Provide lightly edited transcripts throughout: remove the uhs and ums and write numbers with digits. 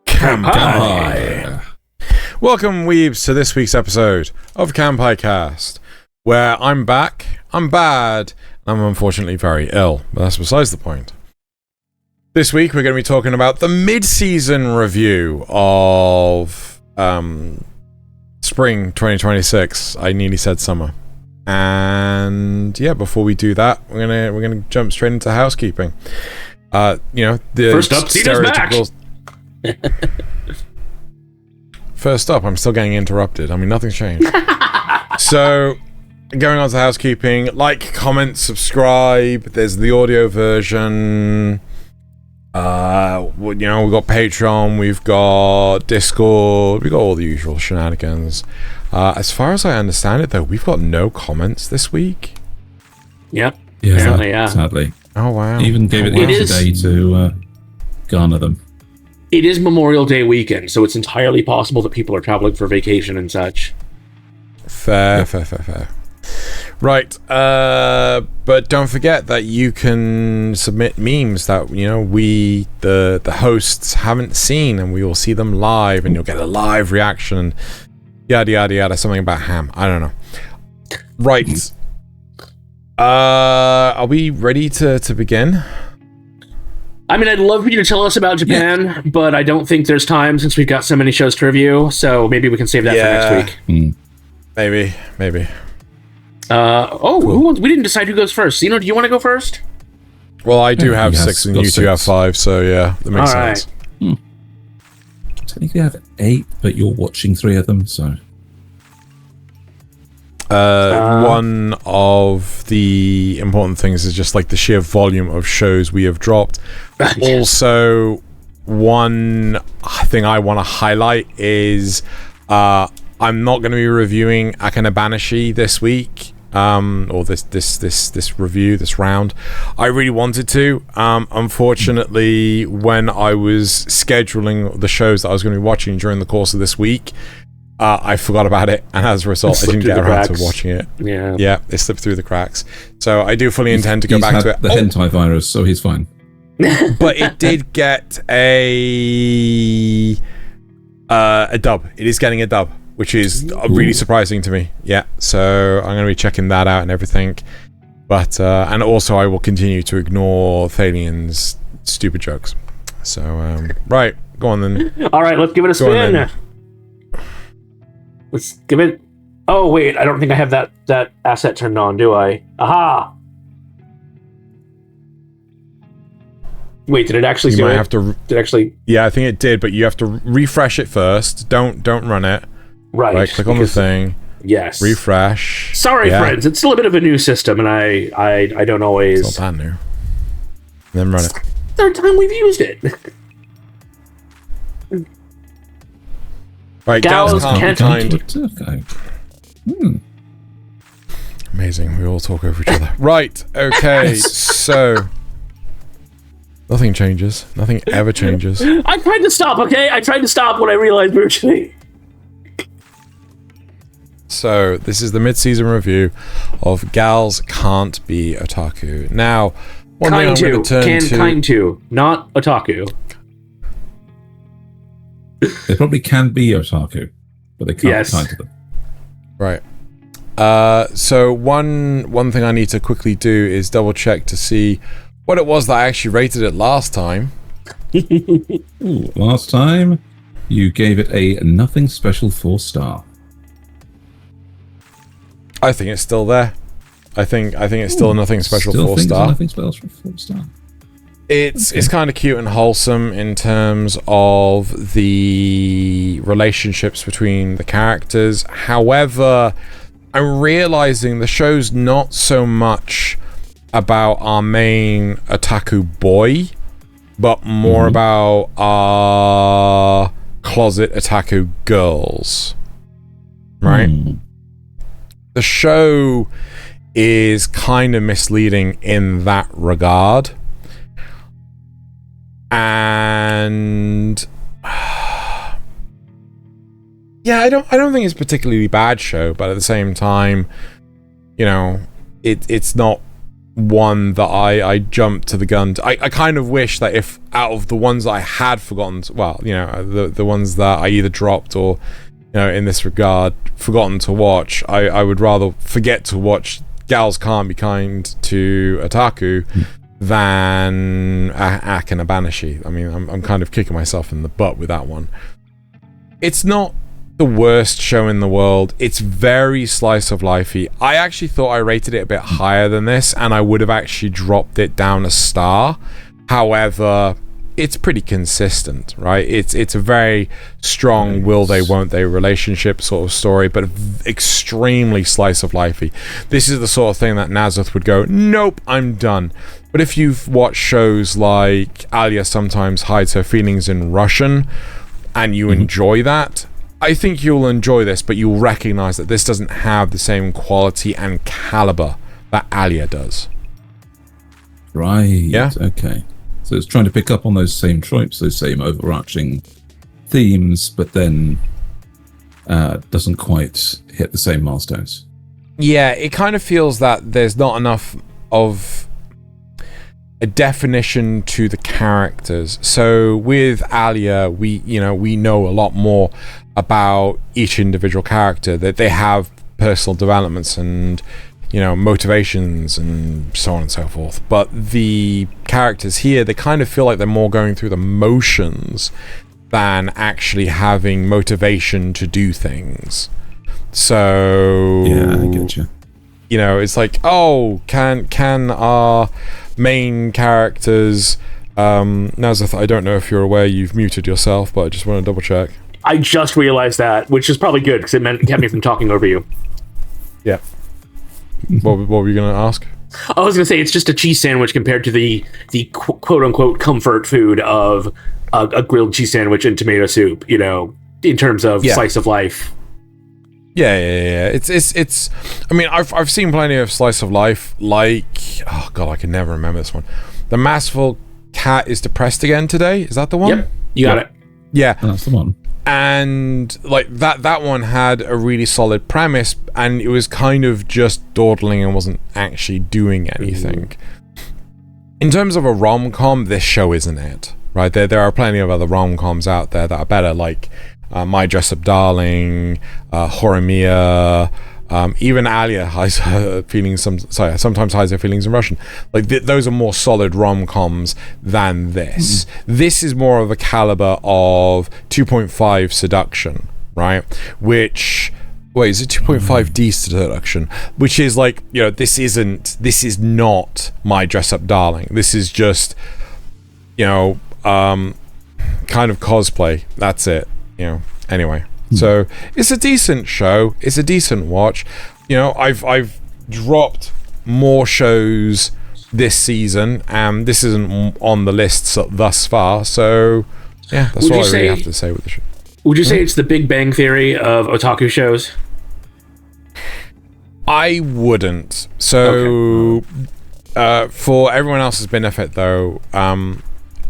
Kanpai. Welcome, weebs, to this week's episode of Kanpai Cast, where I'm back, I'm bad, I'm unfortunately very ill, but that's besides the point. This week we're going to be talking about the mid-season review of spring 2026. I nearly said summer. And yeah, before we do that, we're gonna jump straight into housekeeping. The first up, stereotypical. First up, I'm still getting interrupted. I mean, nothing's changed. So, going on to housekeeping, like, comment, subscribe. There's the audio version. We've got Patreon, we've got Discord, we've got all the usual shenanigans. As far as I understand it, though, we've got no comments this week. Yep. Yeah, sadly. Oh, wow. Even gave it the extra day to garner them. It is Memorial Day weekend, so it's entirely possible that people are traveling for vacation and such. Fair. Right, but don't forget that you can submit memes that, we, the hosts, haven't seen, and we will see them live, and you'll get a live reaction, yada, yada, yada, something about ham. I don't know. Right. Are we ready to begin? I mean, I'd love for you to tell us about Japan, but I don't think there's time since we've got so many shows to review, so maybe we can save that for next week. Maybe. Cool. We didn't decide who goes first. Do you want to go first? Well, I do have 6 and you 2 have 5, so yeah, that makes sense. Technically I have 8, but you're watching 3 of them, so... one of the important things is just like the sheer volume of shows we have dropped. Also, one thing I want to highlight is I'm not going to be reviewing Akane Banashi this week, or this review, this round. I really wanted to. Unfortunately, when I was scheduling the shows that I was going to be watching during the course of this week, I forgot about it, and as a result, I didn't get around to watching it. Yeah, it slipped through the cracks. So I do fully intend to go back to it. The hentai virus, so he's fine. But it did get a dub. It is getting a dub, which is really surprising to me. Yeah, so I'm going to be checking that out and everything. But and also I will continue to ignore Thaylien's stupid jokes. So right, go on then. All right, let's give it a spin. Let's give it... Oh, wait, I don't think I have that asset turned on, do I? Aha! Wait, did it actually do it? Did it actually... Yeah, I think it did, but you have to refresh it first. Don't run it. Right. Click on the thing. Yes. Refresh. Sorry, friends. It's still a bit of a new system, and I don't always... It's not that new. Then run it. Third time we've used it. Right, Gals Cant. Amazing, we all talk over each other. Right, okay, so... Nothing changes. Nothing ever changes. I tried to stop, okay? I tried to stop when I realized we were chilling. So, this is the mid-season review of Gals Can't Be Otaku. Now, one thing I'm going to turn to... Kind to, not Otaku. They probably can be otaku, but they can't be kind to them. Right. So one thing I need to quickly do is double check to see what it was that I actually rated it last time. Last time, you gave it a nothing special 4-star. I think it's still there. I think it's still a nothing special 4-star. Nothing special 4-star. It's kind of cute and wholesome in terms of the relationships between the characters. However, I'm realizing the show's not so much about our main otaku boy, but more about our closet otaku girls. Right? The show is kind of misleading in that regard. And yeah, I don't think it's a particularly bad show, but at the same time, it's not one that I jumped to the gun to. I kind of wish that if out of the ones that I had forgotten, the ones that I either dropped or, in this regard, forgotten to watch, I would rather forget to watch Gals Can't Be Kind to Otaku than Akana Banashi. I mean, I'm kind of kicking myself in the butt with that one. It's not the worst show in the world. It's very slice of lifey. I actually thought I rated it a bit higher than this, and I would have actually dropped it down a star. However, it's pretty consistent, right? It's a very strong will they won't they relationship sort of story, but extremely slice of lifey. This is the sort of thing that Nasuth would go, nope, I'm done. But if you've watched shows like Alia Sometimes Hides Her Feelings in Russian and you enjoy that, I think you'll enjoy this, but you'll recognize that this doesn't have the same quality and caliber that Alia does. Right. Yeah. Okay. So it's trying to pick up on those same tropes, those same overarching themes, but then doesn't quite hit the same milestones. Yeah, it kind of feels that there's not enough of a definition to the characters. So with Alia, we know a lot more about each individual character, that they have personal developments and motivations and so on and so forth. But the characters here, they kind of feel like they're more going through the motions than actually having motivation to do things. So yeah, I get you. It's like, oh, can our main characters, Nasuth, I don't know if you're aware you've muted yourself, but I just want to double check. I just realized that, which is probably good because it kept me from talking over you. Yeah. What were you going to ask? I was going to say it's just a cheese sandwich compared to the quote unquote comfort food of a grilled cheese sandwich and tomato soup. In terms of slice of life. Yeah. It's. I mean, I've seen plenty of slice of life. Like, oh god, I can never remember this one. The masterful cat is depressed again today. Is that the one? Yep, you got it. Yeah, that's the one. And like that one had a really solid premise, and it was kind of just dawdling and wasn't actually doing anything. In terms of a rom-com, this show isn't it, right? There are plenty of other rom-coms out there that are better, like My Dress-Up Darling, Horimiya, even Alia hides her feelings. Sometimes hides her feelings in Russian. Like those are more solid rom-coms than this. This is more of a caliber of 2.5 seduction, right? Which is it 2.5D seduction? Which is like, this is not My Dress-Up Darling. This is just, kind of cosplay. That's it. Anyway. So it's a decent show. It's a decent watch. I've dropped more shows this season, and this isn't on the lists thus far. So yeah, that's all I really have to say with the show. Would you say it's the Big Bang Theory of otaku shows? I wouldn't. So for everyone else's benefit, though,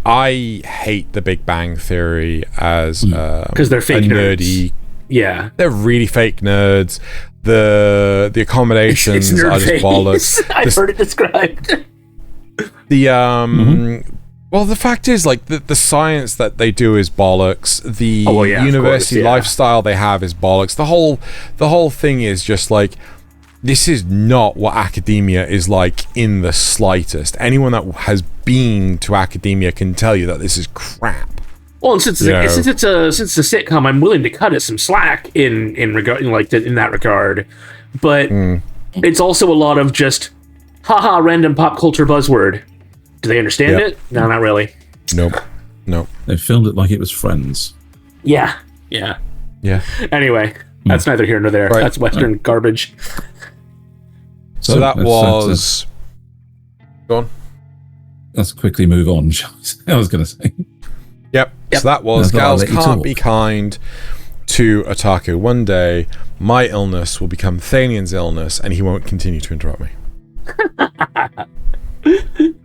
I hate the Big Bang Theory as because they're fake nerdy. Nerds. Yeah, they're really fake nerds. The accommodations it's are just bollocks. I've heard it described. Well, the fact is, like, the science that they do is bollocks. The university lifestyle they have is bollocks. The whole thing is just like, this is not what academia is like in the slightest. Anyone that has been to academia can tell you that this is crap. Well, and since it's a sitcom, I'm willing to cut it some slack in that regard. But it's also a lot of just random pop culture buzzword. Do they understand it? No, not really. Nope. They filmed it like it was Friends. Yeah. Anyway, that's neither here nor there. Right. That's Western garbage. So that was... Go on. Let's quickly move on, I was going to say. Yep. So that was Gals Can't Be Kind to Otaku. One day, my illness will become Thalien's illness, and he won't continue to interrupt me.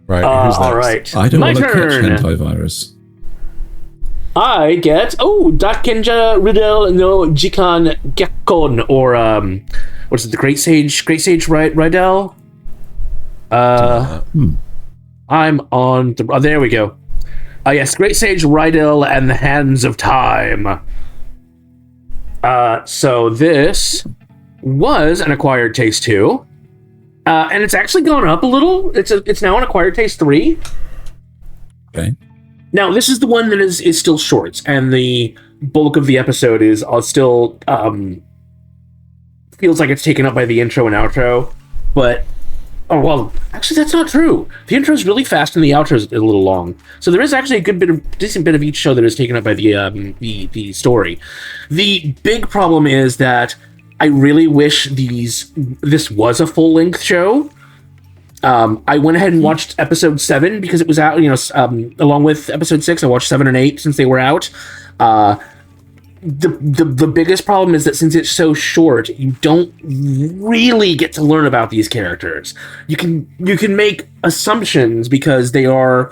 Right, who's next? All right. I don't want to catch hentai virus. I get Daikenja Riddle no Jikan Gyakkou, or what's it? The Great Sage Riddle. I'm on the... Oh, there we go. Yes, Great Sage Riddle and the Hands of Time. So this was an Acquired Taste 2. And it's actually gone up a little. It's now an Acquired Taste 3. Okay. Now, this is the one that is still shorts, and the bulk of the episode is still feels like it's taken up by the intro and outro. But, oh, well, actually, that's not true. The intro is really fast, and the outro is a little long. So there is actually a decent bit of each show that is taken up by the story. The big problem is that I really wish this was a full-length show. I went ahead and watched episode 7 because it was out, along with episode 6. I watched 7 and 8 since they were out. The biggest problem is that since it's so short, you don't really get to learn about these characters. You can make assumptions because they are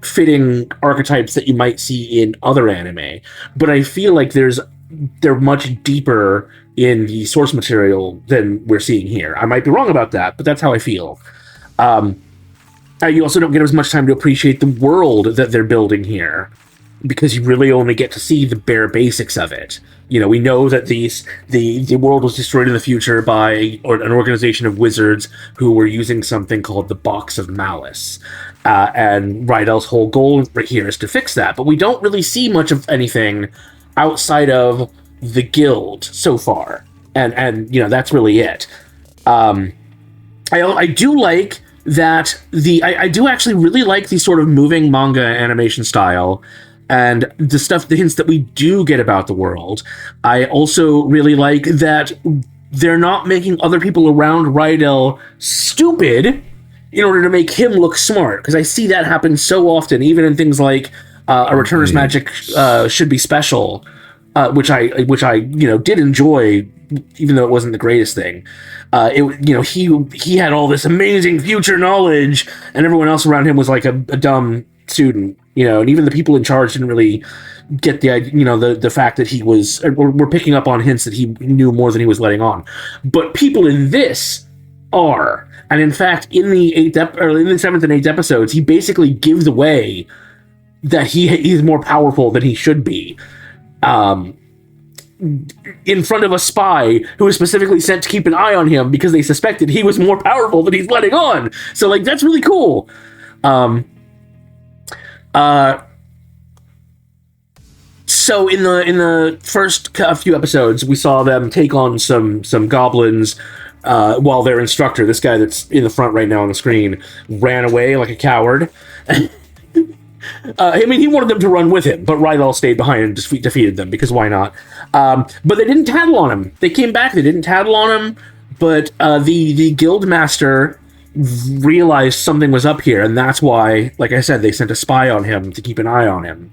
fitting archetypes that you might see in other anime, but I feel like they're much deeper in the source material than we're seeing here. I might be wrong about that, but that's how I feel. You also don't get as much time to appreciate the world that they're building here, because you really only get to see the bare basics of it. We know that the world was destroyed in the future by an organization of wizards who were using something called the Box of Malice. And Rydell's whole goal here is to fix that. But we don't really see much of anything outside of the guild so far. And that's really it. I do like that I do actually really like the sort of moving manga animation style and the hints that we do get about the world. I also really like that they're not making other people around Rydell stupid in order to make him look smart, because I see that happen so often, even in things like A Returner's Magic Should Be Special, which I did enjoy, even though it wasn't the greatest thing. He had all this amazing future knowledge, and everyone else around him was like a dumb student, and even the people in charge didn't really get the fact that he was, we're picking up on hints that he knew more than he was letting on. But people in this are, and in fact, in the 7th and 8th episodes, he basically gives away that he's more powerful than he should be. In front of a spy who was specifically sent to keep an eye on him because they suspected he was more powerful than he's letting on. So, that's really cool. So in the first few episodes, we saw them take on some goblins while their instructor, this guy that's in the front right now on the screen, ran away like a coward. He wanted them to run with him, but Rydell stayed behind and defeated them, because why not? But they didn't tattle on him. They came back, they didn't tattle on him, but the guild master realized something was up here, and that's why, like I said, they sent a spy on him to keep an eye on him.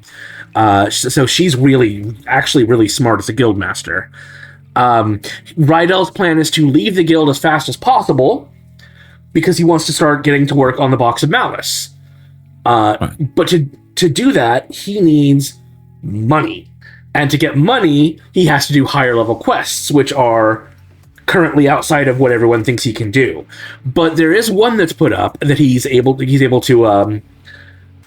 So she's actually really smart as a guild master. Rydell's plan is to leave the guild as fast as possible, because he wants to start getting to work on the Box of Malice. But to do that, he needs money. And to get money, he has to do higher level quests, which are currently outside of what everyone thinks he can do. But there is one that's put up that he's able to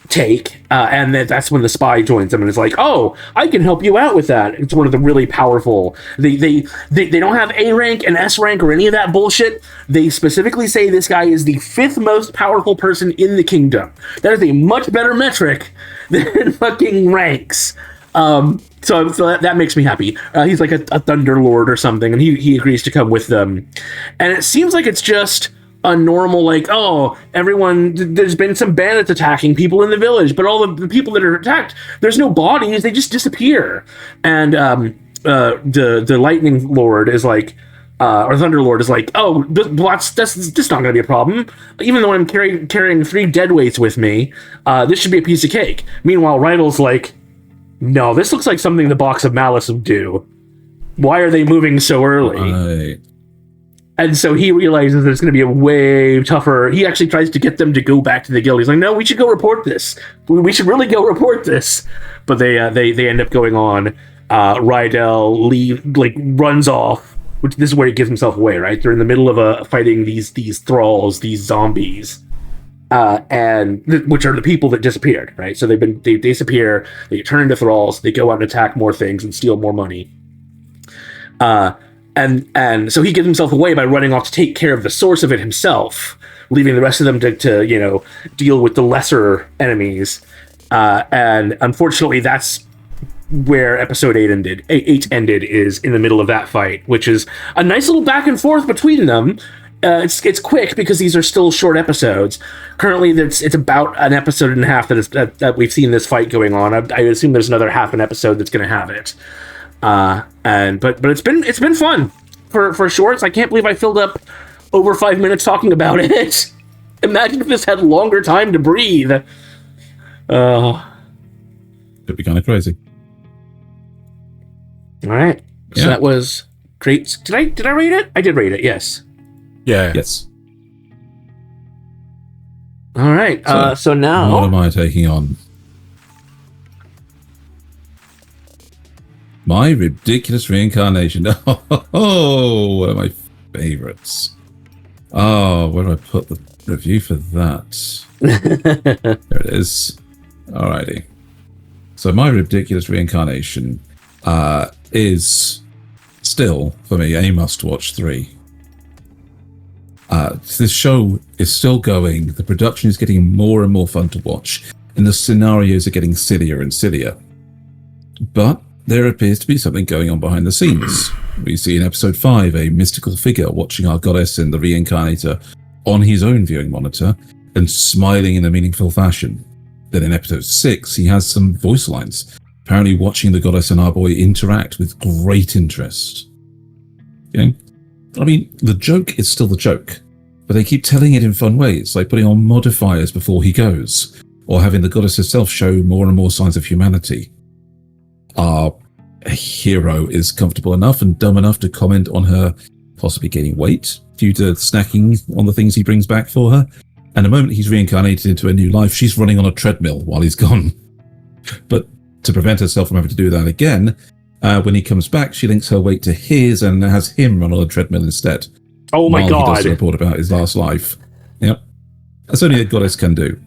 take, and that's when the spy joins him and is like, "Oh, I can help you out with that." It's one of the really powerful. They don't have A rank and S rank or any of that bullshit. They specifically say this guy is the 5th most powerful person in the kingdom. That is a much better metric than fucking ranks. So that makes me happy. He's like a Thunder Lord or something, and he agrees to come with them. And it seems like it's just a normal, there's been some bandits attacking people in the village, but all the people that are attacked, there's no bodies, they just disappear. And the Lightning Lord is like, or Thunder Lord is like, "Oh, that's not going to be a problem. Even though I'm carrying 3 dead weights with me, this should be a piece of cake." Meanwhile, Rydell's like, "No, this looks like something the Box of Malice would do. Why are they moving so early?" Right. And so he realizes that it's going to be a way tougher. He actually tries to get them to go back to the guild. He's like, "No, we should go report this. We should really go report this." But they end up going on. Rydell runs off which this is where he gives himself away, right? They're in the middle of fighting these thralls, these zombies, which are the people that disappeared, right? So they disappear, they turn into thralls, they go out and attack more things and steal more money. And so he gives himself away by running off to take care of the source of it himself, leaving the rest of them to deal with the lesser enemies. And unfortunately, that's where episode 8 ended, is in the middle of that fight, which is a nice little back and forth between them. It's quick because these are still short episodes. Currently, it's about an episode and a half that we've seen this fight going on. I assume there's another half an episode that's going to have it. But it's been fun for shorts. I can't believe I filled up over 5 minutes talking about it. Imagine if this had longer time to breathe. It'd be kind of crazy. All right. So that was great. Did I rate it? I did rate it. Yes. Yeah. Yes. All right. So now, what am I taking on? My Ribdiculous Reincarnation. Oh, one of my favorites. Oh, where do I put the review for that? There it is. Alrighty. So my Ribdiculous Reincarnation is still, for me, a must-watch 3. This show is still going. The production is getting more and more fun to watch, and the scenarios are getting sillier and sillier. But there appears to be something going on behind the scenes. We see in episode 5 a mystical figure watching our goddess and the reincarnator on his own viewing monitor and smiling in a meaningful fashion. Then in episode 6, he has some voice lines, apparently watching the goddess and our boy interact with great interest. Okay? I mean, the joke is still the joke, but they keep telling it in fun ways, like putting on modifiers before he goes, or having the goddess herself show more and more signs of humanity. Our hero is comfortable enough and dumb enough to comment on her possibly gaining weight due to snacking on the things he brings back for her. And the moment he's reincarnated into a new life, she's running on a treadmill while he's gone. But to prevent herself from having to do that again, when he comes back, she links her weight to his and has him run on a treadmill instead. Oh my God. He does a report about his last life. Yep. That's only a goddess can do.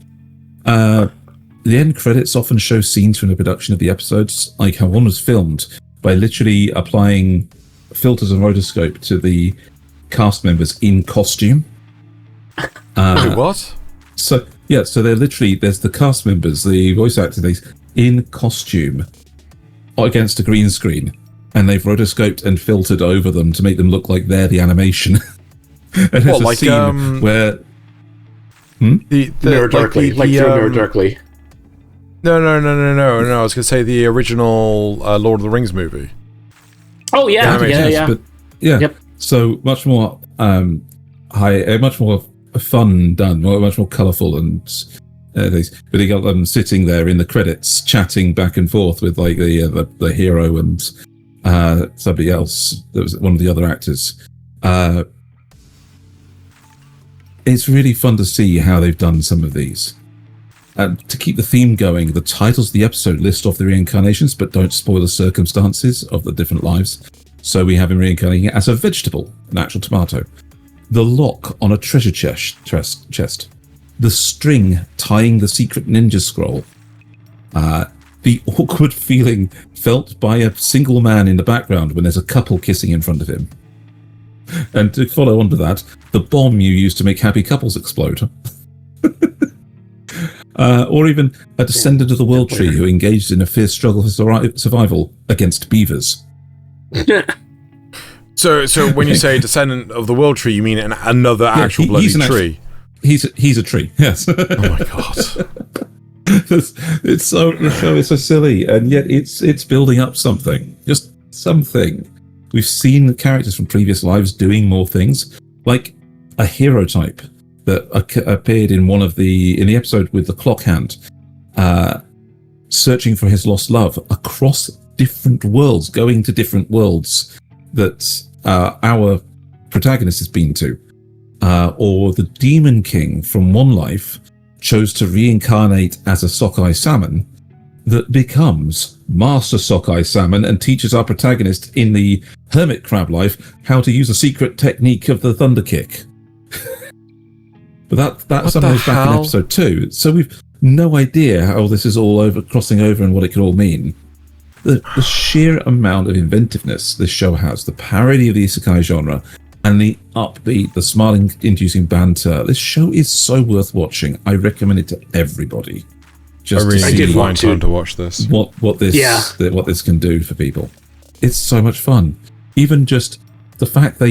The end credits often show scenes from the production of the episodes, like how one was filmed by literally applying filters and rotoscope to the cast members in costume. What? So they're literally, there's the cast members, the voice actors in costume against a green screen, and they've rotoscoped and filtered over them to make them look like they're the animation. And there's a scene where Mirror Darkly, Mirror Darkly. No. I was going to say the original Lord of the Rings movie. Oh yeah. But yep. So much more much more fun done, much more colourful and things. But they got them sitting there in the credits, chatting back and forth with like the hero and somebody else. That was one of the other actors. It's really fun to see how they've done some of these. To keep the theme going, the titles of the episode list off the reincarnations, but don't spoil the circumstances of the different lives. So we have him reincarnating as a vegetable, an actual tomato. The lock on a treasure chest. The string tying the secret ninja scroll. The awkward feeling felt by a single man in the background when there's a couple kissing in front of him. And to follow on to that, the bomb you use to make happy couples explode. Or even a descendant of the World Tree who engaged in a fierce struggle for survival against beavers. So when you say descendant of the World Tree, you mean another actual bloody tree? He's a tree, yes. Oh my God. It's so silly, and yet it's building up something. Just something. We've seen the characters from previous lives doing more things, like a hero type that appeared in the episode with the clock hand, searching for his lost love across different worlds, going to different worlds that our protagonist has been to. Or the Demon King from one life chose to reincarnate as a sockeye salmon that becomes Master Sockeye Salmon and teaches our protagonist in the Hermit Crab Life, how to use a secret technique of the Thunder Kick. But that some goes back in episode 2, so we've no idea how this is all crossing over and what it could all mean. The sheer amount of inventiveness this show has, the parody of the isekai genre, and the upbeat, the smiling-inducing banter. This show is so worth watching. I recommend it to everybody. I really did find time to watch this. What this can do for people. It's so much fun. Even just the fact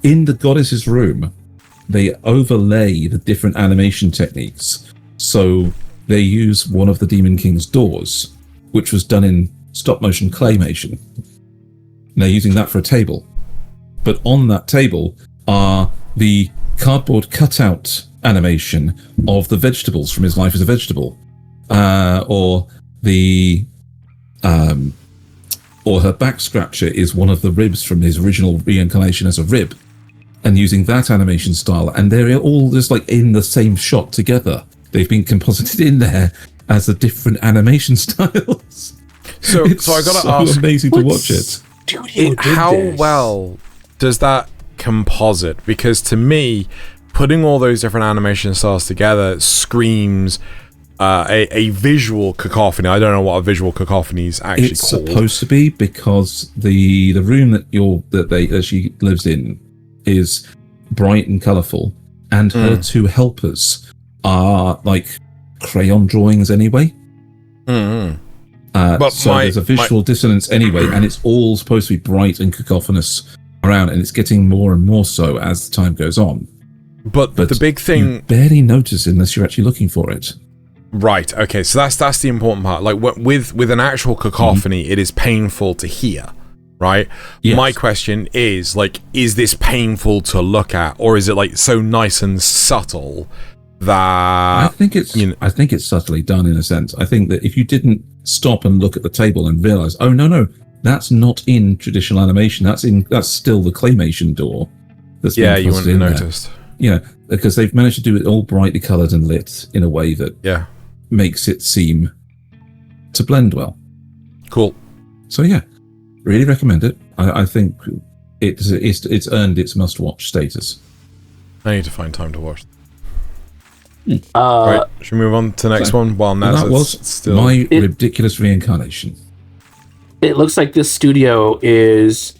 in the goddess's room, they overlay the different animation techniques. So they use one of the Demon King's doors, which was done in stop-motion claymation. And they're using that for a table. But on that table are the cardboard cutout animation of the vegetables from his life as a vegetable. Or her back scratcher is one of the ribs from his original reincarnation as a rib. And using that animation style, and they're all just like in the same shot together. They've been composited in there as the different animation styles. So I gotta ask, amazing to watch it. How well does that composite? Because to me, putting all those different animation styles together screams a visual cacophony. I don't know what a visual cacophony is actually it's called. It's supposed to be, because the room that she lives in is bright and colourful, and her two helpers are like crayon drawings anyway. But so there's a visual dissonance anyway, and it's all supposed to be bright and cacophonous around, and it's getting more and more so as the time goes on. But the big thing, you barely notice unless you're actually looking for it. Right. Okay. So that's the important part. Like with an actual cacophony, it is painful to hear. Right. Yes. My question is is this painful to look at, or is it like so nice and subtle that I think it's subtly done in a sense. I think that if you didn't stop and look at the table and realize, oh no, that's not in traditional animation. That's still the claymation door. You wouldn't have noticed. Yeah, because they've managed to do it all brightly coloured and lit in a way that makes it seem to blend well. Cool. So yeah, really recommend it. I think it's earned its must-watch status. I need to find time to watch. Right, should we move on to the next one? Well, that was still my Ribdiculous Reincarnation. It looks like this studio is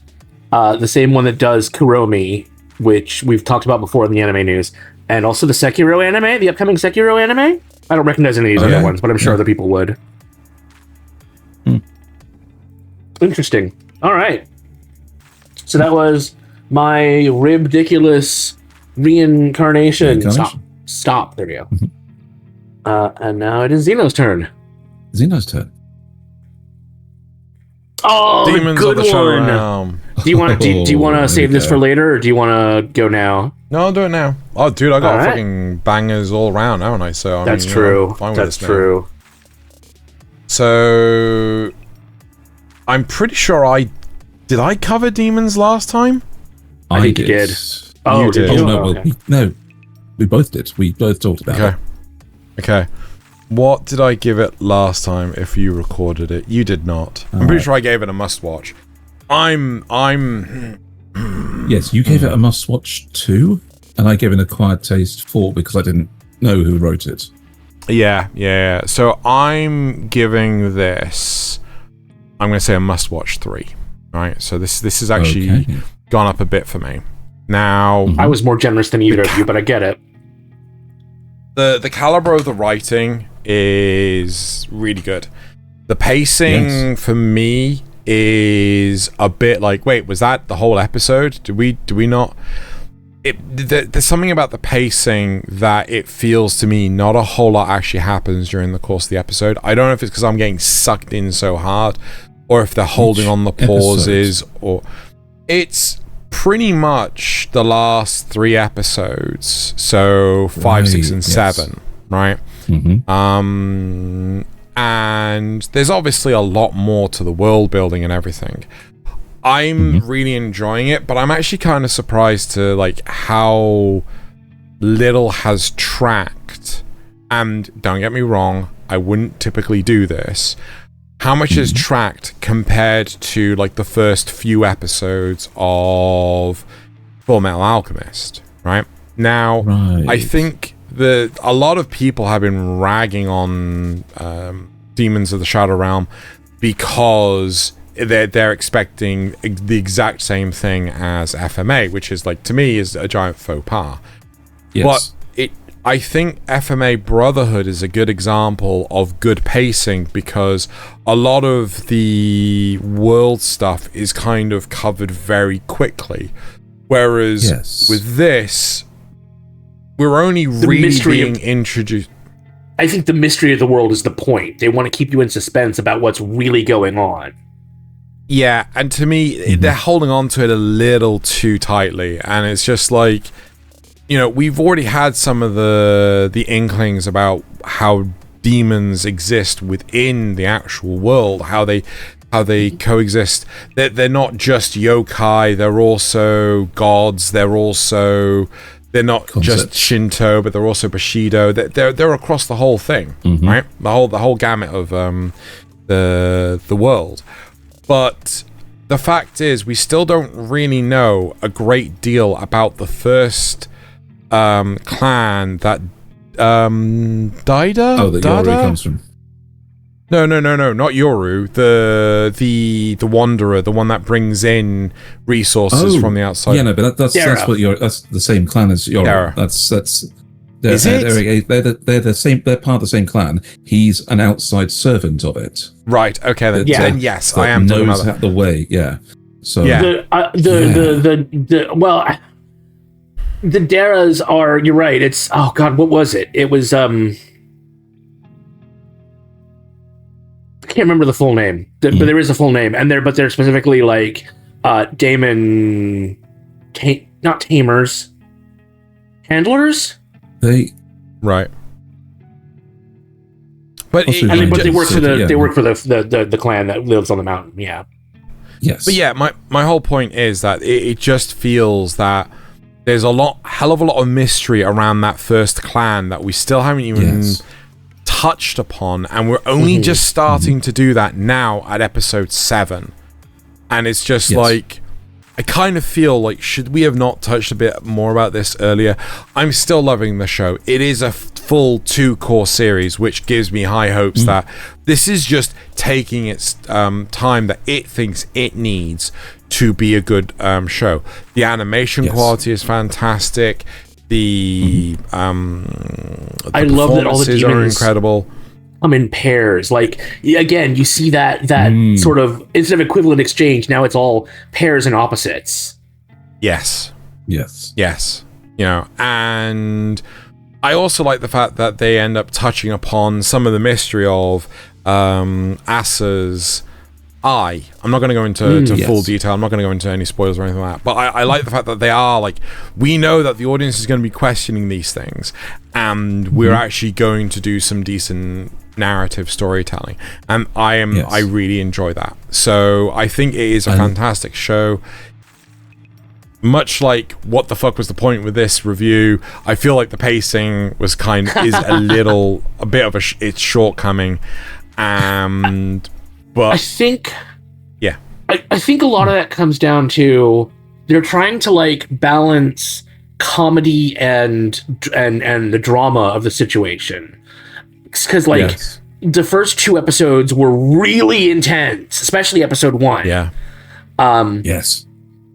the same one that does Kuromi, which we've talked about before in the anime news, and also the Sekiro anime, the upcoming Sekiro anime. I don't recognize any of these other ones, but I'm sure other people would. Interesting. All right. So that was my Ribdiculous Reincarnation. Stop. There we go. And now it is Xeno's turn. Xeno's turn. Oh, Demons good one. Do you want to save this for later, or do you want to go now? No, I'll do it now. Oh, dude, I got fucking bangers all around, haven't I? So that's true. That's true. So I'm pretty sure I cover Demons last time. I think you did. Oh, you did. Oh, no, okay. No, we both did. We both talked about it. Okay. What did I give it last time? If you recorded it, you did not. I'm pretty sure I gave it a must-watch. Yes, you gave it a must-watch 2, and I gave it an acquired taste 4 because I didn't know who wrote it. Yeah. So I'm giving this, I'm going to say a must-watch 3. Right. So this is actually gone up a bit for me. Now, I was more generous than either of you, but I get it. The caliber of the writing is really good. The pacing for me is a bit like, wait, was that the whole episode? Do we not? There's something about the pacing that it feels to me not a whole lot actually happens during the course of the episode. I don't know if it's because I'm getting sucked in so hard, or if they're holding on the pauses, or it's pretty much the last 3 episodes, so 5, 6, and 7, right? And there's obviously a lot more to the world building and everything. I'm really enjoying it, but I'm actually kind of surprised to like how little has tracked. And don't get me wrong, I wouldn't typically do this, how much is tracked compared to like the first few episodes of Full Metal Alchemist, right? Now, I think that a lot of people have been ragging on Demons of the Shadow Realm because they're expecting the exact same thing as FMA, which is like, to me, is a giant faux pas. Yes. But I think FMA Brotherhood is a good example of good pacing because a lot of the world stuff is kind of covered very quickly. Whereas with this, we're only really being introduced. I think the mystery of the world is the point. They want to keep you in suspense about what's really going on. Yeah, and to me, they're holding on to it a little too tightly, and it's just like, we've already had some of the inklings about how demons exist within the actual world, how they coexist. They're not just yokai, they're also gods, they're not just Shinto, but they're also Bushido. They're across the whole thing, right? The whole gamut of the world. But the fact is, we still don't really know a great deal about the first clan that Daida? Oh, that Yoru comes from. No, not Yoru. The Wanderer, the one that brings in resources from the outside. Yeah, no, but that's the same clan as Yoru. Is it? They're the same. They're part of the same clan. He's an outside servant of it. Right. Okay. Then yes, I am talking about that. The way. Yeah. So the Daras are. You're right. It's what was it? It was I can't remember the full name, but there is a full name, and they're specifically like Daemon, not tamers, handlers. Right. But they work for the clan that lives on the mountain. Yeah. Yes. But yeah, my whole point is that it just feels that there's hell of a lot of mystery around that first clan that we still haven't even touched upon, and we're only just starting to do that now at episode 7, and it's just like, I kind of feel like, should we have not touched a bit more about this earlier? I'm still loving the show. It is a full 2-core series, which gives me high hopes that this is just taking its time that it thinks it needs to be a good show. The animation quality is fantastic. I love that all the demons are incredible. Come in pairs. Like, again, you see that sort of, instead of equivalent exchange, now it's all pairs and opposites. Yes. And I also like the fact that they end up touching upon some of the mystery of Asa's eye. I'm not going to go into full detail. I'm not going to go into any spoilers or anything like that. But I like the fact that they are like, we know that the audience is going to be questioning these things, and we're actually going to do some decent narrative storytelling, and I really enjoy that. So I think it is a fantastic show. Much like, what the fuck was the point with this review? I feel like the pacing was is a bit of its shortcoming, but I think I think a lot of that comes down to they're trying to like balance comedy and the drama of the situation. Because the first 2 episodes were really intense, especially episode 1. Yeah. Yes.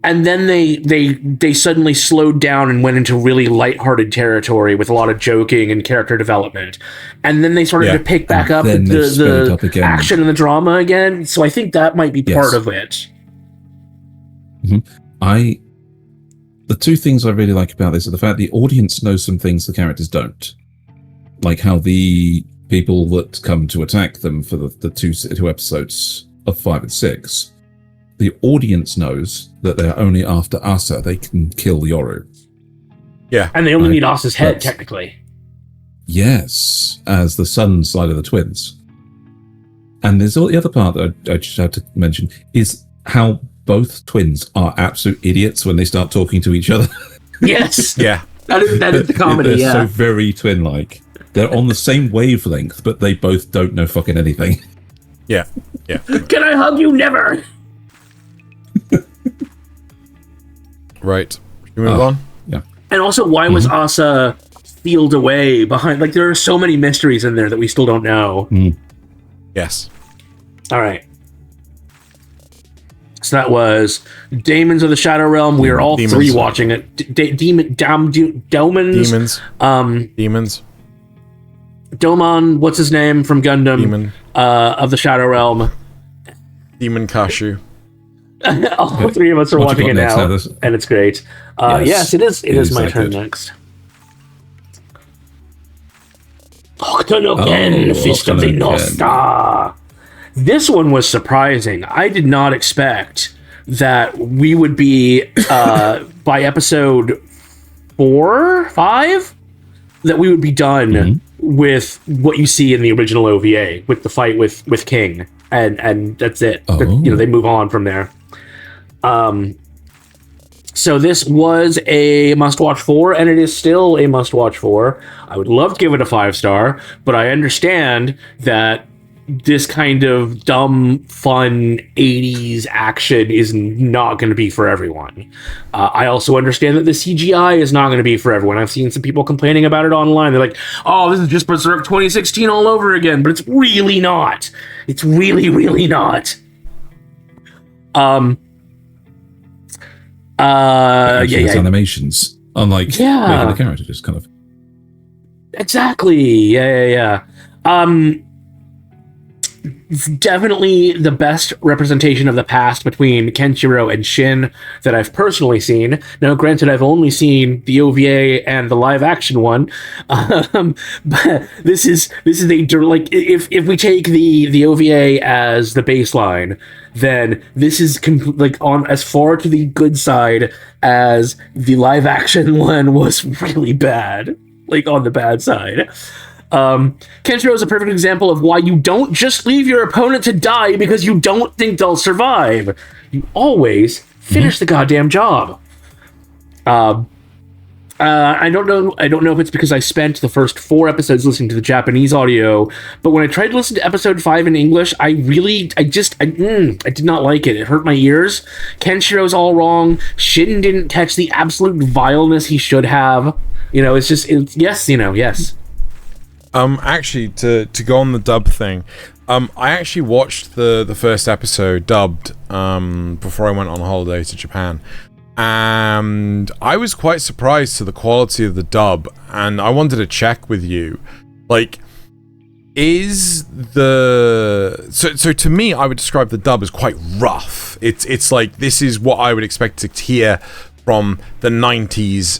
And then they suddenly slowed down and went into really lighthearted territory with a lot of joking and character development. And then they started to pick back up the action and the drama again. So I think that might be part of it. The 2 things I really like about this are the fact the audience knows some things the characters don't. Like how the people that come to attack them for the two episodes of 5 and 6, the audience knows that they're only after Asa. They can kill Yoru. Yeah. And they only need Asa's head, technically. Yes, as the sun side of the twins. And there's all the other part that I just had to mention is how both twins are absolute idiots when they start talking to each other. Yes. Yeah. That is the comedy, They're so very twin-like. They're on the same wavelength, but they both don't know fucking anything. Yeah. Yeah. Can I hug you? Never. Right. Should we move on? Yeah. And also, why was Asa sealed away behind? Like, there are so many mysteries in there that we still don't know. Yes. All right. So that was Daemons of the Shadow Realm. We are all three watching it. Demons. Demons. Domon, what's his name from Gundam? Demon. Of the Shadow Realm. Demon Kashu. All three of us are watching it now, and it's great. Yes, it is. It is my turn next. Hokuto no Ken, Fist of the North Star. This one was surprising. I did not expect that we would be, by episode 4, 5, that we would be done with what you see in the original OVA, with the fight with King, and that's it. They move on from there. So this was a must-watch 4, and it is still a must-watch 4. I would love to give it a 5-star, but I understand that this kind of dumb, fun 80s action is not going to be for everyone. I also understand that the CGI is not going to be for everyone. I've seen some people complaining about it online. They're like, oh, this is just Berserk 2016 all over again, but it's really not. It's really, really not. Animations, unlike making the character just kind of exactly. Yeah. Definitely the best representation of the past between Kenshiro and Shin that I've personally seen. Now, granted, I've only seen the OVA and the live action one, but this is like if we take the OVA as the baseline, then this is like on as far to the good side as the live action one was really bad, like on the bad side. Kenshiro is a perfect example of why you don't just leave your opponent to die because you don't think they'll survive. You always finish the goddamn job. I don't know if it's because I spent the first 4 episodes listening to the Japanese audio, but when I tried to listen to episode 5 in English, I did not like it. It hurt my ears. Kenshiro's all wrong. Shin didn't catch the absolute vileness he should have. Yes. Actually, to go on the dub thing, I actually watched the first episode dubbed before I went on holiday to Japan, and I was quite surprised to the quality of the dub, and I wanted to check with you, like, so to me, I would describe the dub as quite rough. It's like, this is what I would expect to hear from the 90s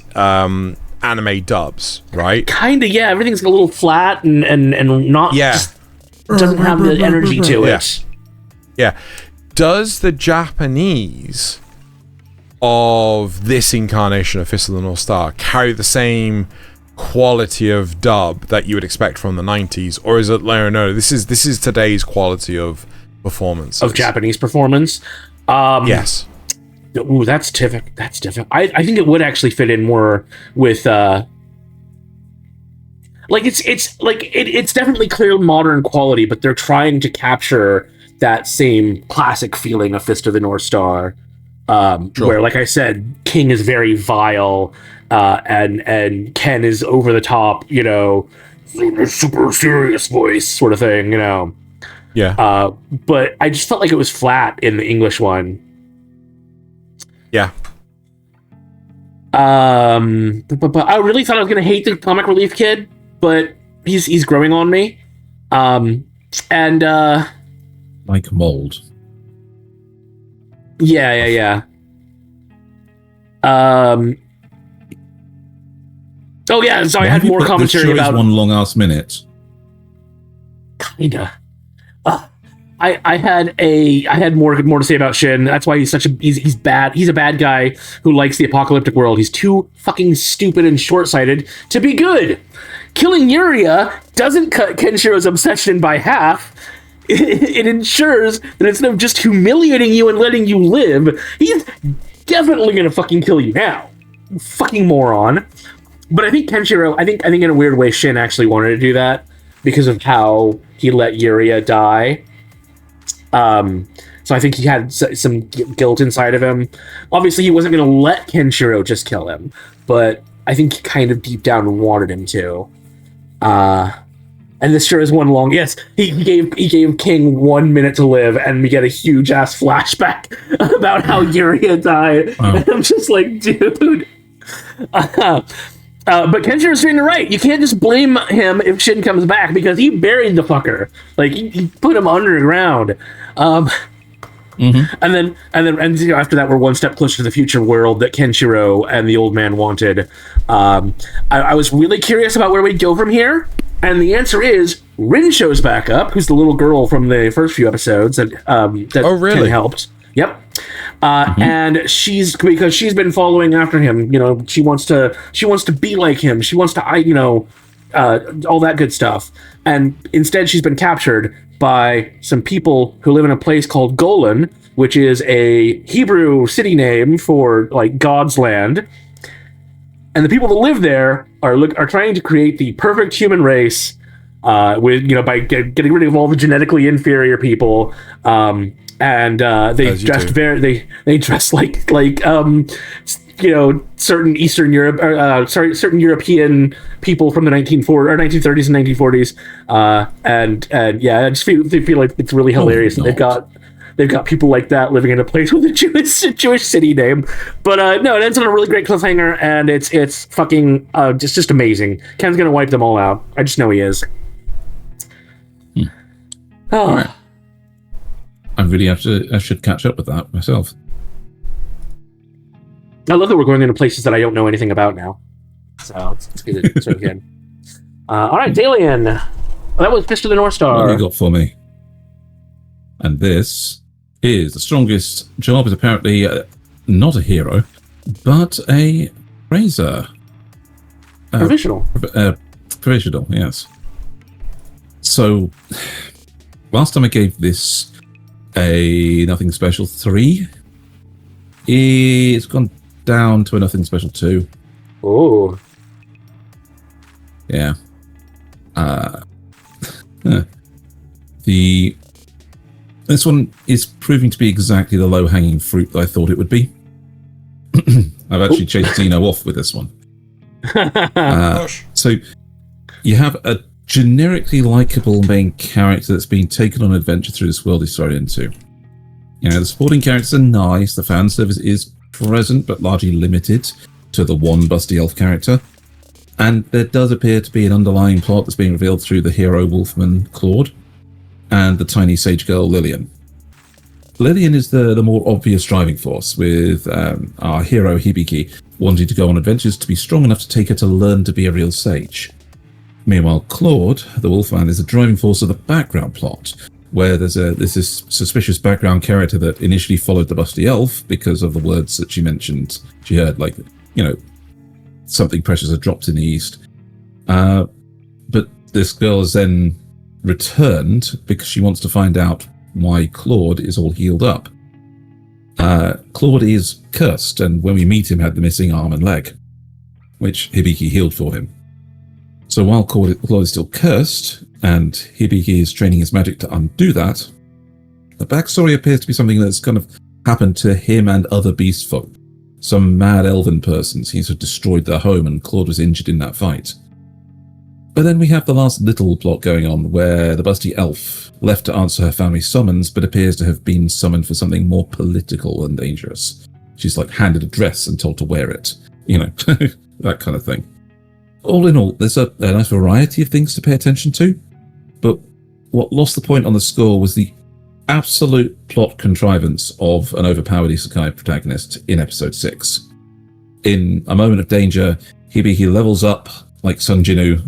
anime dubs, right? Kinda, yeah. Everything's a little flat and not just doesn't have the energy to it. Yeah. Does the Japanese of this incarnation of Fist of the North Star carry the same quality of dub that you would expect from the 90s, or is it no, this is today's quality of performance of Japanese performance? Yes. Ooh, that's different. I think it would actually fit in more with it's definitely clear modern quality, but they're trying to capture that same classic feeling of Fist of the North Star, where, like I said, King is very vile, and Ken is over the top, super serious voice sort of thing, Yeah. But I just felt like it was flat in the English one. Yeah. But I really thought I was gonna hate the comic relief kid, but he's growing on me. Like mold. Yeah. Oh yeah, so I had more commentary about one long ass minute. Kinda. I had more to say about Shin. That's why he's bad. He's a bad guy who likes the apocalyptic world. He's too fucking stupid and short-sighted to be good. Killing Yuria doesn't cut Kenshiro's obsession by half. It ensures that instead of just humiliating you and letting you live, he's definitely gonna fucking kill you now. Fucking moron. But I think Kenshiro, I think in a weird way, Shin actually wanted to do that because of how he let Yuria die. So I think he had some guilt inside of him. Obviously, he wasn't going to let Kenshiro just kill him, but I think he kind of deep down wanted him to. And this sure is one long. Yes, he gave King 1 minute to live, and we get a huge ass flashback about how Yuria died. Oh. And I'm just like, dude. But Kenshiro's doing it right. You can't just blame him if Shin comes back because he buried the fucker. Like he put him underground. And then after that, we're one step closer to the future world that Kenshiro and the old man wanted. I was really curious about where we'd go from here, and the answer is Rin shows back up, who's the little girl from the first few episodes that Ken helped. Yep. And because she's been following after him. You know, she wants to be like him. She wants to, all that good stuff. And instead, she's been captured by some people who live in a place called Golan, which is a Hebrew city name for like God's land. And the people that live there are trying to create the perfect human race by getting rid of all the genetically inferior people. And they dress like certain Eastern Europe, certain European people from the 1930s and 1940s. I just feel like it's really hilarious. They've got people like that living in a place with a Jewish city name. But no, it ends on a really great cliffhanger, and it's fucking just amazing. Ken's gonna wipe them all out. I just know he is. Oh. All right. I should catch up with that myself. I love that we're going into places that I don't know anything about now. So it's good. It's really good. All right, Thaylien. That was Fist of the North Star. What have you got for me? And this is the strongest job is apparently not a hero, but a Appraiser. Provisional. Provisional, yes. So, last time I gave this a Nothing Special 3, it's gone down to a Nothing Special 2. Oh. Yeah. This one is proving to be exactly the low-hanging fruit that I thought it would be. I've actually chased Xeno off with this one. So you have a generically likable main character that's being taken on an adventure through this world he's thrown into. You know, the supporting characters are nice, the fan service is present but largely limited to the one busty elf character, and there does appear to be an underlying plot that's being revealed through the hero Wolfman Claude and the tiny sage girl Lillian. Lillian is the more obvious driving force, with our hero Hibiki wanting to go on adventures to be strong enough to take her to learn to be a real sage. Meanwhile, Claude, the Wolfman, is the driving force of the background plot, where there's this suspicious background character that initially followed the busty elf because of the words that she mentioned. She heard, like, something precious had dropped in the east. But this girl has then returned because she wants to find out why Claude is all healed up. Claude is cursed, and when we meet him, had the missing arm and leg, which Hibiki healed for him. So while Claude is still cursed, and Hibiki is training his magic to undo that, the backstory appears to be something that's kind of happened to him and other beast folk. Some mad elven person seems to have destroyed their home, and Claude was injured in that fight. But then we have the last little plot going on, where the busty elf left to answer her family's summons, but appears to have been summoned for something more political and dangerous. She's like handed a dress and told to wear it. That kind of thing. All in all, there's a nice variety of things to pay attention to, but what lost the point on the score was the absolute plot contrivance of an overpowered isekai protagonist in episode 6. In a moment of danger, Hibiki levels up like Sung Jinu,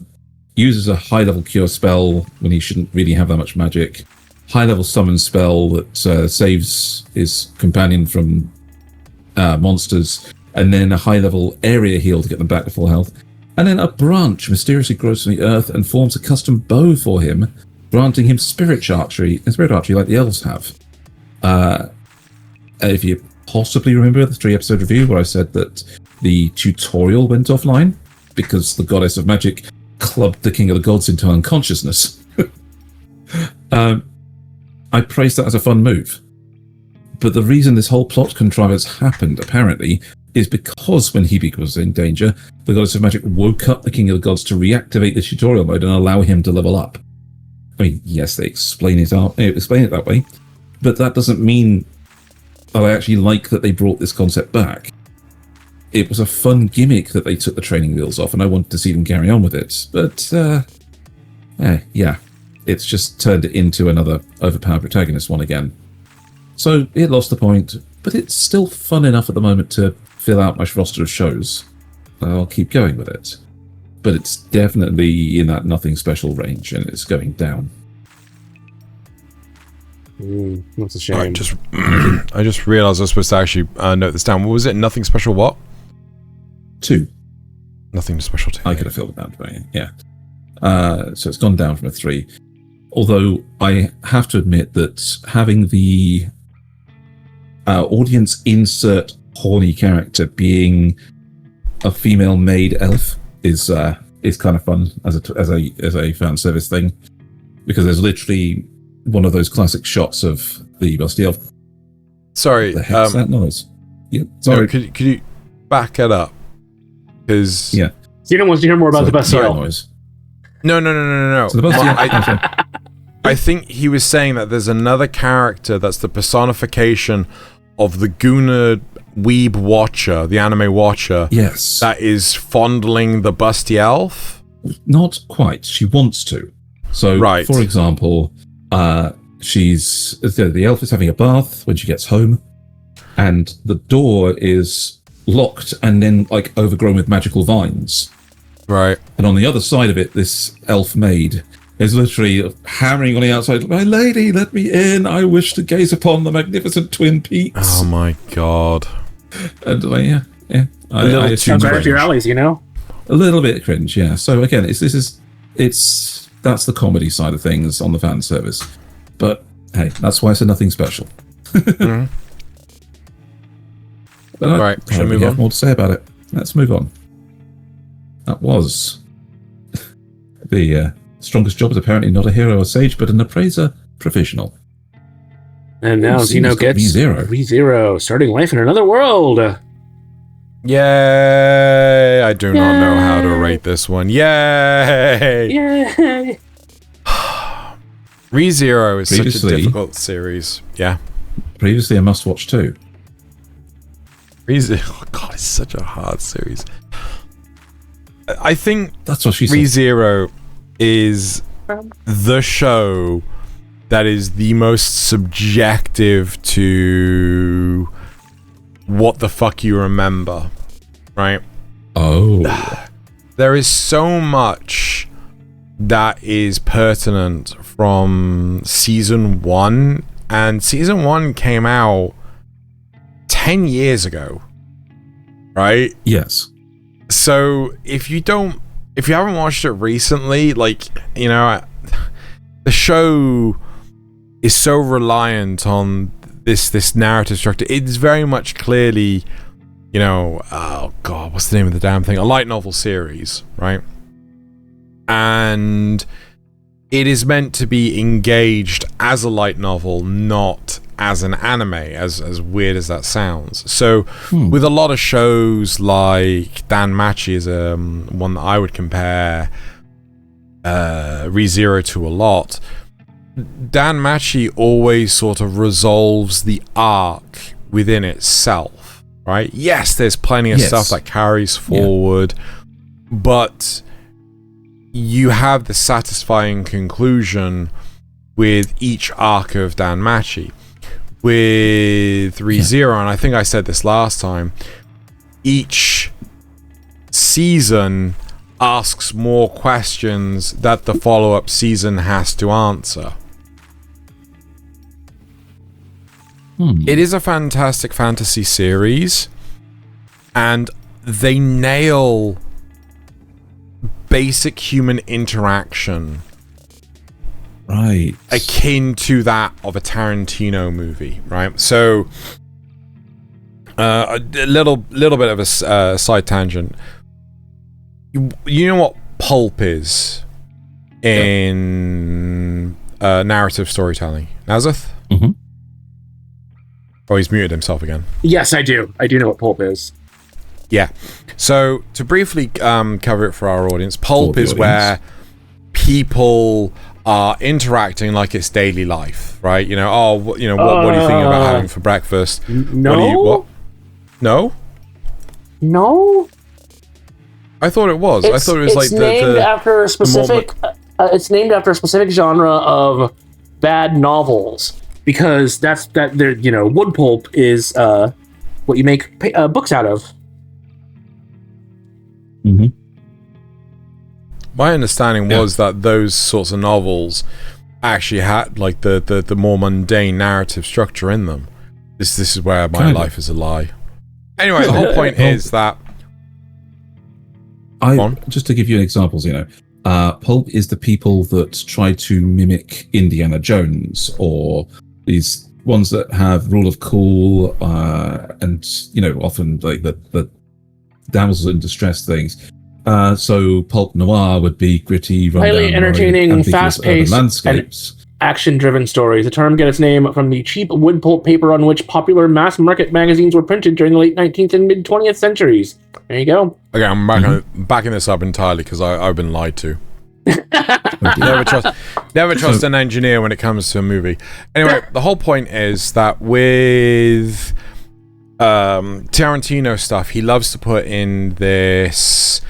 uses a high-level cure spell when he shouldn't really have that much magic, high-level summon spell that saves his companion from monsters, and then a high-level area heal to get them back to full health. And then a branch mysteriously grows from the earth and forms a custom bow for him, granting him spirit archery like the elves have. If you possibly remember the 3-episode review where I said that the tutorial went offline because the goddess of magic clubbed the king of the gods into unconsciousness. I'm I praise that as a fun move. But the reason this whole plot contrivance happened, apparently, is because when Hibiki was in danger, the Goddess of Magic woke up the King of the Gods to reactivate the tutorial mode and allow him to level up. I mean, yes, they explain it that way, but that doesn't mean that I actually like that they brought this concept back. It was a fun gimmick that they took the training wheels off, and I wanted to see them carry on with it. But, yeah, it's just turned it into another overpowered protagonist one again. So it lost the point, but it's still fun enough at the moment to fill out my roster of shows. I'll keep going with it. But it's definitely in that nothing special range, and it's going down. That's a shame. I just realised I was supposed to actually note this down. What was it? Nothing special what? 2. Nothing special 2. I could have filled it out, yeah. So it's gone down from a 3. Although I have to admit that having the audience insert horny character being a female maid elf is kind of fun as a fan service thing, because there's literally one of those classic shots of the Busty Elf. Sorry, The heck's that noise? Yeah, sorry. No, could you back it up? Because Yeah. Xeno wants to hear more about the Busty Elf. noise. No. So the Busty Elf. I think he was saying that there's another character that's the personification of the Guna Weeb Watcher, the anime Watcher. Yes. That is fondling the Busty Elf. Not quite. She wants to. So, Right. for example, the elf is having a bath when she gets home, and the door is locked and then overgrown with magical vines. Right. And on the other side of it, this elf maid is literally hammering on the outside. My lady, let me in. I wish to gaze upon the magnificent Twin Peaks. Oh my god. And yeah. A little too Sounds right up your alleys, A little bit cringe, yeah. So again, that's the comedy side of things on the fan service. But hey, that's why it's a nothing special. Mm-hmm. But Right, I should we don't move have on? more to say about it. Let's move on. That was the strongest job is apparently not a hero or sage, but an appraiser provisional. And now Xeno's Xeno got gets ReZERO. ReZERO, starting life in another world. Yay! I do not know how to rate this one. Yay! Yay! ReZERO is such a Previously- difficult series. Yeah. Previously a must-watch too. ReZERO, oh god, it's such a hard series. I think That's what she said. ReZERO is the show that is the most subjective to what the fuck you remember, right? Oh. There is so much that is pertinent from season 1, and season 1 came out 10 years ago, right? Yes. So if you haven't watched it recently, the show is so reliant on this narrative structure. It's very much clearly, oh god, what's the name of the damn thing? A light novel series, right? And it is meant to be engaged as a light novel, not as an anime, as weird as that sounds. So with a lot of shows like Danmachi is one that I would compare ReZERO to a lot. Danmachi always sort of resolves the arc within itself, right? Yes, there's plenty of stuff that carries forward, but you have the satisfying conclusion with each arc of Danmachi. With ReZERO, and I think I said this last time, each season asks more questions that the follow-up season has to answer. It is a fantastic fantasy series, and they nail basic human interaction, Right. akin to that of a Tarantino movie, right? So, a little bit of a side tangent. You know what pulp is in narrative storytelling. Nasuth? Mm-hmm. Oh, he's muted himself again. Yes, I do. I do know what pulp is. Yeah. So to briefly cover it for our audience, pulp is where people are interacting like it's daily life, right? You know, what do you think about having for breakfast? No. No? No. I thought it was. I thought it was like named after a specific. It's named after a specific genre of bad novels because wood pulp is what you make books out of. Mm-hmm. My understanding was that those sorts of novels actually had like the more mundane narrative structure in them. This is where my life is a lie. Anyway, the whole point is that just to give you examples, pulp is the people that try to mimic Indiana Jones, or these ones that have rule of cool, and often like the damsels in distress things. So pulp noir would be gritty, highly entertaining, fast-paced, landscapes. Action-driven stories. The term got its name from the cheap wood pulp paper on which popular mass-market magazines were printed during the late 19th and mid-20th centuries. There you go. Okay, I'm backing this up entirely because I've been lied to. Never trust an engineer when it comes to a movie. Anyway, the whole point is that with Tarantino stuff, he loves to put in this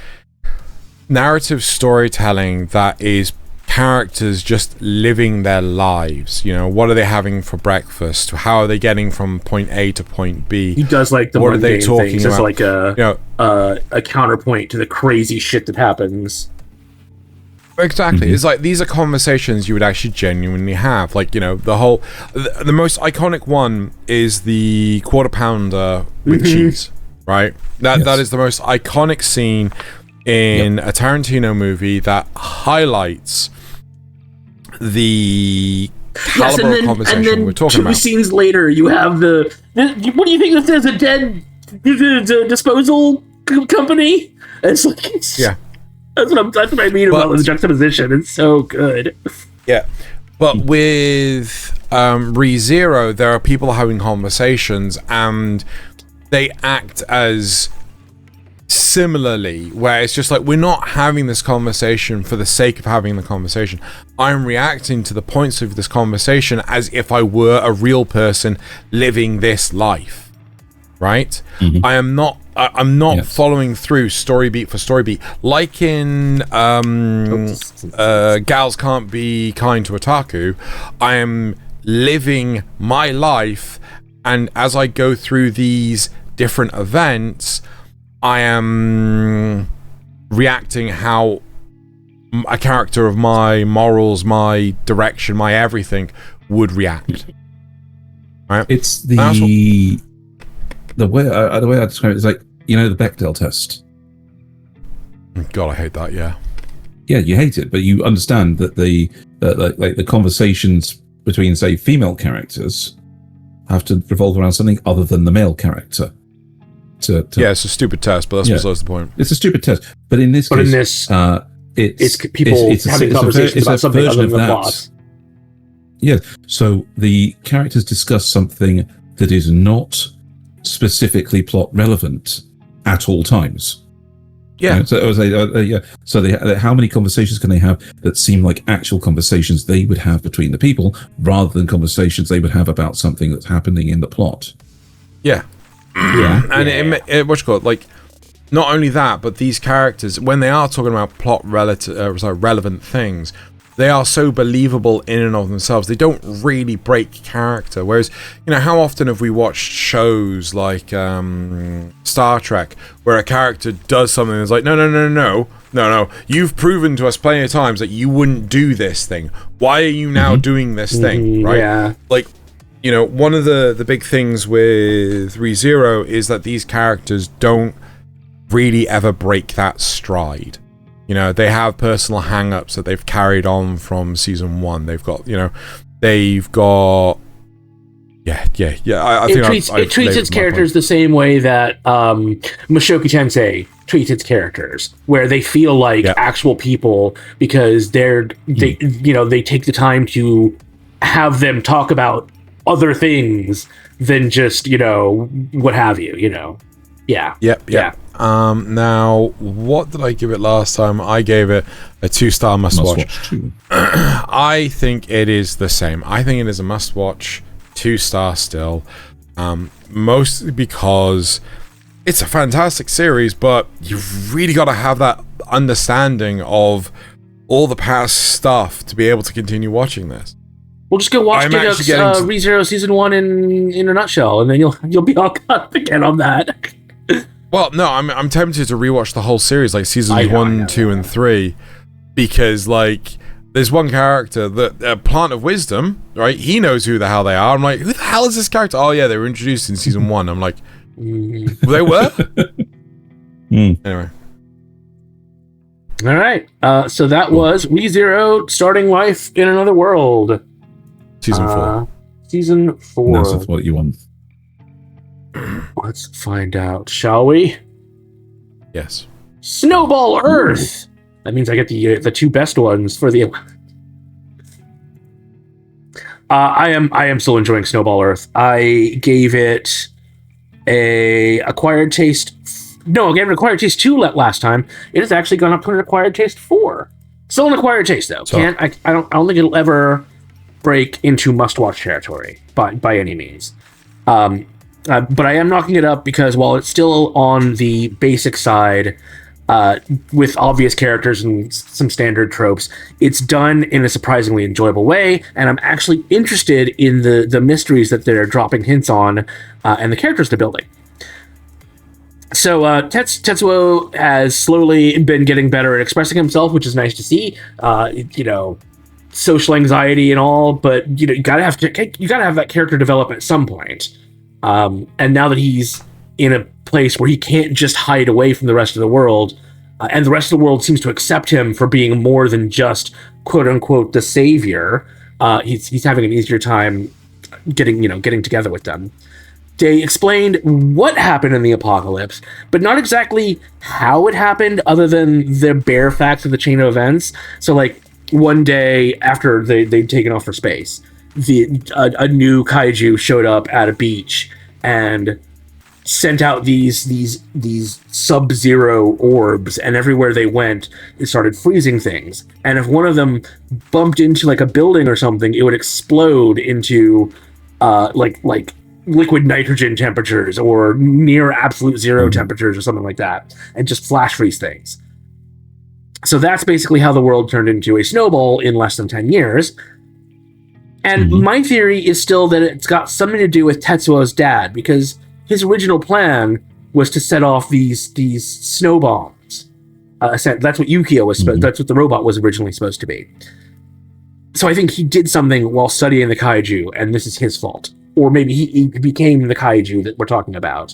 narrative storytelling that is characters just living their lives. What are they having for breakfast? How are they getting from point A to point B? He does like the what are they talking things about? as like a counterpoint to the crazy shit that happens. Exactly. It's like these are conversations you would actually genuinely have. Like, the most iconic one is the quarter pounder with cheese, right? That is the most iconic scene in a Tarantino movie that highlights the caliber of conversation we're talking about. 2 scenes later, you have what do you think if there's a dead disposal company? It's like, yeah. That's what I mean about the juxtaposition. It's so good. Yeah. But with ReZERO, there are people having conversations and they act as similarly, where it's just like, we're not having this conversation for the sake of having the conversation. I'm reacting to the points of this conversation as if I were a real person living this life. Right? I'm not following through story beat for story beat like in Gals Can't Be Kind to Otaku. I am living my life, and as I go through these different events, I am reacting how a character of my morals, my direction, my everything would react. Right? It's the way I describe it is like, the Bechdel test. God, I hate that. Yeah, you hate it, but you understand that the conversations between, say, female characters have to revolve around something other than the male character. Yeah, it's a stupid test, but that's besides the point. It's a stupid test, but in this case, it's people having conversations about something other than the plot. Yeah, so the characters discuss something that is not specifically plot relevant at all times. Yeah. So how many conversations can they have that seem like actual conversations they would have between the people, rather than conversations they would have about something that's happening in the plot? Yeah. And like, not only that, but these characters, when they are talking about plot relevant things, they are so believable in and of themselves. They don't really break character. Whereas, how often have we watched shows like Star Trek, where a character does something that's like, no, you've proven to us plenty of times that you wouldn't do this thing. Why are you now doing this thing, right? Yeah. Like, one of the big things with ReZERO is that these characters don't really ever break that stride. They have personal hang-ups that they've carried on from season 1. They've got, I think it treats its characters the same way that Mushoku Tensei treats its characters, where they feel like actual people because they take the time to have them talk about other things than just, what have you, Yeah. Now, what did I give it last time? I gave it a 2-star must-watch. I think it is the same. I think it is a must-watch, 2-star still. Mostly because it's a fantastic series, but you've really got to have that understanding of all the past stuff to be able to continue watching this. We'll just go watch ReZERO Season 1 in a nutshell, and then you'll be all caught up again on that. Well, no, I'm tempted to rewatch the whole series, like seasons 1, 2, and 3, because like there's one character, that Plant of Wisdom, right? He knows who the hell they are. I'm like, who the hell is this character? Oh yeah, they were introduced in season 1. I'm like, they were. Anyway. All right. So that was ReZERO Starting Life in Another World. Season 4. Season 4. Nasuth, what you want? Let's find out, shall we? Yes. Snowball Earth. That means I get the 2 best ones for the. I am still enjoying Snowball Earth. I gave it a acquired taste. No, I gave it acquired taste 2 last time. It has actually gone up to an acquired taste 4. Still an acquired taste though. So, I don't think it'll ever break into must-watch territory by any means. But I am knocking it up because while it's still on the basic side, with obvious characters and some standard tropes, it's done in a surprisingly enjoyable way, and I'm actually interested in the mysteries that they're dropping hints on, and the characters they're building. So Tetsuo has slowly been getting better at expressing himself, which is nice to see. Social anxiety and all, but you gotta have that character development at some point. And now that he's in a place where he can't just hide away from the rest of the world, and the rest of the world seems to accept him for being more than just quote unquote the savior, he's having an easier time getting together with them. They explained what happened in the apocalypse, but not exactly how it happened, other than the bare facts of the chain of events. So, like, one day after they'd taken off for space, a new kaiju showed up at a beach and sent out these sub-zero orbs, and everywhere they went, it started freezing things. And if one of them bumped into like a building or something, it would explode into like liquid nitrogen temperatures or near absolute zero temperatures or something like that, and just flash freeze things. So that's basically how the world turned into a snowball in less than 10 years. And my theory is still that it's got something to do with Tetsuo's dad, because his original plan was to set off these snow bombs. That's what Yukio was supposed. That's what the robot was originally supposed to be. So I think he did something while studying the kaiju, and this is his fault. Or maybe he became the kaiju that we're talking about.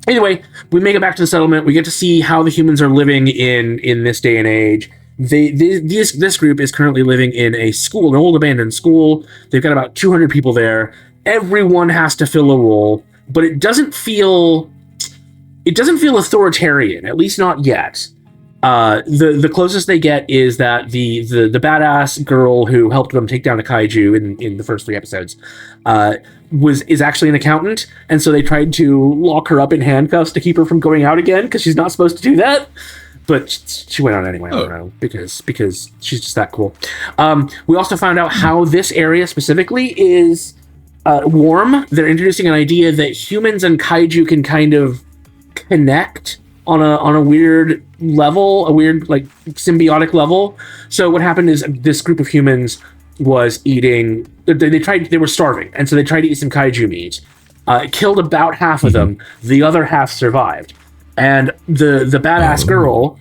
Anyway, we make it back to the settlement. We get to see how the humans are living in this day and age. This group is currently living in a school, an old abandoned school. They've got about 200 people there. Everyone has to fill a role, but it doesn't feel authoritarian, at least not yet. The closest they get is that the badass girl who helped them take down a kaiju in the first 3 episodes is actually an accountant, and so they tried to lock her up in handcuffs to keep her from going out again, because she's not supposed to do that. But she went out anyway, I don't know, because she's just that cool. We also found out how this area specifically is warm. They're introducing an idea that humans and kaiju can kind of connect on a weird level, a weird like symbiotic level. So what happened is this group of humans was eating. They were starving, and so they tried to eat some kaiju meat. It killed about half of them. The other half survived. And the badass girl,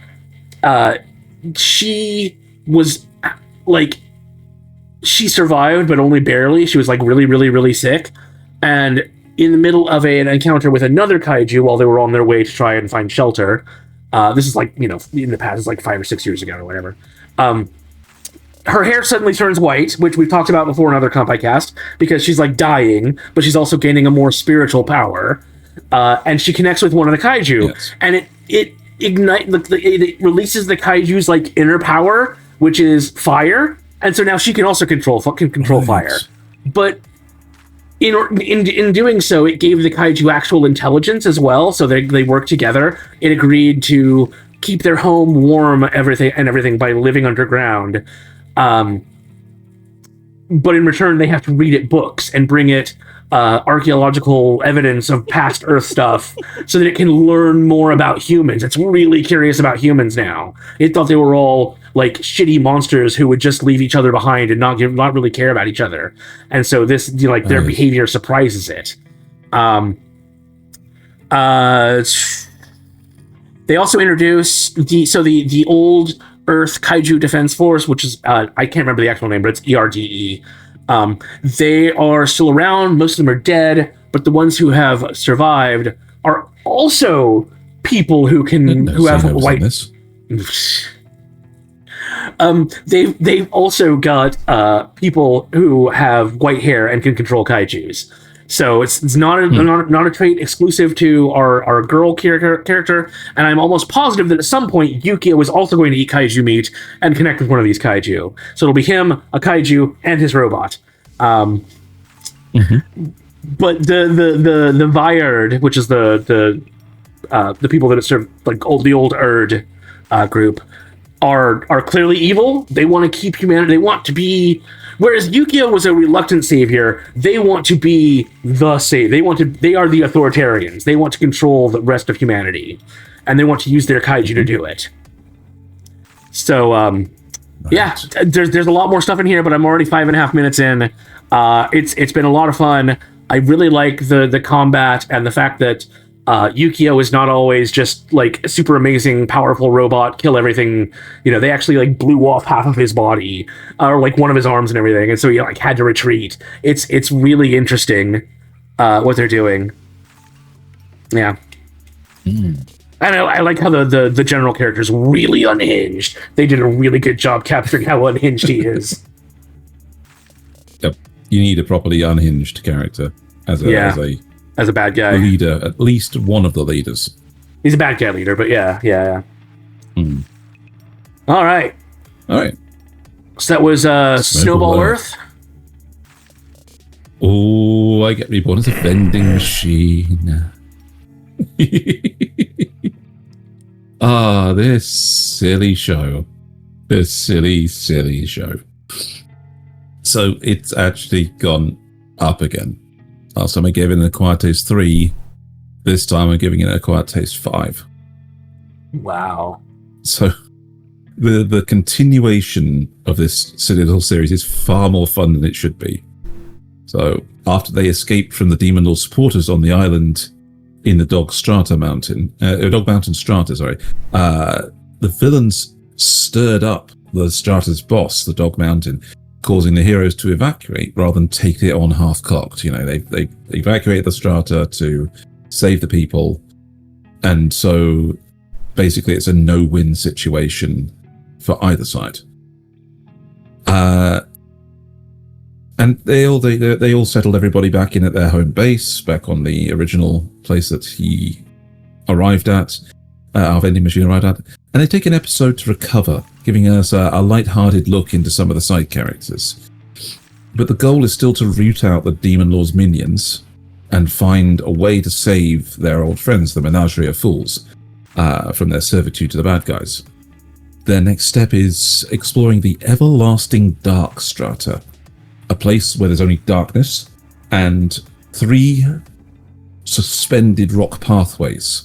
she was like, she survived, but only barely. She was like really, really, really sick. And in the middle of an encounter with another kaiju while they were on their way to try and find shelter, this is like, in the past, it's like 5 or 6 years ago or whatever. Her hair suddenly turns white, which we've talked about before in other Kanpai Cast, because she's like dying, but she's also gaining a more spiritual power. and she connects with one of the kaiju, and it releases the kaiju's like inner power, which is fire, and so now she can also control fire. But in doing so, it gave the kaiju actual intelligence as well, so they work together. It agreed to keep their home warm, everything by living underground. But in return, they have to read it books and bring it archaeological evidence of past Earth stuff so that it can learn more about humans. It's really curious about humans now. It thought they were all like shitty monsters who would just leave each other behind and not really care about each other. And so this, their behavior surprises it. They also introduce the old Earth Kaiju Defense Force, which is I can't remember the actual name, but it's ERDE. They are still around. Most of them are dead, but the ones who have survived are also people who have white. They've also got people who have white hair and can control kaijus. So it's not a trait exclusive to our girl character, and I'm almost positive that at some point Yukio is also going to eat kaiju meat and connect with one of these kaiju. So it'll be him, a kaiju, and his robot. But the Vyard, which is the people that serve like the old Erd group, are clearly evil. They want to keep humanity. They want to be. Whereas Yukio was a reluctant savior, they want to be the savior. They are the authoritarians. They want to control the rest of humanity, and they want to use their kaiju to do it. So, there's a lot more stuff in here, but I'm already 5.5 minutes in. It's been a lot of fun. I really like the combat and the fact that Yukio is not always just like a super amazing, powerful robot, kill everything. They actually like blew off half of his body or like one of his arms and everything, and so he like had to retreat. It's really interesting what they're doing. Yeah. And I like how the general character is really unhinged. They did a really good job capturing how unhinged he is. Yep. You need a properly unhinged character as a bad guy leader, at least one of the leaders. He's a bad guy leader, but yeah. All right. So that was Snowball Earth. Oh, I get reborn as a vending machine. This silly show. This silly show. So it's actually gone up again. Last time I gave it an acquired taste 3. This time I'm giving it an acquired taste 5. Wow. So the continuation of this silly little series is far more fun than it should be. So after they escaped from the Demon Lord supporters on the island in the Dog Mountain Strata, the villains stirred up the Strata's boss, the Dog Mountain, causing the heroes to evacuate rather than take it on half-cocked. They evacuate the strata to save the people, and so basically it's a no-win situation for either side. And they all settled everybody back in at their home base, back on the original place that he arrived at, our vending machine arrived at, and they take an episode to recover, giving us a light-hearted look into some of the side characters. But the goal is still to root out the Demon Lord's minions and find a way to save their old friends, the Menagerie of Fools, from their servitude to the bad guys. Their next step is exploring the everlasting Dark Strata, a place where there's only darkness and 3 suspended rock pathways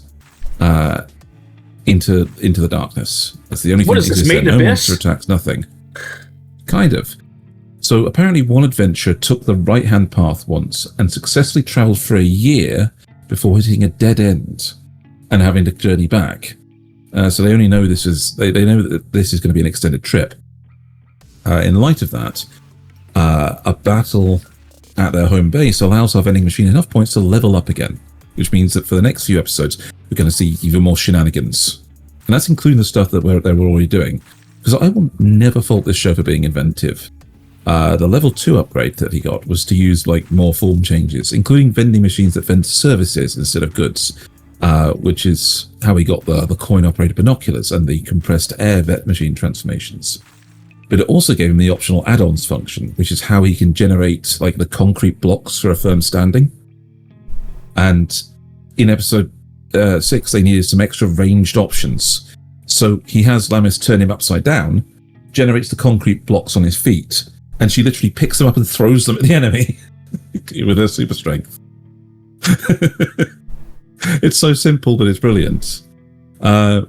into the darkness. That's the only thing that exists there. No monster attacks, nothing. Kind of. So apparently one adventure took the right-hand path once and successfully travelled for a year before hitting a dead end and having to journey back. So they only know they know that this is going to be an extended trip. In light of that, a battle at their home base allows our vending machine enough points to level up again, which means that for the next few episodes, we're going to see even more shenanigans. And that's including the stuff that they were already doing. Because I will never fault this show for being inventive. The level 2 upgrade that he got was to use like more form changes, including vending machines that vend services instead of goods, which is how he got the coin-operated binoculars and the compressed air vet machine transformations. But it also gave him the optional add-ons function, which is how he can generate like the concrete blocks for a firm standing. And in episode 6, they needed some extra ranged options. So he has Lamis turn him upside down, generates the concrete blocks on his feet, and she literally picks them up and throws them at the enemy with her super strength. It's so simple, but it's brilliant. The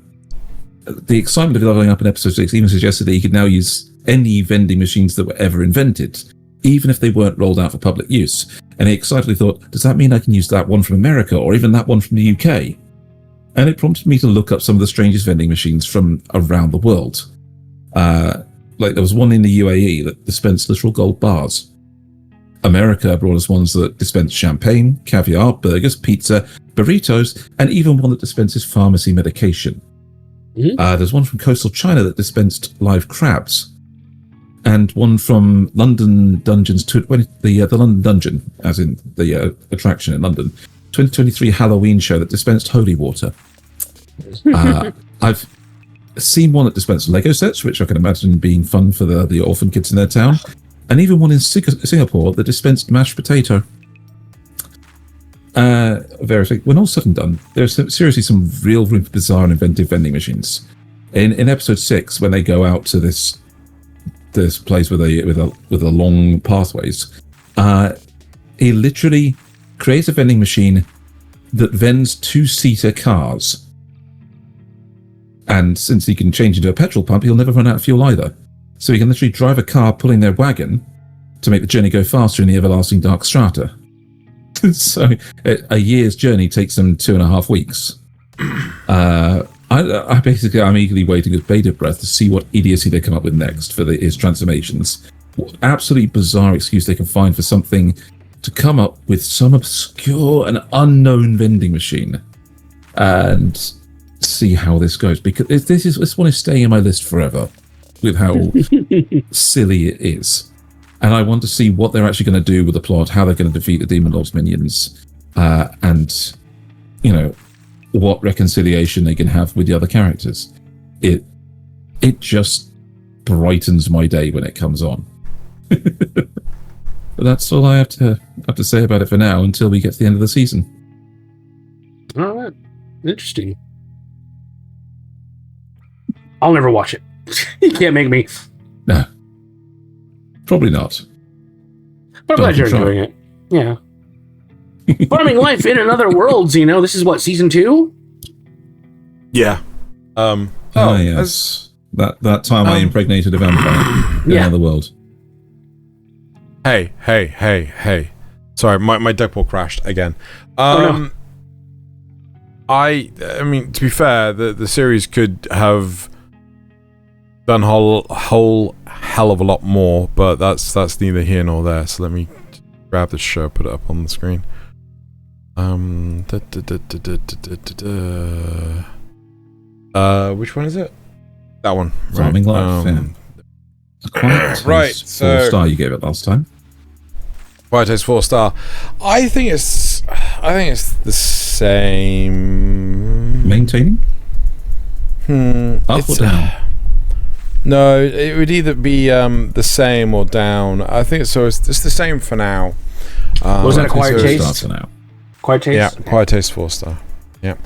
excitement of leveling up in episode 6 even suggested that he could now use any vending machines that were ever invented, even if they weren't rolled out for public use. And he excitedly thought, does that mean I can use that one from America or even that one from the UK? And it prompted me to look up some of the strangest vending machines from around the world. Like there was one in the UAE that dispensed literal gold bars. America brought us ones that dispensed champagne, caviar, burgers, pizza, burritos, and even one that dispenses pharmacy medication. There's one from coastal China that dispensed live crabs, and one from London Dungeons, the London Dungeon, as in the attraction in London, 2023 Halloween show that dispensed holy water. I've seen one that dispensed Lego sets, which I can imagine being fun for the orphan kids in their town, and even one in Singapore that dispensed mashed potato. When all said and done, there's seriously some real room for bizarre and inventive vending machines. In episode 6, when they go out to this place with the long pathways, he literally creates a vending machine that vends 2-seater cars. And since he can change into a petrol pump, he'll never run out of fuel either. So he can literally drive a car pulling their wagon to make the journey go faster in the everlasting dark strata. So a year's journey takes them 2.5 weeks. I'm eagerly waiting with bated breath to see what idiocy they come up with next for his transformations. What absolutely bizarre excuse they can find for something to come up with some obscure and unknown vending machine. And see how this goes, because this one is staying in my list forever with how silly it is. And I want to see what they're actually going to do with the plot, how they're going to defeat the Demon Lord's minions, and, what reconciliation they can have with the other characters. It just brightens my day when it comes on. But that's all I have to say about it for now until we get to the end of the season. All right. Interesting. I'll never watch it. You can't make me. No. Probably not. But I'm glad you're enjoying it. Yeah. Farming life in another worlds, this is what, season 2? Yeah. Yes. That time I impregnated a vampire in another world. Hey. Sorry, my deck ball crashed again. No. I mean, to be fair, the series could have done whole hell of a lot more, but that's neither here nor there. So let me grab the show, put it up on the screen. Which one is it? That one. Farming Life. A Quiet Taste, right, 4-star you gave it last time. Quiet Taste 4-star. I think it's the same. Maintaining? Up or down? No, it would either be the same or down. I think so. It's the same for now. Was that a Quiet Taste? For now. Quiet Taste? Yeah, Quiet Taste 4-star. Yeah.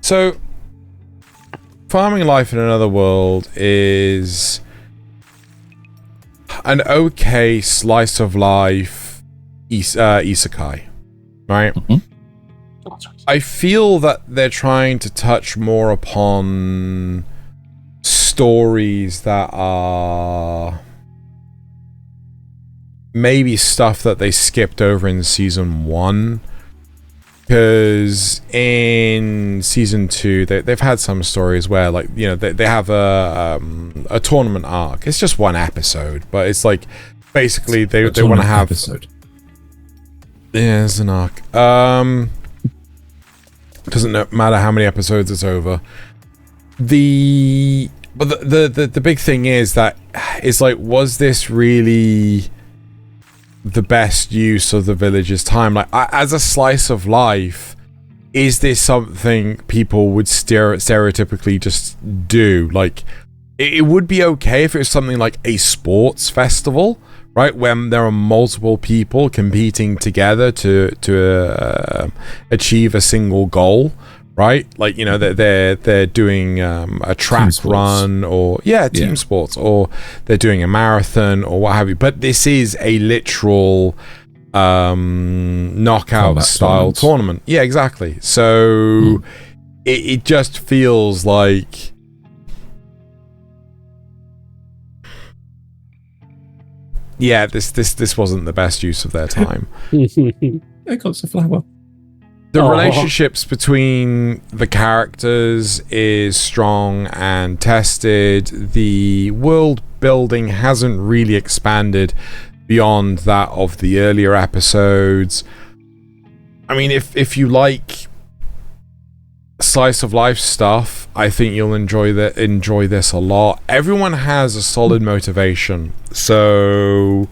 So, Farming Life in Another World is an okay slice of life isekai, right? Mm-hmm. I feel that they're trying to touch more upon stories that are maybe stuff that they skipped over in season 1, because in season 2 they've had some stories where, like, they have a tournament arc. It's just one episode, but it's like basically they want to have episode. Yeah, it's an arc. Doesn't matter how many episodes it's over. The But the big thing is that it's like, was this really the best use of the village's time? Like, as a slice of life, is this something people would stereotypically just do? Like, it would be okay if it was something like a sports festival, right, when there are multiple people competing together to achieve a single goal, right? Like, you know, they're doing a track run, or team sports, or they're doing a marathon or what have you. But this is a literal knockout style tournament. Yeah, exactly. So it just feels like, yeah, this wasn't the best use of their time. It got a flower. The relationships between the characters is strong and tested. The world building hasn't really expanded beyond that of the earlier episodes. I mean, if you like slice of life stuff, I think you'll enjoy this a lot. Everyone has a solid motivation, so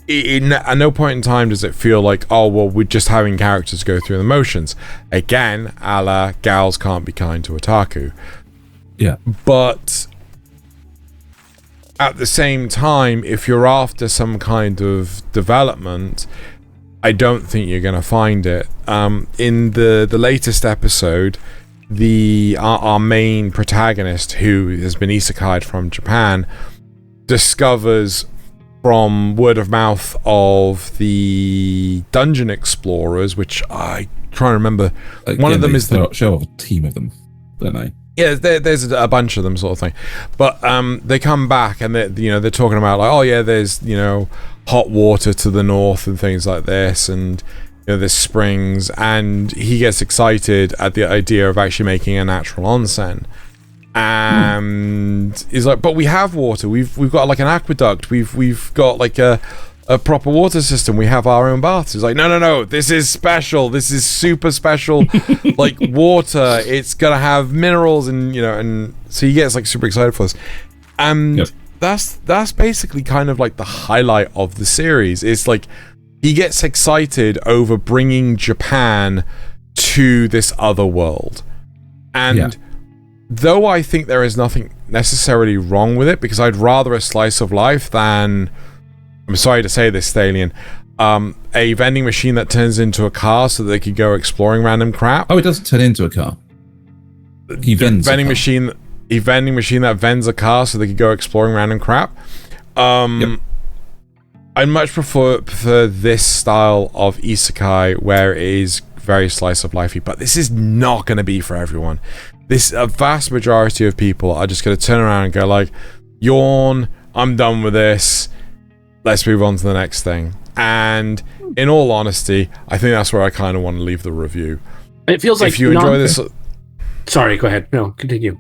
at no point in time does it feel like, oh, well, we're just having characters go through the motions. Again, a la Gals Can't Be Kind to Otaku. Yeah. But at the same time, if you're after some kind of development, I don't think you're going to find it. In the latest episode, our main protagonist, who has been isekai'd from Japan, discovers from word of mouth of the dungeon explorers, which I try and remember. One of them is the show of a team of them, don't they? Yeah, there's a bunch of them, sort of thing. But they come back and they're talking about, like, oh yeah, there's, you know, hot water to the north and things like this, and, you know, there's springs, and he gets excited at the idea of actually making a natural onsen. And he's like, but we have water. We've got like an aqueduct. We've got like a proper water system. We have our own baths. He's like, no. This is special. This is super special. Like water. It's gonna have minerals, and, you know, and so he gets like super excited for this. And that's basically kind of like the highlight of the series. It's like he gets excited over bringing Japan to this other world, and though I think there is nothing necessarily wrong with it, because I'd rather a slice of life than, I'm sorry to say this, Thaylien, a vending machine that turns into a car so that they could go exploring random crap. Oh, it doesn't turn into a car. He vends a vending machine that vends a car so they could go exploring random crap. I much prefer this style of isekai where it is very slice of lifey, but this is not going to be for everyone. A vast majority of people are just going to turn around and go like, yawn, I'm done with this, let's move on to the next thing. And in all honesty, I think that's where I kind of want to leave the review. It feels like, if you enjoy this... Sorry, go ahead. No, continue.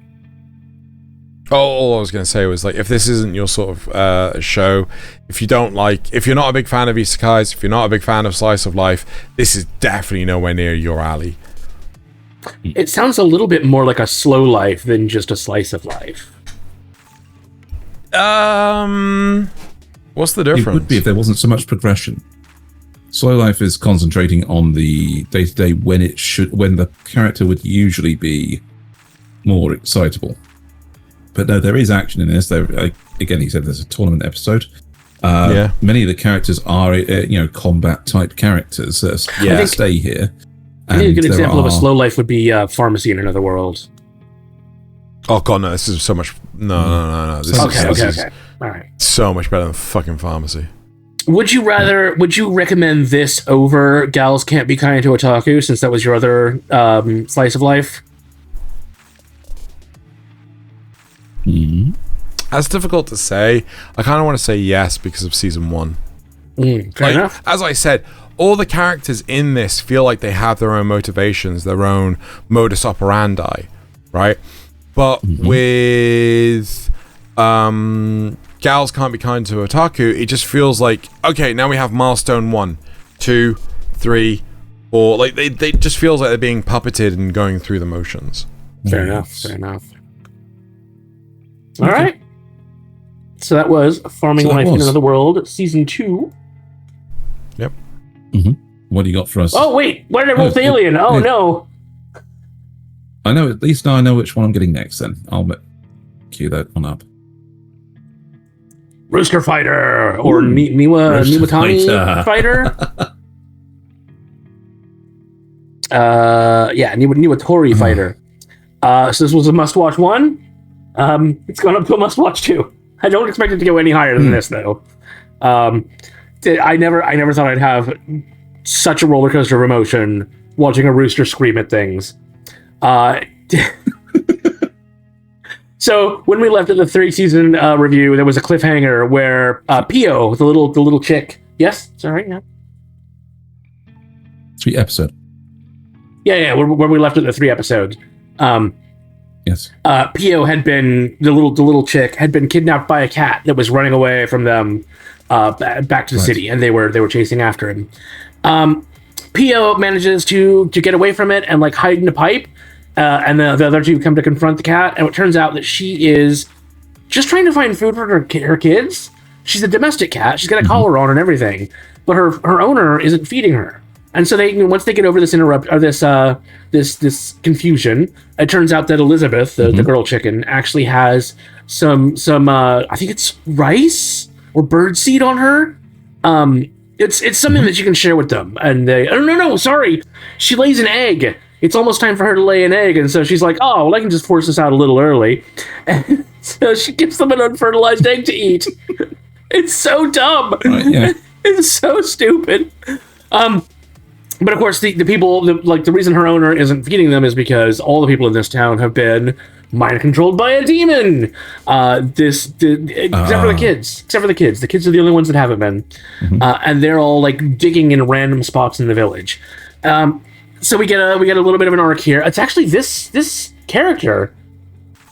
All I was going to say was, like, if this isn't your sort of show, if you're not a big fan of isekais, if you're not a big fan of slice of life, this is definitely nowhere near your alley. It sounds a little bit more like a slow life than just a slice of life. What's the difference? It would be if there wasn't so much progression. Slow life is concentrating on the day-to-day when the character would usually be more excitable. But no, there is action in this. Again, he said there's a tournament episode. Many of the characters are combat type characters that stay here. I think a good example of a slow life would be Pharmacy in Another World. Oh god, no! This is so much. No. This okay. All right. So much better than fucking Pharmacy. Would you recommend this over Gals Can't Be Kind to Otaku, since that was your other slice of life? That's difficult to say. I kind of want to say yes because of season 1. Fair enough. As I said, all the characters in this feel like they have their own motivations, their own modus operandi, right? But with Gals Can't Be Kind to Otaku, it just feels like, okay, now we have milestone 1, 2, 3, 4. Like they just feels like they're being puppeted and going through the motions. Fair enough. All right. So that was Farming Life in Another World, Season 2. Yep. Mm-hmm. What do you got for us? Oh, wait. Why did I roll Thaylien? Oh, no. I know. At least now I know which one I'm getting next, then. I'll cue that one up. Rooster Fighter, or Niwatani Fighter. Niwatori Fighter. So this was a must-watch 1. It's gone up to a must-watch 2. I don't expect it to go any higher than this, though. I never thought I'd have such a roller coaster of emotion watching a rooster scream at things. So when we left at the 3-season review, there was a cliffhanger where Pio, the little chick. Yes, is that right? Yeah. 3 episode. Yeah. Where we left at the 3 episodes. Yes. Pio had been the little chick had been kidnapped by a cat that was running away from them back to the city, and they were chasing after him. Pio manages to get away from it and like hide in a pipe. And the other two come to confront the cat, and it turns out that she is just trying to find food for her kids. She's a domestic cat. She's got a collar on and everything, but her owner isn't feeding her. And so once they get over this this confusion, it turns out that Elizabeth, the girl chicken, actually has some I think it's rice or birdseed on her. It's something that you can share with them. And they, oh no, sorry, she lays an egg. It's almost time for her to lay an egg, and so she's like, oh, well, I can just force this out a little early. And so she gives them an unfertilized egg to eat. It's so dumb. Yeah. It's so stupid. But of course, the people, the reason her owner isn't feeding them is because all the people in this town have been mind controlled by a demon. Except for the kids. The kids are the only ones that haven't been. And they're all like digging in random spots in the village. So we get a little bit of an arc here. It's actually this character.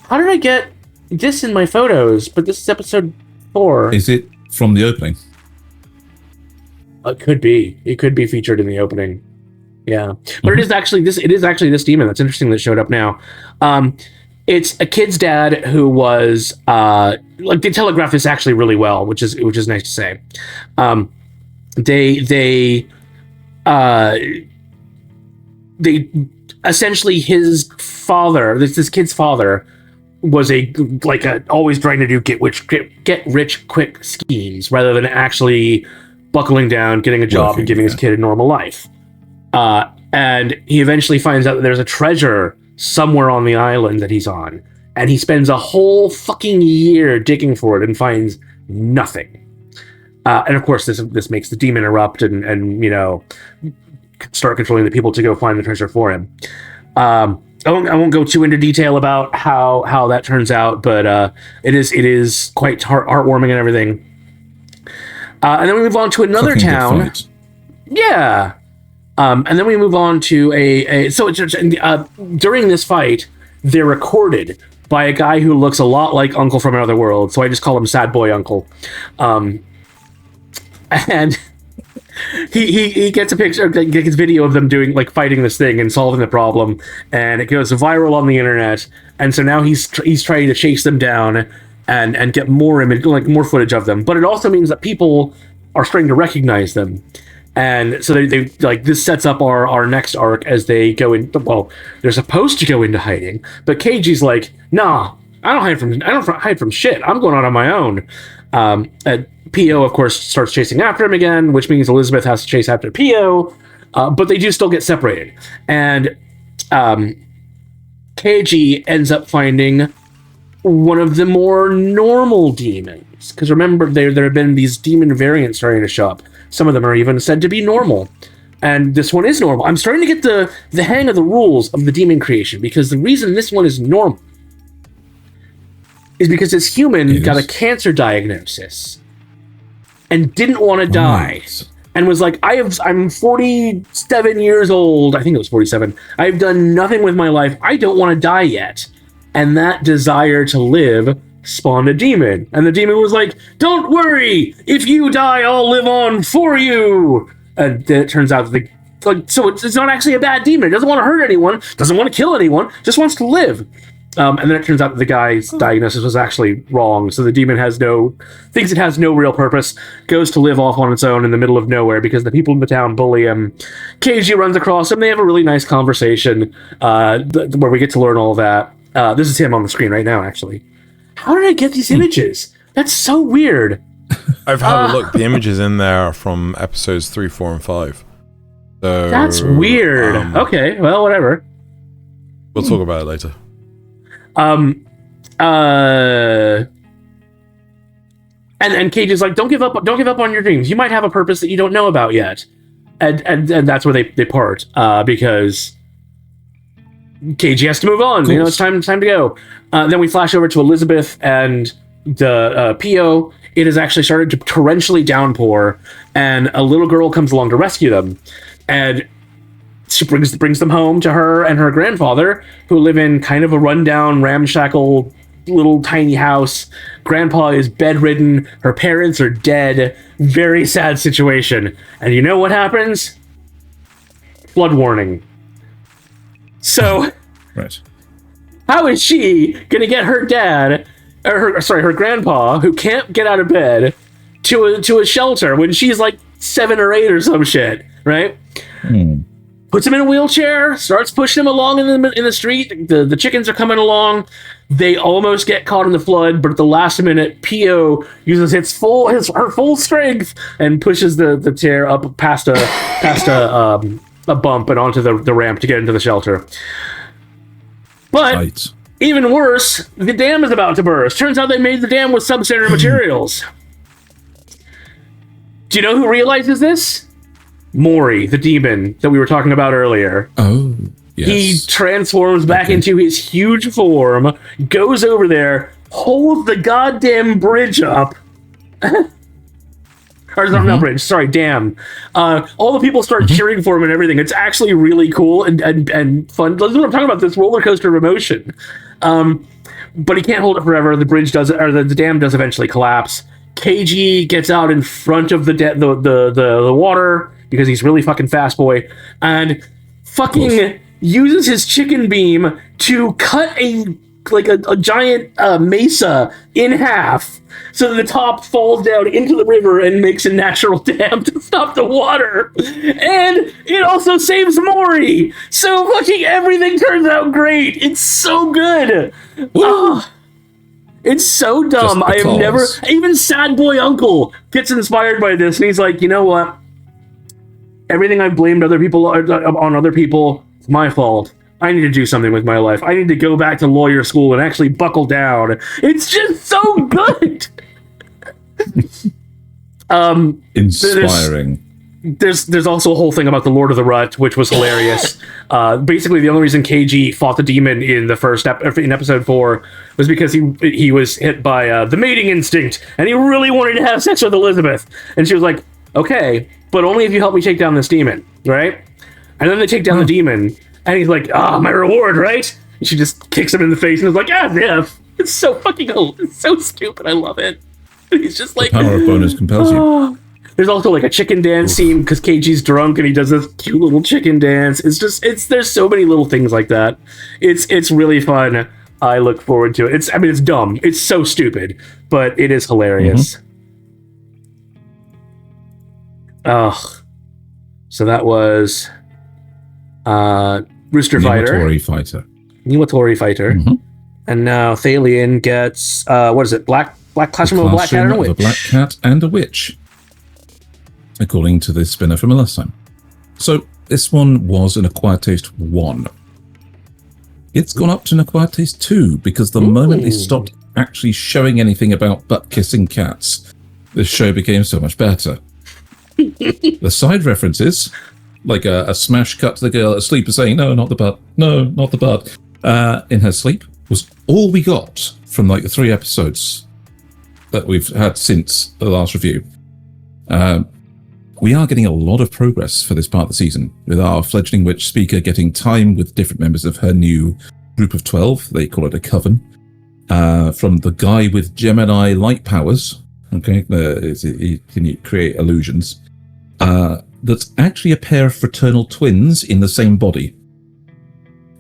How did I get this in my photos? But this is episode 4. Is it from the opening? It could be. It could be featured in the opening. Yeah, but it is actually this demon. That's interesting that showed up now. It's a kid's dad who was like they telegraph this actually really well, which is nice to say. They essentially his father, this kid's father, was always trying to do get rich quick schemes rather than actually buckling down, getting a job, and giving his kid a normal life. And he eventually finds out that there's a treasure somewhere on the island that he's on, and he spends a whole fucking year digging for it and finds nothing. And of course, this makes the demon erupt and start controlling the people to go find the treasure for him. I won't go too into detail about how that turns out, but it is quite heartwarming and everything. And then we move on to another town. Yeah. And then we move on to during this fight, they're recorded by a guy who looks a lot like Uncle from Another World, so I just call him Sad Boy Uncle. And he gets a picture, gets video of them fighting this thing and solving the problem, and it goes viral on the internet. And so now he's trying to chase them down and get more more footage of them. But it also means that people are starting to recognize them, and so they this sets up our next arc as they go in. Well, they're supposed to go into hiding, but Keiji's like, nah, I don't hide from shit. I'm going out on my own. And Pio, of course, starts chasing after him again, which means Elizabeth has to chase after Pio, but they do still get separated. And Keiji ends up finding one of the more normal demons. Because remember, there have been these demon variants starting to show up. Some of them are even said to be normal. And this one is normal. I'm starting to get the hang of the rules of the demon creation, because the reason this one is normal is because this human got a cancer diagnosis and didn't want to die, and was like, I'm 47 years old. I think it was 47. I've done nothing with my life. I don't want to die yet. And that desire to live spawned a demon. And the demon was like, don't worry. If you die, I'll live on for you. And then it turns out that so it's not actually a bad demon. It doesn't want to hurt anyone. Doesn't want to kill anyone. Just wants to live. And then it turns out that the guy's diagnosis was actually wrong. So the demon thinks it has no real purpose, goes to live off on its own in the middle of nowhere because the people in the town bully him. Keiji runs across him. They have a really nice conversation where we get to learn all that. This is him on the screen right now, actually. How did I get these images? That's so weird. I've had a look. The images in there from episodes 3, 4, and 5. So, that's weird. Okay, well, whatever. We'll talk about it later. And Cage is like, don't give up on your dreams. You might have a purpose that you don't know about yet. And that's where they part, because Cage has to move on. You know, it's time to go. Then we flash over to Elizabeth and the PO. It has actually started to torrentially downpour, and a little girl comes along to rescue them. And she brings them home to her and her grandfather, who live in kind of a rundown, ramshackle, little tiny house. Grandpa is bedridden. Her parents are dead. Very sad situation. And you know what happens? Flood warning. So, right. How is she gonna get her dad, or her grandpa, who can't get out of bed, to a shelter when she's like 7 or 8 or some shit, right? Puts him in a wheelchair, starts pushing him along in the street. The chickens are coming along. They almost get caught in the flood, but at the last minute, P.O. uses her full strength and pushes the chair up past a bump and onto the ramp to get into the shelter. But even worse, the dam is about to burst. Turns out they made the dam with substandard materials. Do you know who realizes this? Mori, the demon that we were talking about earlier. Oh, yes. He transforms back into his huge form, goes over there, holds the goddamn bridge up. Or not bridge, sorry, dam. All the people start cheering for him and everything. It's actually really cool and fun. That's what I'm talking about, this roller coaster of emotion. But he can't hold it forever. The bridge does, or the dam does eventually collapse. KG gets out in front of the water, because he's really fucking fast boy, and fucking uses his chicken beam to cut a giant mesa in half, so the top falls down into the river and makes a natural dam to stop the water. And it also saves Mori. So fucking everything turns out great. It's so good. It's so dumb. I have never... Even Sad Boy Uncle gets inspired by this, and he's like, you know what? Everything I've blamed on other people, it's my fault. I need to do something with my life. I need to go back to lawyer school and actually buckle down. It's just so good. Inspiring. There's also a whole thing about the Lord of the Rut, which was hilarious. Basically, the only reason KG fought the demon in the first in episode 4 was because he was hit by the mating instinct, and he really wanted to have sex with Elizabeth. And she was like, "Okay, but only if you help me take down this demon, right?" And then they take down the demon, and he's like, "My reward, right?" And she just kicks him in the face and is like, "Ah, if." It's so fucking old. It's so stupid. I love it. He's just like, the power of bonus compels you. There's also like a chicken dance scene because KG's drunk and he does this cute little chicken dance. There's so many little things like that. It's really fun. I look forward to it. It's dumb. It's so stupid, but it is hilarious. So that was Rooster Fighter. Niwatori Fighter. And now Thaylien gets what is it? Black Classroom of a Black Cat and a Witch. A Black Cat and a Witch, according to the spinner from last time. So this one was an Acquired Taste 1. It's gone up to an Acquired Taste 2 because the moment they stopped actually showing anything about butt-kissing cats, this show became so much better. The side references, like a smash cut to the girl asleep and saying, "No, not the butt. No, not the butt," in her sleep, was all we got from like the 3 episodes that we've had since the last review. We are getting a lot of progress for this part of the season, with our fledgling witch speaker getting time with different members of her new group of 12. They call it a coven. From the guy with Gemini light powers, okay, he can create illusions. That's actually a pair of fraternal twins in the same body.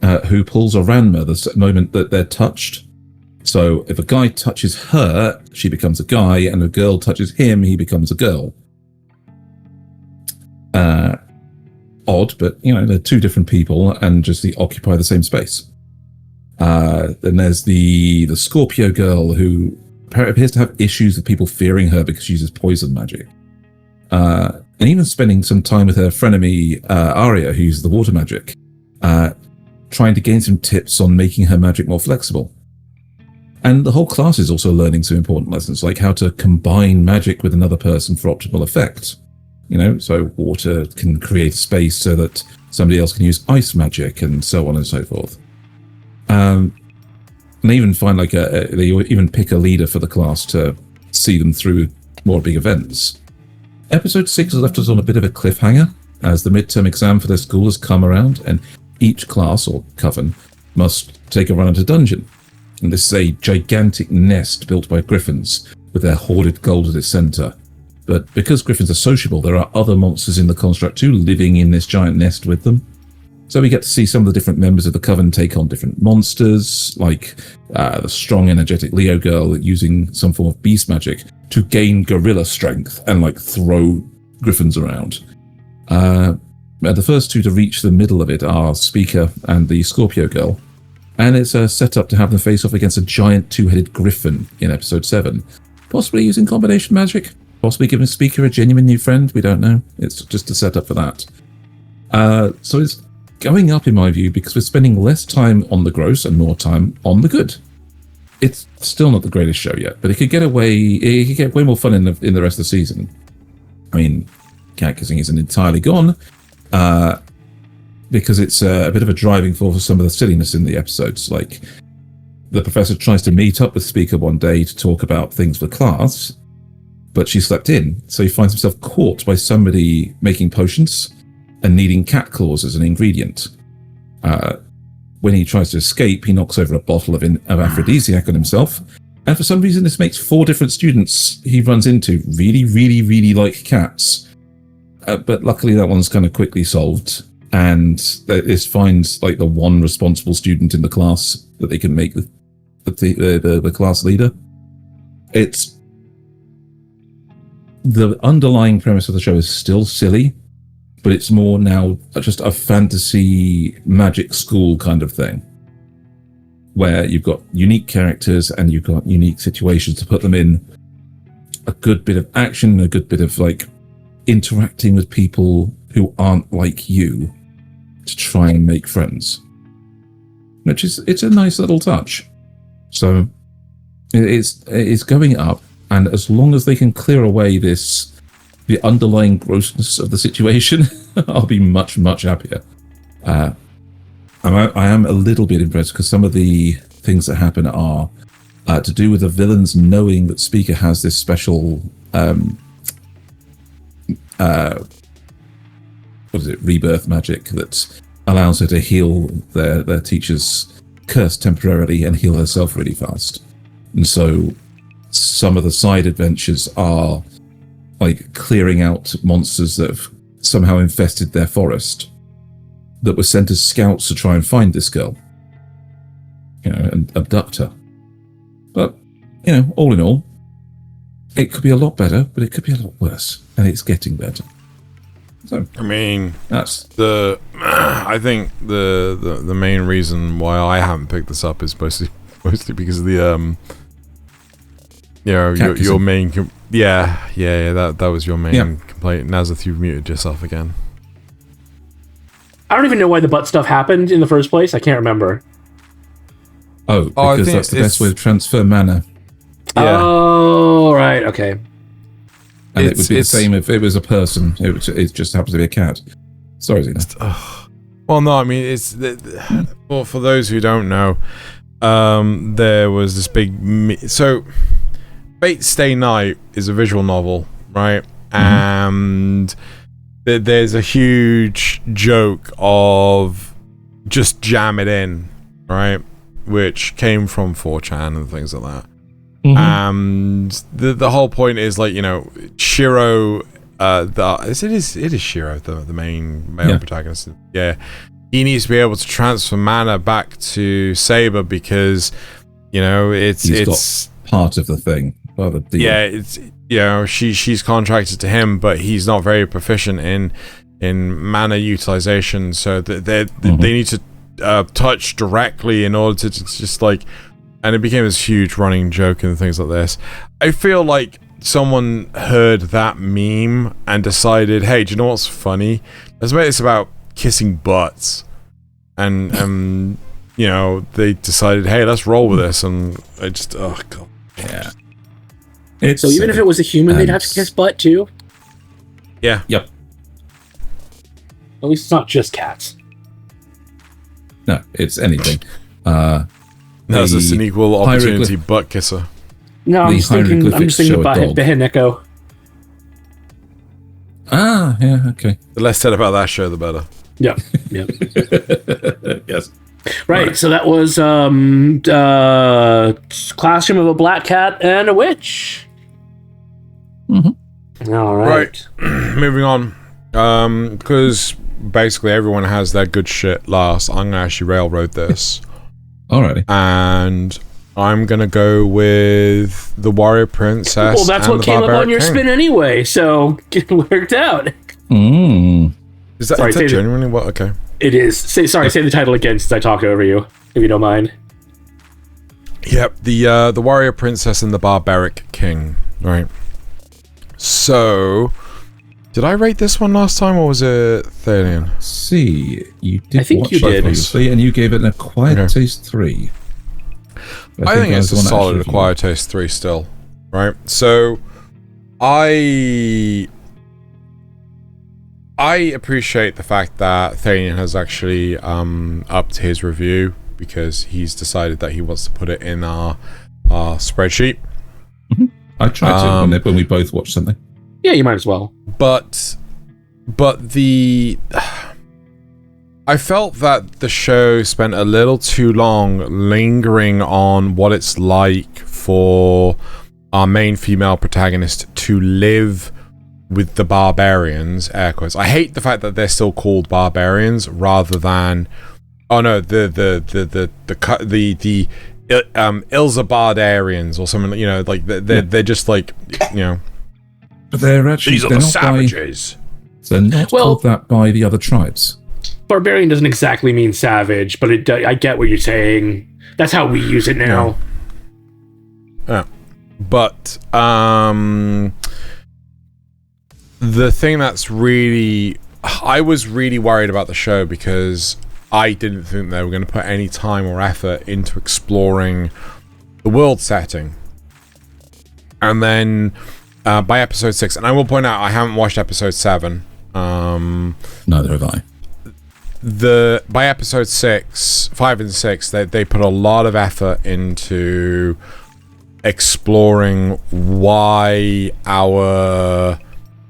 who pulls a Ranma the moment that they're touched. So if a guy touches her, she becomes a guy, and a girl touches him, he becomes a girl. Odd, but they're two different people and just they occupy the same space. Then there's the Scorpio girl who appears to have issues with people fearing her because she uses poison magic. And even spending some time with her frenemy Arya, who uses the water magic, trying to gain some tips on making her magic more flexible. And the whole class is also learning some important lessons, like how to combine magic with another person for optimal effect. So water can create space so that somebody else can use ice magic, and so on and so forth. And they even find they even pick a leader for the class to see them through more big events. Episode 6 has left us on a bit of a cliffhanger, as the midterm exam for their school has come around, and each class, or coven, must take a run at a dungeon. And this is a gigantic nest built by griffins, with their hoarded gold at its centre. But because griffins are sociable, there are other monsters in the construct too, living in this giant nest with them. So we get to see some of the different members of the coven take on different monsters, like the strong, energetic Leo girl using some form of beast magic to gain gorilla strength and throw griffins around. The first two to reach the middle of it are Speaker and the Scorpio girl, and it's set up to have them face off against a giant two-headed griffin in episode 7, possibly using combination magic, possibly giving Speaker a genuine new friend. We don't know. It's just a setup for that. So it's going up in my view because we're spending less time on the gross and more time on the good. It's still not the greatest show yet, but it could get way more fun in the rest of the season. I mean, cat kissing isn't entirely gone, because it's a bit of a driving force for some of the silliness in the episodes. Like, the professor tries to meet up with Speaker one day to talk about things for class, but she slept in, so he finds himself caught by somebody making potions and needing cat claws as an ingredient. When he tries to escape, he knocks over a bottle of aphrodisiac on himself, and for some reason this makes 4 different students he runs into really, really, really like cats. But luckily that one's kind of quickly solved, and this finds the one responsible student in the class that they can make the class leader. It's the underlying premise of the show is still silly, but it's more now just a fantasy magic school kind of thing, where you've got unique characters and you've got unique situations to put them in, a good bit of action, a good bit of interacting with people who aren't like you to try and make friends, it's a nice little touch. So it's going up, and as long as they can clear away the underlying grossness of the situation, I'll be much, much happier. I am a little bit impressed because some of the things that happen are to do with the villains knowing that Speaker has this special rebirth magic that allows her to heal their teacher's curse temporarily and heal herself really fast. And so some of the side adventures are clearing out monsters that have somehow infested their forest, that were sent as scouts to try and find this girl, and abduct her. But, all in all, it could be a lot better, but it could be a lot worse, and it's getting better. So, I mean, that's I think the main reason why I haven't picked this up is mostly because of the your main that was your main complaint. Nasuth, you've muted yourself again. I don't even know why the butt stuff happened in the first place. I can't remember. Because that's the best way to transfer mana. Yeah. Oh, right. Okay. And it would be the same if it was a person. It just happens to be a cat. Sorry, Zena. Well, no, I mean, it's for those who don't know, there was this big... So, Fate Stay Night is a visual novel, right? Mm-hmm. And there's a huge joke of just jam it in, right? Which came from 4chan and things like that. Mm-hmm. And the whole point is Shiro, it is Shiro, the main male protagonist. Yeah, he needs to be able to transfer mana back to Saber because, you know, it's got part of the thing. Well, the deal. Yeah, it's, you know, she's contracted to him, but he's not very proficient in mana utilization, so they need to touch directly in order to just like, and it became this huge running joke and things like this. I feel like someone heard that meme and decided, hey, do you know what's funny? Let's make this about kissing butts. And you know, they decided, hey, let's roll with this, and I just, oh god. Yeah. So even if it was a human, they'd have to kiss butt too? Yeah. Yep. At least it's not just cats. No, it's anything. That's just an equal opportunity butt kisser. No, I'm just thinking about the Hineko. Ah, yeah, okay. The less said about that show, the better. Yeah. Yes. Right, so that was Classroom of a Black Cat and a Witch. Mm-hmm. All right. Moving on. Because basically everyone has their good shit last, I'm going to actually railroad this. Alrighty. And I'm going to go with the Warrior Princess. Well, that's what came up on your spin anyway, so it worked out. Is that genuinely what? Okay. It is. Say the title again since I talk over you, if you don't mind. Yep, the Warrior Princess and the Barbaric King. Right. So, did I rate this one last time, or was it Thaylien? See, you did. I think you did, and you gave it an Acquired Taste 3. I think it's a solid Acquired Taste 3 still. Right. So, I appreciate the fact that Thaylien has actually upped his review because he's decided that he wants to put it in our spreadsheet. Mm-hmm. I tried to when we both watched something. Yeah, you might as well. But I felt that the show spent a little too long lingering on what it's like for our main female protagonist to live with the barbarians, air quotes. I hate the fact that they're still called barbarians rather than, oh no, the Ilzabardarians or something. You know, like they're just like, you know. But they're actually these are the savages. They're not called that by the other tribes. Barbarian doesn't exactly mean savage, but I get what you're saying. That's how we use it now. Yeah. But the thing that's really... I was really worried about the show because I didn't think they were going to put any time or effort into exploring the world setting. And then by episode 6, and I will point out I haven't watched episode 7. Neither have I. By episode 5 and 6, they put a lot of effort into exploring why our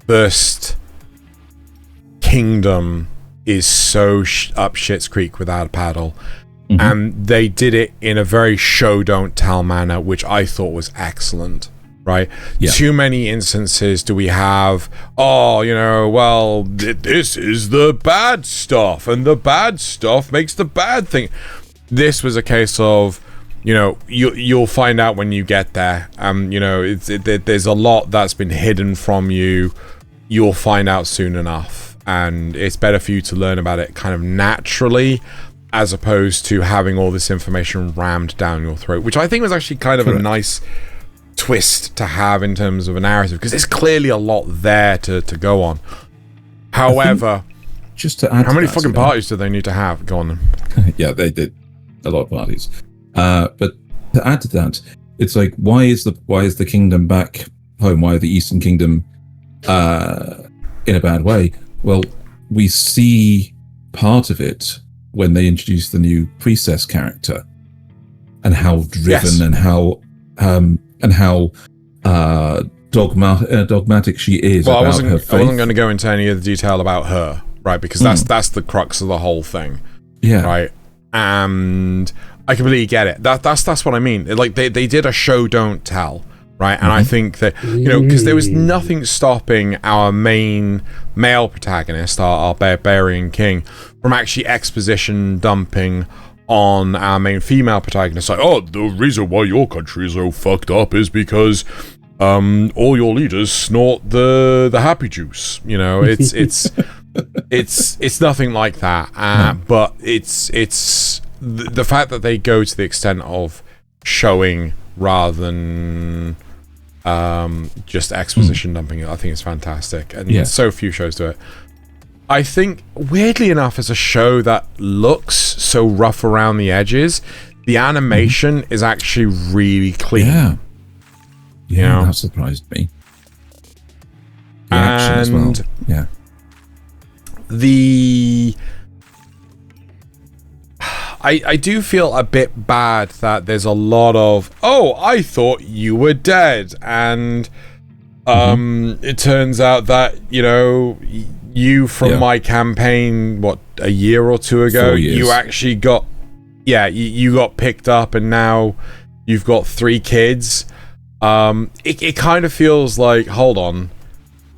first kingdom is so up shit's creek without a paddle. Mm-hmm. And they did it in a very show don't tell manner, which I thought was excellent. Right? Yeah. Too many instances do we have, oh, you know, well, this is the bad stuff, and the bad stuff makes the bad thing. This was a case of, you know, you'll find out when you get there. You know, there's a lot that's been hidden from you. You'll find out soon enough, and it's better for you to learn about it kind of naturally, as opposed to having all this information rammed down your throat, which I think was actually kind of a nice twist to have in terms of a narrative, because there's clearly a lot there to go on. However, just to add, how many fucking parties do they need to have? Go on then. Yeah, they did a lot of parties. But to add to that, it's like, why is the kingdom back home? Why the Eastern Kingdom in a bad way? Well, we see part of it when they introduce the new priestess character, and how driven and how dogmatic she is. Well, about her faith. I wasn't going to go into any of the detail about her, right? Because that's the crux of the whole thing. Yeah. Right. And I completely get it. That's what I mean. Like they did a show don't tell, right? And I think that, because there was nothing stopping our main male protagonist, our barbarian king, from actually exposition dumping on our main female protagonist. Like, oh, the reason why your country is so fucked up is because all your leaders snort the happy juice. It's nothing like that. But it's the fact that they go to the extent of showing rather than just exposition dumping it, I think it's fantastic, and so few shows do it. I think, weirdly enough, as a show that looks so rough around the edges, the animation is actually really clean. Yeah, that surprised me. The action as well. Yeah. I do feel a bit bad that there's a lot of, oh, I thought you were dead, and it turns out that, you from my campaign, a year or two ago, you actually got, you got picked up, and now you've got 3 kids. It kind of feels like, hold on,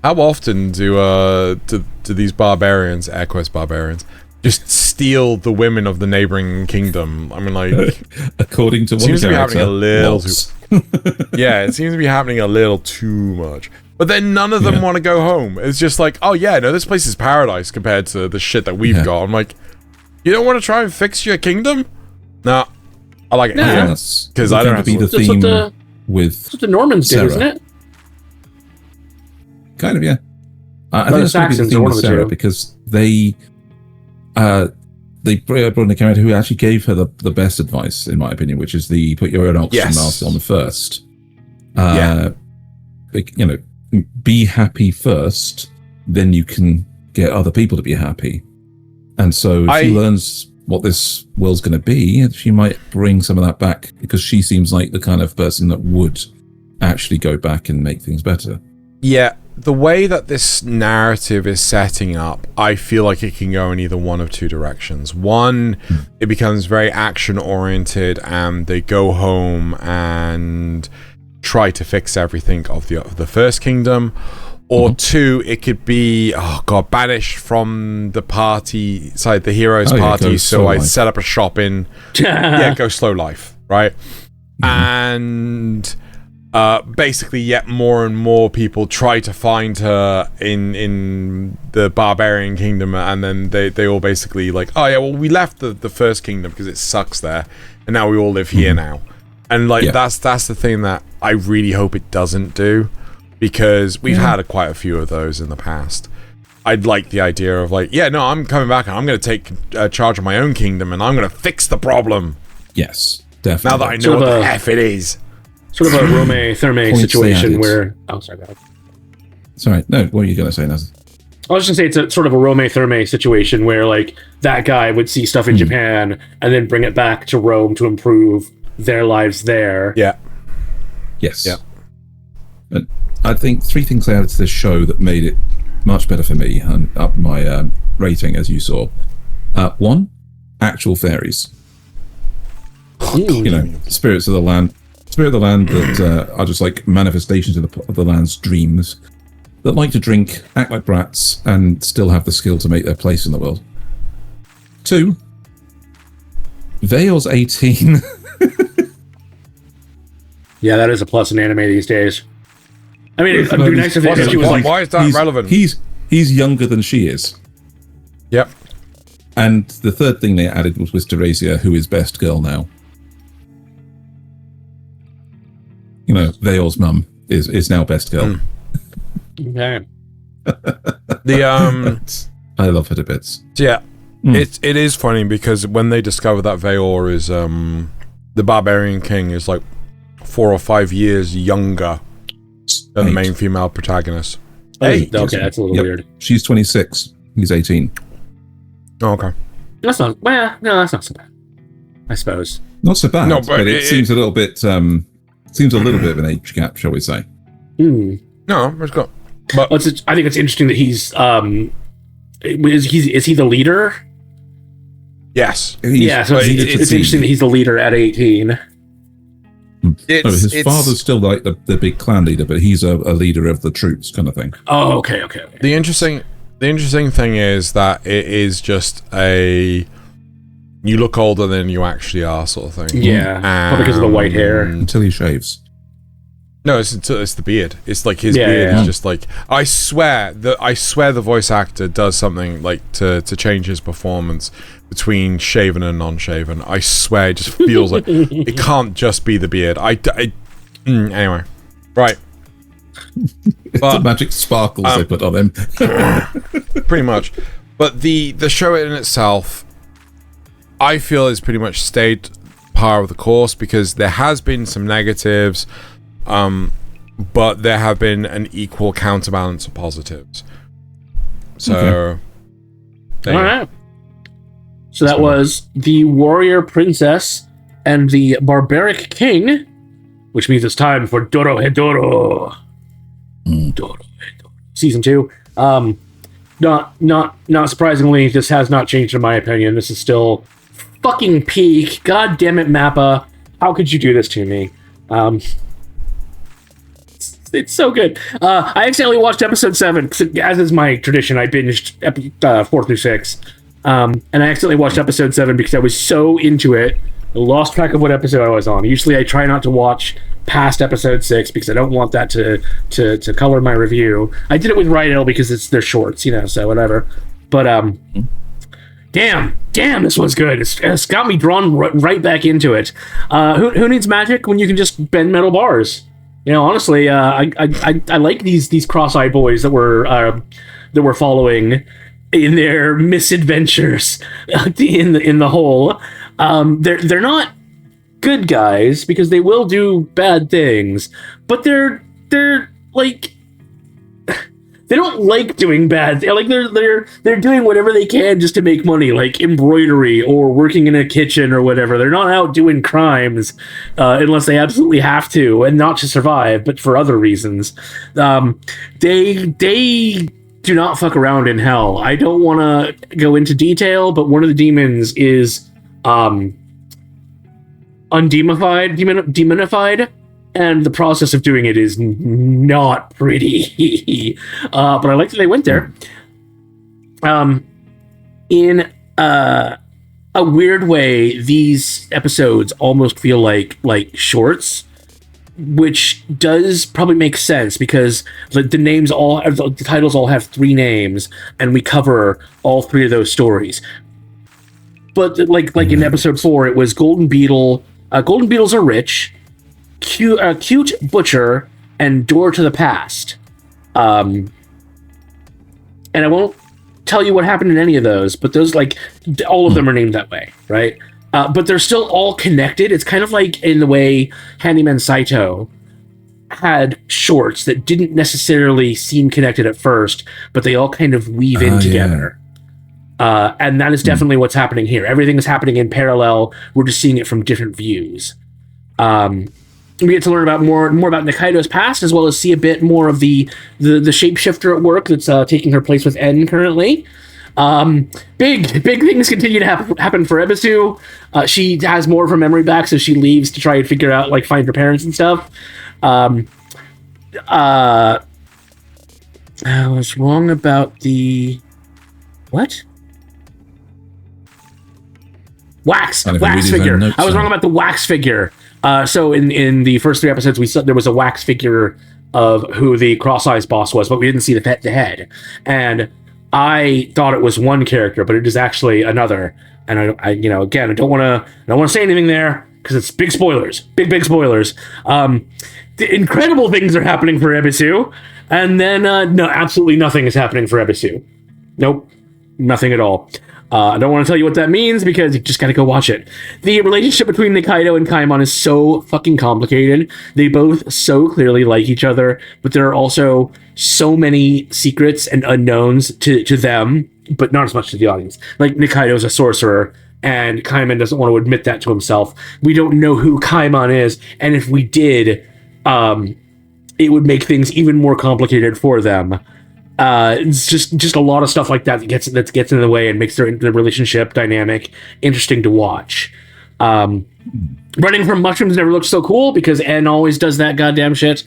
how often do these barbarians, air quotes barbarians, just steal the women of the neighboring kingdom? I mean, like, according to one seems to be happening a little it seems to be happening a little too much. But then none of them want to go home. It's just like, oh yeah, no, this place is paradise compared to the shit that we've got. I'm like, you don't want to try and fix your kingdom? Nah, I like it here because I don't have to be the theme with that's what the Normans did, isn't it? Kind of, yeah. I think it's going to be the theme with Sarah because they brought in a character who actually gave her the best advice, in my opinion, which is the put your own oxygen mask on first. Be happy first, then you can get other people to be happy. And so if she learns what this world's going to be, she might bring some of that back, because she seems like the kind of person that would actually go back and make things better. Yeah, the way that this narrative is setting up, I feel like it can go in either one of 2 directions. One, it becomes very action-oriented, and they go home and try to fix everything of the first kingdom. Or 2, it could be, banished from the party, the hero's party, so I set up a shop in, go slow life, right? And basically, yet more and more people try to find her in the barbarian kingdom, and then they all basically like, oh yeah, well, we left the first kingdom because it sucks there, and now we all live here now. And that's the thing that I really hope it doesn't do, because we've had quite a few of those in the past. I'd like the idea of like, I'm coming back and I'm going to take charge of my own kingdom and I'm going to fix the problem. Yes, definitely. Now that I know what the F it is. Sort of a Rome Therme situation where... Oh, sorry about that. Sorry, no, what were you going to say, Nasuth? I was just going to say it's a sort of a Rome Therme situation where like that guy would see stuff in Japan and then bring it back to Rome to improve their lives there. Yeah. Yes. Yeah. But I think 3 things I added to this show that made it much better for me and up my rating, as you saw. 1, actual fairies. Spirits of the land. Spirit of the land that are just like manifestations of the land's dreams, that like to drink, act like brats, and still have the skill to make their place in the world. 2, Veil's 18. Yeah, that is a plus in anime these days. I mean, it'd be nice if she was like... Why is that relevant? He's younger than she is. Yep. And the 3rd thing they added was Wistoria, who is best girl now. Veil's mum is now best girl. Okay. I love her to bits. Yeah. It is funny because when they discover that Veil is the barbarian king is like 4 or 5 years younger than the main female protagonist. 8. Okay, that's a little weird. She's 26. He's 18. Oh, okay. That's not... Well, no, that's not so bad, I suppose. Not so bad, but it seems a little bit... seems a little bit of an age gap, shall we say. No, it's got... But I think it's interesting that he's... Is he the leader? Yes. So it's interesting that he's the leader at 18. His father's still like the big clan leader, but he's a leader of the troops, kind of thing. Oh, okay. The interesting thing is that it is just a you look older than you actually are sort of thing. Yeah, probably because of the white hair. Until he shaves. No, it's the beard. It's like his beard is just like I swear the voice actor does something like to change his performance between shaven and non-shaven. I swear it just feels like it can't just be the beard. Anyway, right. It's the magic sparkles they put on him. Pretty much. But the show in itself, I feel, is pretty much stayed par of the course because there has been some negatives. But there have been an equal counterbalance of positives. So, all right. So that was the Warrior Princess and the Barbaric King, which means it's time for Dorohedoro. Dorohedoro. Season 2. Not surprisingly, this has not changed in my opinion. This is still fucking peak. God damn it, Mappa. How could you do this to me? It's so good. I accidentally watched episode 7, as is my tradition. I binged 4 through 6. And I accidentally watched episode 7 because I was so into it. I lost track of what episode I was on. Usually I try not to watch past episode 6 because I don't want that to color my review. I did it with Riddle because they're shorts, so whatever. But damn, this was good. It's got me drawn right back into it. Who needs magic when you can just bend metal bars? Honestly, I like these cross-eyed boys that we're following in their misadventures in the hole. They're not good guys because they will do bad things, but they're like they don't like doing bad. They're doing whatever they can just to make money, like embroidery or working in a kitchen or whatever. They're not out doing crimes unless they absolutely have to, and not to survive, but for other reasons. They do not fuck around in hell. I don't want to go into detail, but one of the demons is demonified. And the process of doing it is not pretty. But I like that they went there. In a weird way, these episodes almost feel like shorts, which does probably make sense because the titles all have 3 names, and we cover all 3 of those stories. But like in episode 4, it was Golden Beetle. Golden Beetles are rich. Cute Butcher and Door to the Past. And I won't tell you what happened in any of those, but those, all of them are named that way, right? But they're still all connected. It's kind of like in the way Handyman Saito had shorts that didn't necessarily seem connected at first, but they all kind of weave in together. And that is definitely what's happening here. Everything is happening in parallel. We're just seeing it from different views. We get to learn about more about Nikaido's past, as well as see a bit more of the shapeshifter at work that's taking her place with N currently. Big things continue to happen for Ebisu. She has more of her memory back, so she leaves to try and figure out, find her parents and stuff. I was wrong about the what? Wax figure. I was wrong about the wax figure. So in the first 3 episodes, we saw there was a wax figure of who the Cross-Eyes boss was, but we didn't see the head. And I thought it was one character, but it is actually another. And I again, I don't want to say anything there because it's big spoilers, big spoilers. The incredible things are happening for Ebisu, and then no, absolutely nothing is happening for Ebisu. Nope, nothing at all. I don't want to tell you what that means because you just got to go watch it. The relationship between Nikaido and Kaimon is so fucking complicated. They both so clearly like each other, but there are also so many secrets and unknowns to them, but not as much to the audience. Like, Nikaido's a sorcerer, and Kaimon doesn't want to admit that to himself. We don't know who Kaimon is, and if we did, it would make things even more complicated for them. It's just a lot of stuff like that gets in the way and makes their relationship dynamic interesting to watch. Running from mushrooms never looked so cool because N always does that goddamn shit.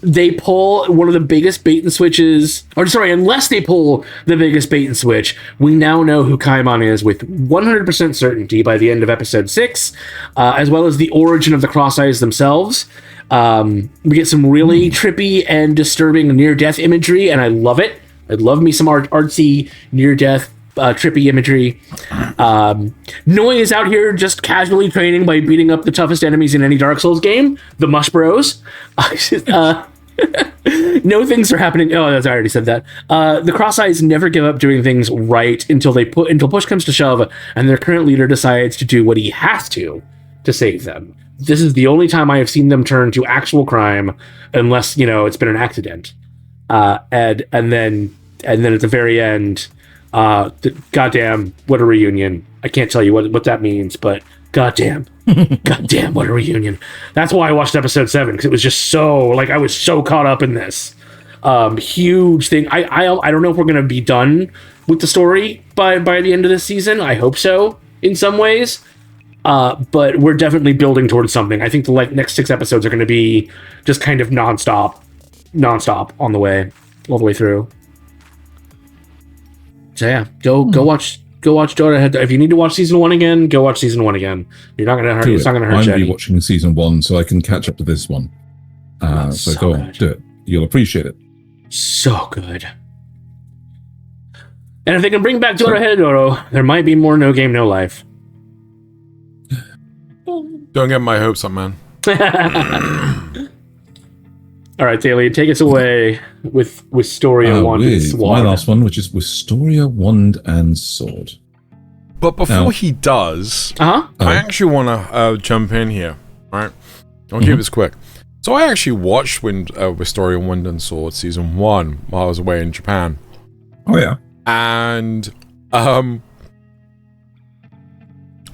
They pull one of the biggest bait and switches, unless they pull the biggest bait and switch, we now know who Kaimon is with 100% certainty by the end of episode 6, as well as the origin of the Cross Eyes themselves. We get some really trippy and disturbing near-death imagery, and I love it. I love me some artsy near-death trippy imagery. Noi is out here just casually training by beating up the toughest enemies in any Dark Souls game, the Mush Bros. No things are happening. Oh, I already said that. The Cross Eyes never give up doing things right until push comes to shove, and their current leader decides to do what he has to save them. This is the only time I have seen them turn to actual crime, unless it's been an accident. And then at the very end, goddamn, what a reunion! I can't tell you what that means, but goddamn, what a reunion! That's why I watched episode 7, because it was just so I was so caught up in this huge thing. I don't know if we're gonna be done with the story by the end of this season. I hope so in some ways, but we're definitely building towards something. I think the next 6 episodes are going to be just kind of nonstop on the way, all the way through. So yeah, go watch Dorohedoro. If you need to watch season 1 again, go watch season 1 again. You're not gonna hurt. It's not gonna hurt. I'm rewatching season 1 so I can catch up to this one. So go on, do it. You'll appreciate it. So good. And if they can bring back Dorohedoro, there might be more No Game No Life. Don't get my hopes up, man. All right, Thaylien, take us away with Wistoria Wand and Sword. My last one, which is Wistoria Wand and Sword. But before he does, I actually want to jump in here. All right, I'll keep this quick. So I actually watched Wistoria Wand and Sword season 1 while I was away in Japan. Oh yeah, and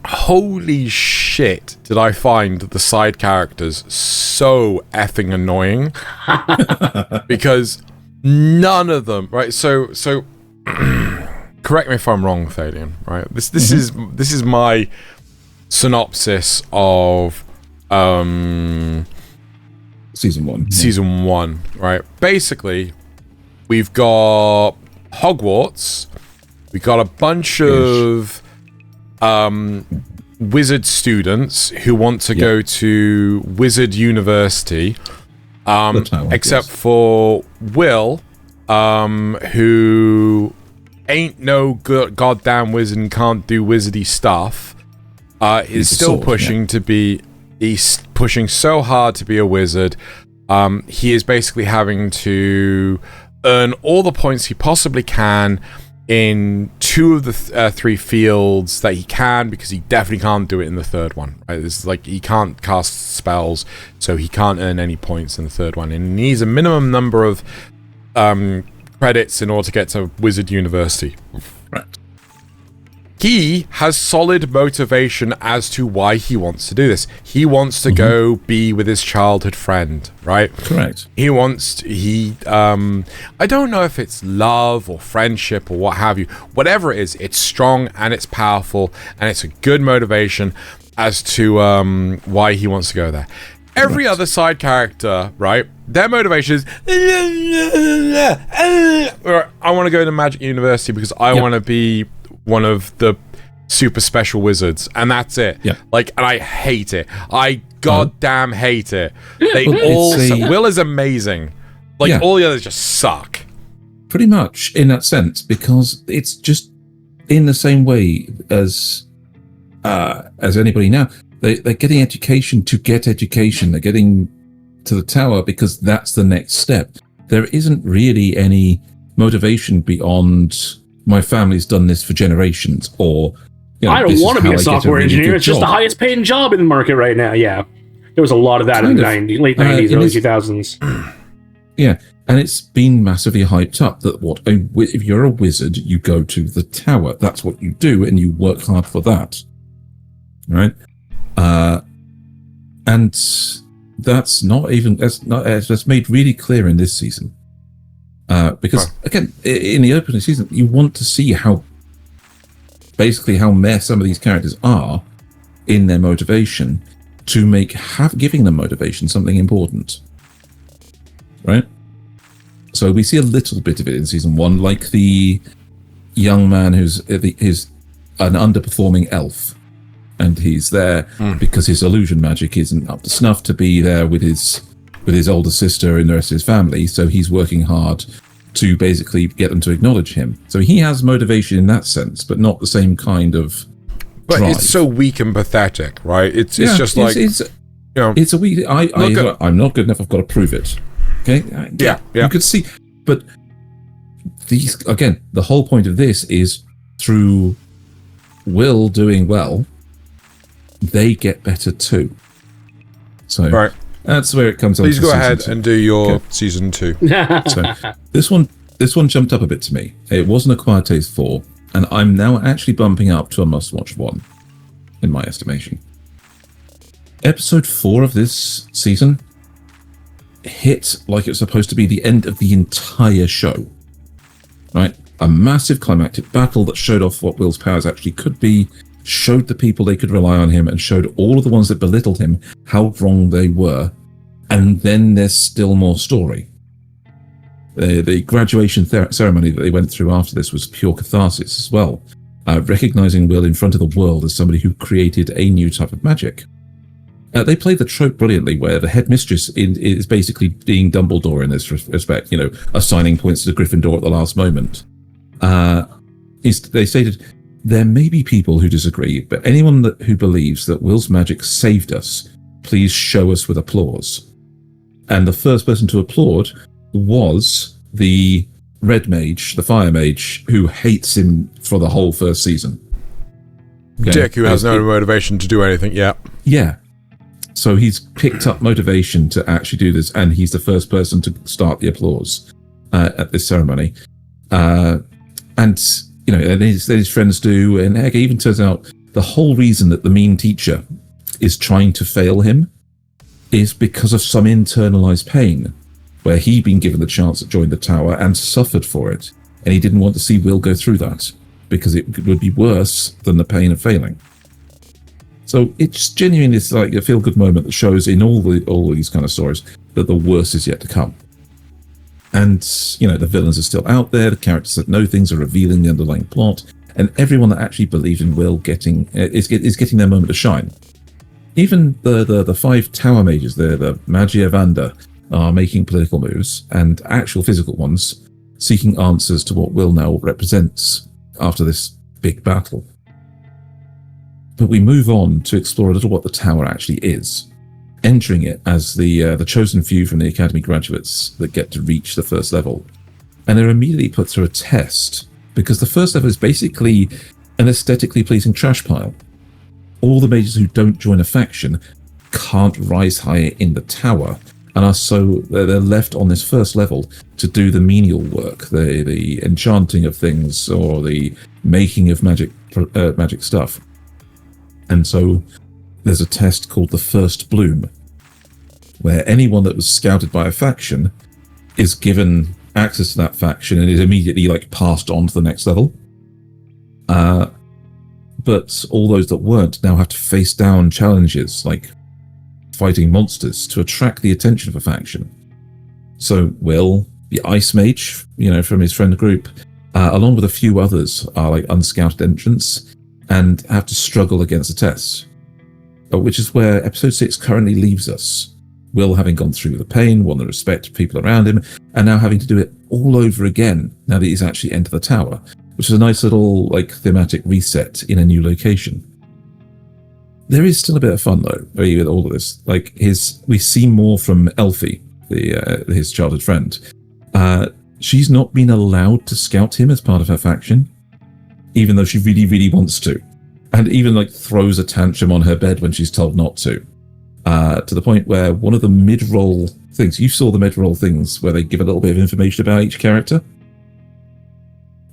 holy shit, did I find the side characters so effing annoying. Because none of them, right? So correct me if I'm wrong, Thaylien, right? This is my synopsis of season 1. Season 1, right? Basically, we've got Hogwarts, we've got a bunch of wizard students who want to go to Wizard University, except for Will, who ain't no goddamn wizard and can't do wizardy stuff, is still pushing to be. He's pushing so hard to be a wizard. He is basically having to earn all the points he possibly can in 2 of the 3 fields that he can, because he definitely can't do it in the 3rd one. Right? It's he can't cast spells, so he can't earn any points in the 3rd one, and he needs a minimum number of credits in order to get to Wizard University. Right. He has solid motivation as to why he wants to do this. He wants to go be with his childhood friend, right? Correct. I don't know if it's love or friendship or what have you. Whatever it is, it's strong and it's powerful and it's a good motivation as to why he wants to go there. Every other side character, right? Their motivation is, I want to go to Magic University because I want to be one of the super special wizards, and that's it. Yeah. And I hate it. I goddamn hate it. They all Will is amazing. All the others just suck. Pretty much in that sense, because it's just in the same way as anybody now. They're getting education to get education. They're getting to the tower because that's the next step. There isn't really any motivation beyond my family's done this for generations, or I don't want to be a software engineer. It's just the highest paying job in the market right now. Yeah, there was a lot of that in the late 90s, early 2000s. Yeah, and it's been massively hyped up that if you're a wizard, you go to the tower. That's what you do, and you work hard for that, right? And that's that's made really clear in this season. Because again, in the opening season, you want to see how basically how some of these characters are in their motivation to make giving them motivation something important, right? So we see a little bit of it in season 1, like the young man who's an underperforming elf, and he's there because his illusion magic isn't up to snuff to be there with his older sister and the rest of his family, so he's working hard to basically get them to acknowledge him. So he has motivation in that sense, but not the same kind of drive. It's so weak and pathetic, right? It's just like... It's a weak... I'm not good enough, I've got to prove it. Okay? Yeah. You could see... But these... Again, the whole point of this is through Will doing well, they get better too. So... Right. That's where it comes on. Please go ahead and do your season 2. So this one jumped up a bit to me. It was an acquired taste 4, and I'm now actually bumping up to a must-watch 1, in my estimation. Episode 4 of this season hit like it was supposed to be the end of the entire show. Right? A massive climactic battle that showed off what Will's powers actually could be, showed the people they could rely on him, and showed all of the ones that belittled him how wrong they were. And then there's still more story. The graduation ceremony that they went through after this was pure catharsis as well, recognizing Will in front of the world as somebody who created a new type of magic. They played the trope brilliantly, where the headmistress is basically being Dumbledore in this respect, assigning points to Gryffindor at the last moment. They stated, there may be people who disagree, but anyone who believes that Will's magic saved us, please show us with applause. And the first person to applaud was the Red Mage, the Fire Mage, who hates him for the whole first season. Okay? Dick, who has no motivation to do anything, yeah. Yeah. So he's picked up motivation to actually do this, and he's the first person to start the applause at this ceremony. And his friends do, and heck, it even turns out the whole reason that the mean teacher is trying to fail him is because of some internalized pain, where he'd been given the chance to join the tower and suffered for it, and he didn't want to see Will go through that, because it would be worse than the pain of failing. So it's genuinely like a feel-good moment that shows in all these kind of stories that the worst is yet to come. And, the villains are still out there, the characters that know things are revealing the underlying plot, and everyone that actually believed in Will is getting their moment to shine. Even the 5 tower mages there, the Magia Vanda, are making political moves, and actual physical ones, seeking answers to what Will now represents after this big battle. But we move on to explore a little what the tower actually is, entering it as the chosen few from the Academy graduates that get to reach the first level. And they're immediately put through a test, because the first level is basically an aesthetically pleasing trash pile. All the mages who don't join a faction can't rise higher in the tower, and are so they're left on this first level to do the menial work, the enchanting of things, or the making of magic stuff. And so there's a test called the First Bloom, where anyone that was scouted by a faction is given access to that faction and is immediately passed on to the next level. But all those that weren't now have to face down challenges like fighting monsters to attract the attention of a faction. So Will, the Ice Mage, from his friend group, along with a few others, are unscouted entrants and have to struggle against the tests. Which is where episode 6 currently leaves us. Will having gone through the pain, won the respect of people around him, and now having to do it all over again now that he's actually entered the tower, which is a nice little thematic reset in a new location. There is still a bit of fun though with all of this. We see more from Elfie, his childhood friend. She's not been allowed to scout him as part of her faction, even though she really, really wants to. And even throws a tantrum on her bed when she's told not to the point where one of the mid-roll things, you saw the mid-roll things where they give a little bit of information about each character.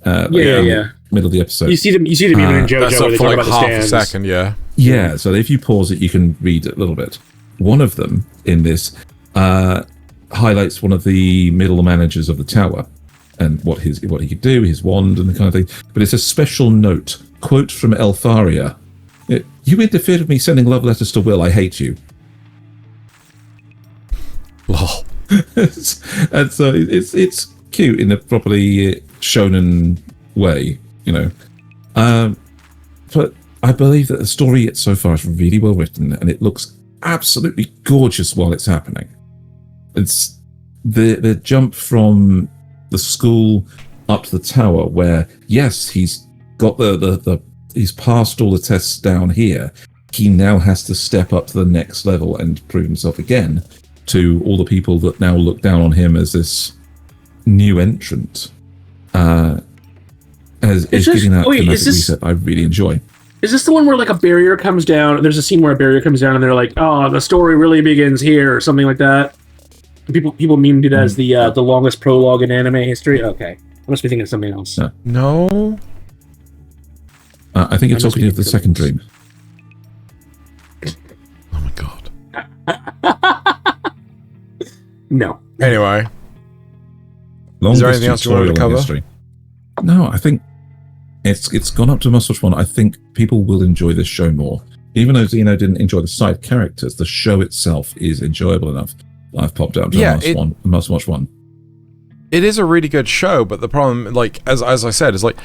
Middle of the episode. You see them even in JoJo where they talk about the stands. Half a second, yeah. Yeah, so if you pause it, you can read it a little bit. One of them in this highlights one of the middle managers of the tower and what he could do, his wand and the kind of thing. But it's a special note quote from Elfaria. You interfered with me sending love letters to Will. I hate you. Lol. And so it's cute in a properly shonen way, you know. But I believe that the story so far is really well written, and it looks absolutely gorgeous while it's happening. It's the jump from the school up to the tower, where yes, he's got he's passed all the tests down here. He now has to step up to the next level and prove himself again to all the people that now look down on him as this new entrant. Is giving that thematic reset I really enjoy. Is this the one where like a barrier comes down? There's a scene where a barrier comes down and they're like, "Oh, the story really begins here," or something like that. People memed it as the longest prologue in anime history. Okay, I must be thinking of something else. No. I think it's talking of the second dream. Oh my god. No. Anyway. Is there anything else you wanted to cover? History. No, I think it's gone up to must-watch one. I think people will enjoy this show more. Even though Xeno didn't enjoy the side characters, the show itself is enjoyable enough. I've popped out to must-watch one. It is a really good show, but the problem, like as I said, is like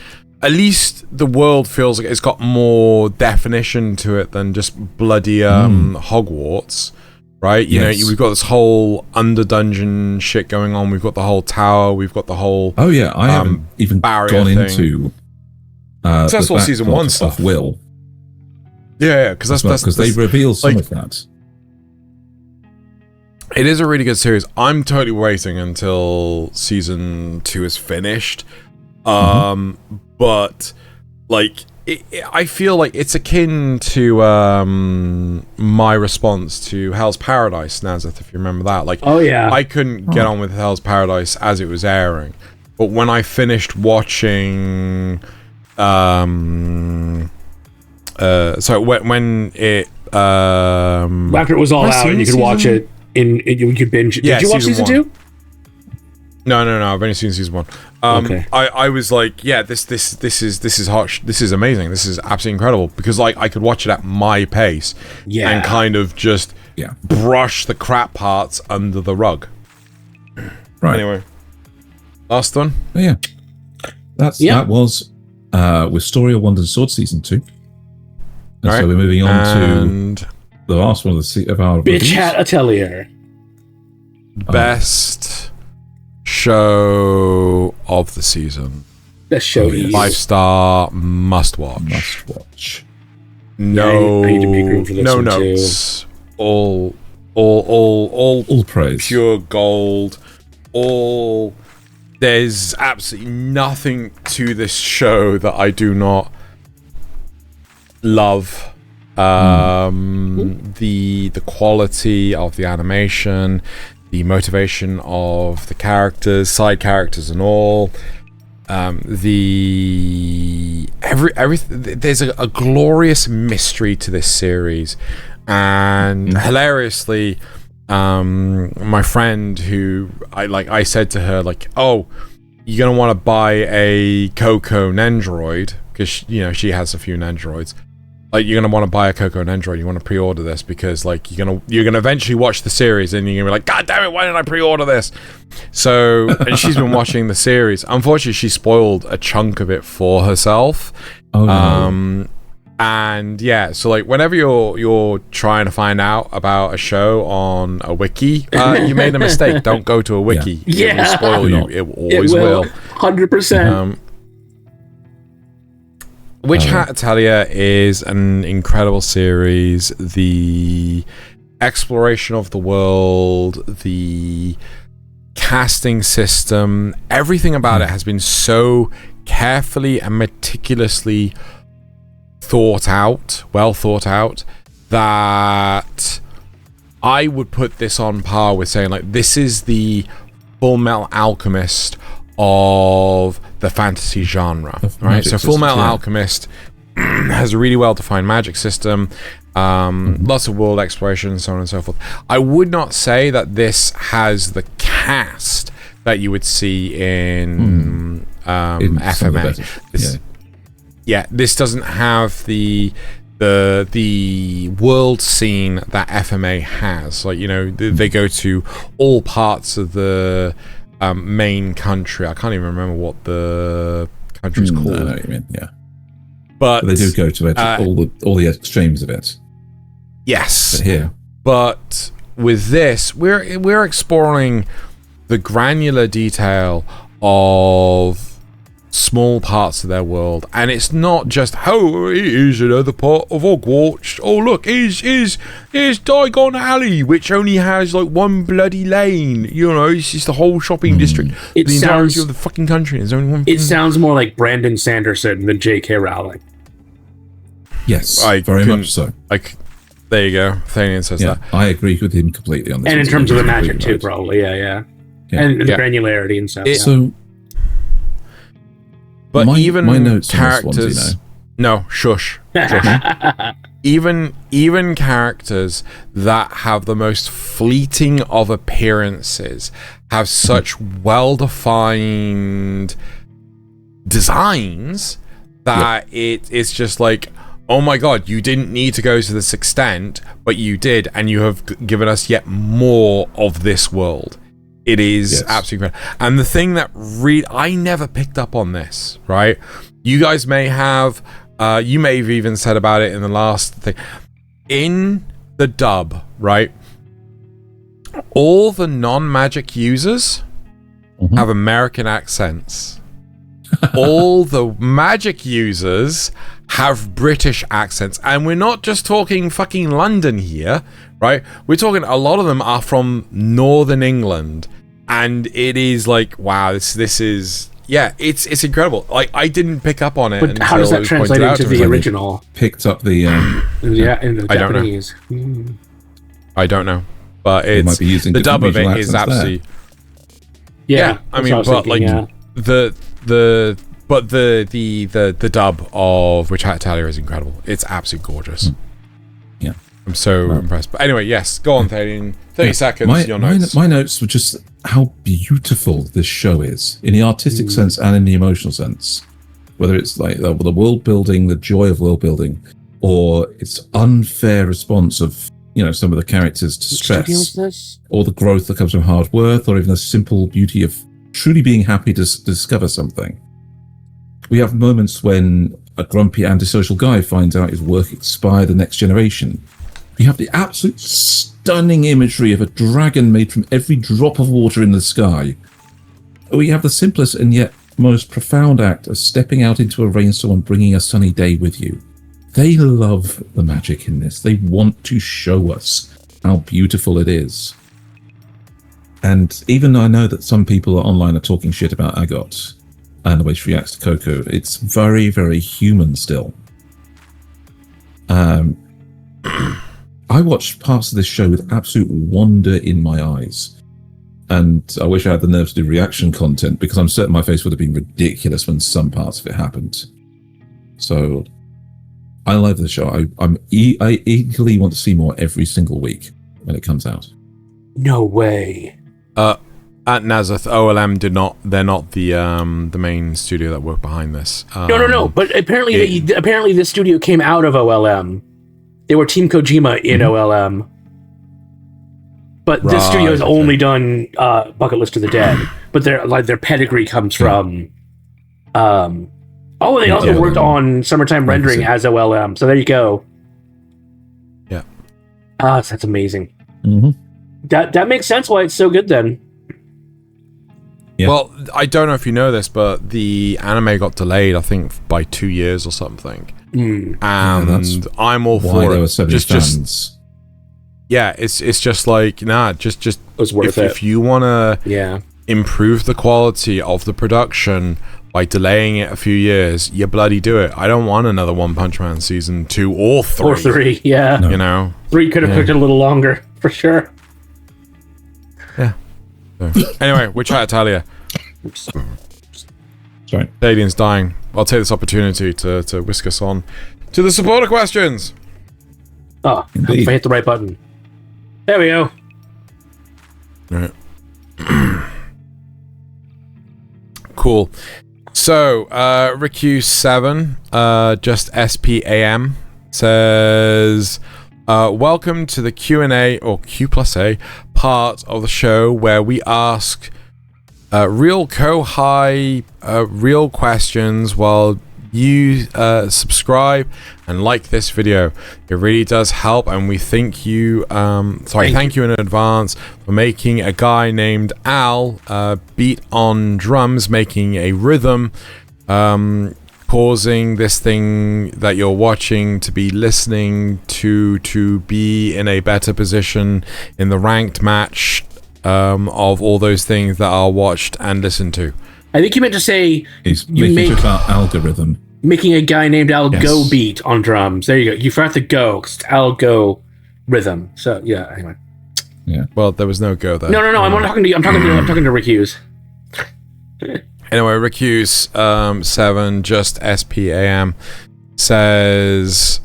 at least the world feels like it's got more definition to it than just bloody Hogwarts. Right, you know, we've got this whole under-dungeon shit going on. We've got the whole tower. We've got the whole I haven't even gone into that's all season 1 stuff. Will because because they reveal some of that. It is a really good series. I'm totally waiting until season 2 is finished, but like. I feel like it's akin to my response to Hell's Paradise, Nasuth, if you remember that. Like, I couldn't get on with Hell's Paradise as it was airing, but when I finished watching, when it after it was all out and you could watch it you could binge it. Yeah, did you watch season 2? No. I've only seen season 1. Okay. I was like, yeah, this is hot. This is amazing. This is absolutely incredible because like I could watch it at my pace, and kind of just brush the crap parts under the rug. Right. Anyway, last one. Oh, yeah. That was Wistoria Wand and Sword season 2. And so we're moving on to the last one of our Bitch Hat Atelier. Best show of the season. Best show. 5-star must watch. No, I need to make room for this no one notes. Too. All praise. Pure gold. There's absolutely nothing to this show that I do not love. The quality of the animation, the motivation of the characters, side characters and all. There's a glorious mystery to this series, and hilariously, my friend who I said to her like, "Oh, you're gonna want to buy a Coco Nendroid because she has a few Nendroids. Like you're gonna want to buy a Coco Nendroid. You want to pre-order this because like you're gonna eventually watch the series and you're gonna be like, God damn it, why didn't I pre-order this?" So and she's been watching the series. Unfortunately, she spoiled a chunk of it for herself. Oh no. And yeah, so like whenever you're trying to find out about a show on a wiki, you made a mistake. Don't go to a wiki. It will spoil you. It always will. 100%. Which Hat Atelier is an incredible series. The exploration of the world, the casting system, everything about it has been so carefully and meticulously well thought out, that I would put this on par with saying like this is the Full Metal Alchemist of the fantasy genre, right? So Full Metal Alchemist has a really well-defined magic system, lots of world exploration, so on and so forth. I would not say that this has the cast that you would see in FMA. this doesn't have the world scene that FMA has. Like, they go to all parts of the main country. I can't even remember what the country's called. I know what you mean, yeah. But they do go to it, all the extremes of it. Yes. But with this, we're exploring the granular detail of small parts of their world, and it's not just here's another part of Hogwarts. Oh look, here's Diagon Alley, which only has like one bloody lane. It's just the whole shopping district. The entirety of the fucking country. There's only one. It sounds more like Brandon Sanderson than J.K. Rowling. Yes, very much so. There you go. Thaylien says that. I agree with him completely on this. And in terms of the magic too, probably, yeah. And the granularity and stuff. But even my notes characters, no, shush. even characters that have the most fleeting of appearances have such well-defined designs that it's just like, oh my god, you didn't need to go to this extent, but you did, and you have given us yet more of this world. It is absolutely incredible. And the thing that I never picked up on this, right? You guys may have, you may have even said about it in the last thing. In the dub, right? All the non-magic users have American accents. All the magic users have British accents. And we're not just talking fucking London here, right? We're talking, a lot of them are from Northern England. And it is like, wow, this is, it's incredible. Like, I didn't pick up on it. But how does that translate into the original? Picked up the in the Japanese. I don't know, but it's the dub of it is absolutely. I mean, but thinking, the dub of which Hat Atelier is incredible. It's absolutely gorgeous. Yeah, I'm so impressed. But anyway, yes, go on, Thaylien. 30 seconds. Your notes. My notes were just how beautiful this show is in the artistic sense and in the emotional sense. Whether it's like the world building, the joy of world building, or its unfair response of some of the characters to stress, or the growth that comes from hard work, or even the simple beauty of truly being happy to discover something. We have moments when a grumpy antisocial guy finds out his work inspired the next generation. We have the absolute stunning imagery of a dragon made from every drop of water in the sky. We have the simplest and yet most profound act of stepping out into a rainstorm and bringing a sunny day with you. They love the magic in this. They want to show us how beautiful it is. And even though I know that some people online are talking shit about Agot and the way she reacts to Coco, it's very, very human still. I watched parts of this show with absolute wonder in my eyes. And I wish I had the nerve to do reaction content, because I'm certain my face would have been ridiculous when some parts of it happened. So I love the show. I eagerly want to see more every single week when it comes out. No way. At Nasuth, OLM they're not the main studio that worked behind this. No. But apparently this studio came out of OLM. They were Team Kojima in OLM. But this studio has only done Bucket List of the Dead. But their pedigree comes from they also worked on Summertime Rendering as OLM. So there you go. Yeah. That's amazing. Mm-hmm. That makes sense why it's so good then. Yeah. Well, I don't know if you know this, but the anime got delayed, I think, by 2 years or something. And I'm all for there it. Were so many fans. It's just like, just it was worth it. If you want to improve the quality of the production by delaying it a few years, you bloody do it. I don't want another One Punch Man season 2 or 3. Or 3, yeah. No. 3 could have cooked it a little longer, for sure. Yeah. So, anyway, which Hat Atelier? Sorry. Thaylien's dying. I'll take this opportunity to whisk us on to the supporter questions. Oh, if I hit the right button. There we go. Right. Cool. So, Riku7, just SPAM, says, welcome to the Q&A, or Q+A, part of the show where we ask real real questions while you subscribe and like this video. It really does help, and we thank you thank you in advance for making a guy named Al beat on drums, making a rhythm, causing this thing that you're watching to be listening to be in a better position in the ranked match of all those things that are watched and listened to. I think you meant to say algorithm. Making a guy named Al Go beat on drums. There you go. You forgot the go, because it's Al Go rhythm. So yeah, anyway. Yeah. Well, there was no go there. No. I'm talking to Rick Hughes. Anyway, Rick Hughes 7 just SPAM says,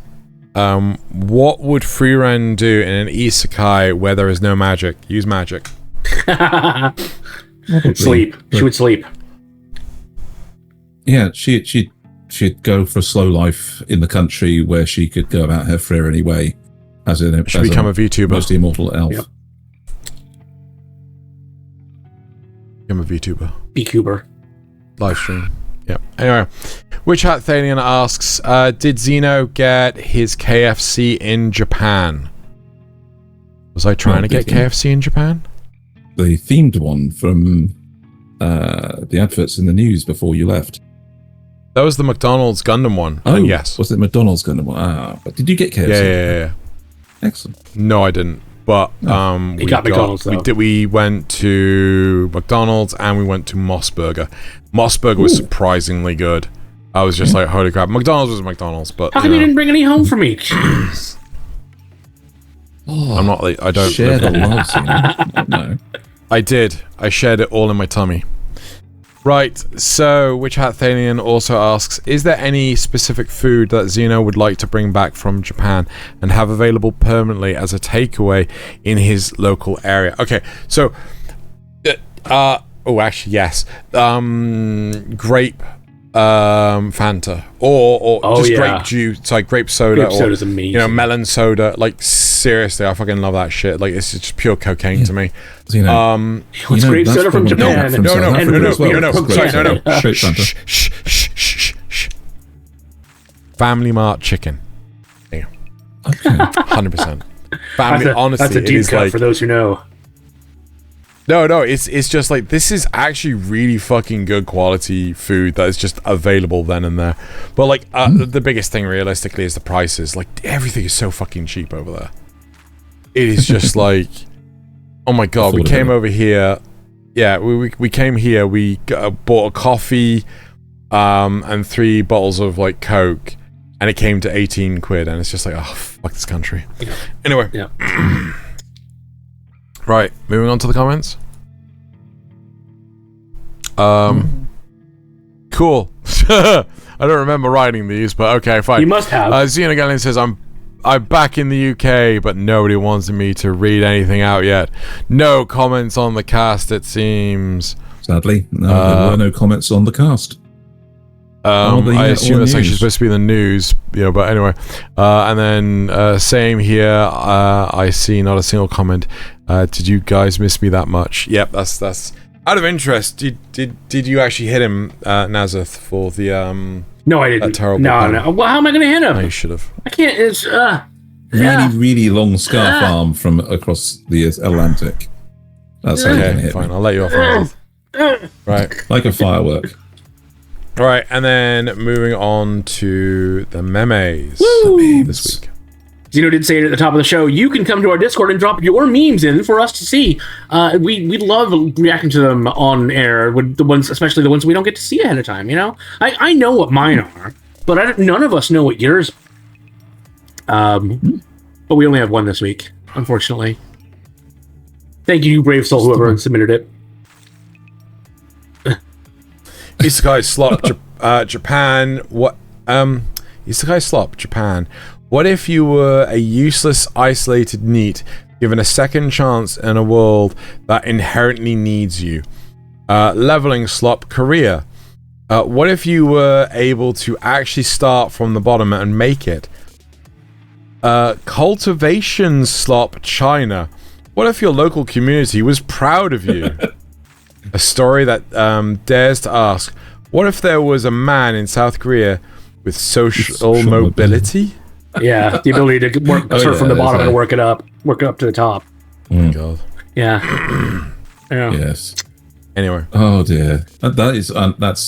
what would Frieren do in an isekai where there is no magic? Use magic. Sleep. She would sleep. Yeah, she'd go for a slow life in the country where she could go about her Frieren way as become a VTuber. Mostly immortal elf. Yep. Become a VTuber. VCuber. Live stream. Yep. Anyway, Witch Hat Thaylien asks, did Xeno get his KFC in Japan? Was I trying to get KFC in Japan? The themed one from the adverts in the news before you left. That was the McDonald's Gundam one. Oh, yes. Was it McDonald's Gundam one? But did you get KFC? Yeah. Excellent. No, I didn't. But we got McDonald's, though. We went to McDonald's and we went to Mossburger. Mossburger was surprisingly good. I was just like, holy crap. McDonald's was McDonald's, but how come you didn't bring any home for me? Jeez. I'm not like, I don't share the love. No. I did. I shared it all in my tummy. Right, so Witch Hat Thaylien also asks, is there any specific food that Xeno would like to bring back from Japan and have available permanently as a takeaway in his local area? Okay, so actually yes. Grape Fanta or just grape juice. It's like grape soda. Grape soda's amazing. You know, melon soda. Like seriously, I fucking love that shit. Like it's just pure cocaine to me. What's grape soda from Japan? No. Family Mart chicken. Yeah. Okay. 100%. Family. Honestly, that's a deep cut like, for those who know. No, it's just like, this is actually really fucking good quality food that is just available then and there. But like, the biggest thing realistically is the prices. Like, everything is so fucking cheap over there. It is just like, oh my god, we came over here. Yeah, we came here, we bought a coffee and 3 bottles of like Coke, and it came to 18 quid, and it's just like, oh, fuck this country. Yeah. Anyway. Yeah. Right, moving on to the comments. Cool. I don't remember writing these, but okay, fine. You must have. Xenogelion says, I'm back in the UK, but nobody wants me to read anything out yet. No comments on the cast, it seems. Sadly, no, there were no comments on the cast. I assume that's actually supposed to be the news, but anyway. And then same here. I see not a single comment. Did you guys miss me that much? Yep, that's out of interest. Did you actually hit him, Nasuth, for the No, I didn't. Terrible no. Well, how am I going to hit him? No, you should have. I can't. It's really long scarf arm from across the Atlantic. That's how okay. Hit fine, me. I'll let you off. Right, like a firework. All right, and then moving on to the memes this week. Xeno did say it at the top of the show. You can come to our Discord and drop your memes in for us to see. We love reacting to them on air, with the ones, especially the ones we don't get to see ahead of time. I know what mine are, but none of us know what yours. But we only have one this week, unfortunately. Thank you, brave soul, whoever submitted it. Isekai Slop Japan. What? Isekai Slop Japan. What if you were a useless, isolated NEET given a second chance in a world that inherently needs you? Leveling Slop Korea. What if you were able to actually start from the bottom and make it? Cultivation slop China. What if your local community was proud of you? A story that dares to ask, what if there was a man in South Korea with social mobility? Yeah, the ability to start from the bottom and work up to the top. Oh my god. Yeah. Yeah. Yes. Anyway. Oh dear. That's.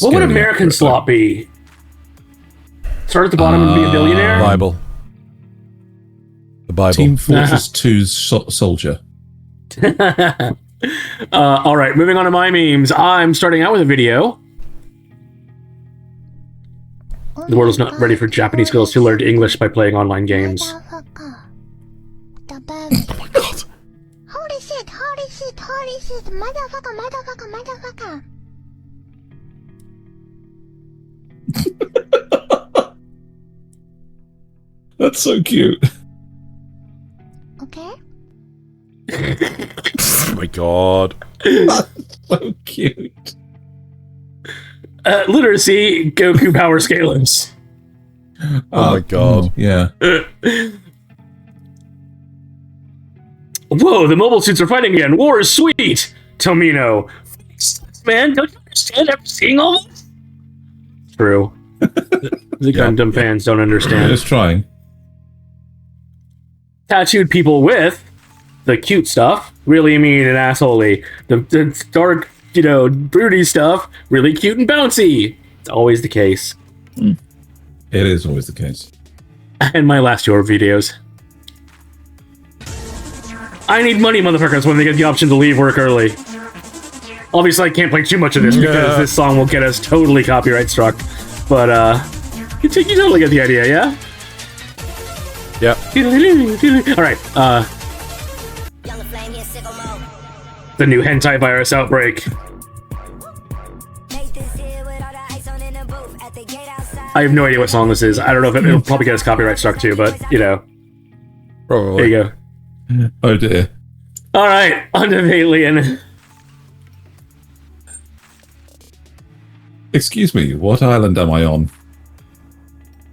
What would American slop be? Start at the bottom and be a billionaire? Bible. The Bible. Team Fortress 2's soldier. All right, moving on to my memes. I'm starting out with a video. The world is not ready for Japanese girls who learned English by playing online games. Oh my god. Holy shit, motherfucker. That's so cute. Okay. Oh my god. So cute. Literacy, Goku power scalings. Oh my god. Yeah. Whoa, the mobile suits are fighting again. War is sweet. Tomino. Man, don't you understand after seeing all this? True. The Gundam fans don't understand. Just trying. Tattooed people with the cute stuff, really mean and assholey. The dark, broody stuff, really cute and bouncy. It's always the case. It is always the case. And my last your videos. I need money, motherfuckers, when they get the option to leave work early. Obviously, I can't play too much of this because this song will get us totally copyright struck. But, you totally get the idea, yeah? Yep. Alright, the new hentai virus outbreak. I have no idea what song this is. I don't know if it'll probably get us copyright struck too, but, Probably. there you go. Oh dear. Alright, on to Thaylien. Excuse me, what island am I on?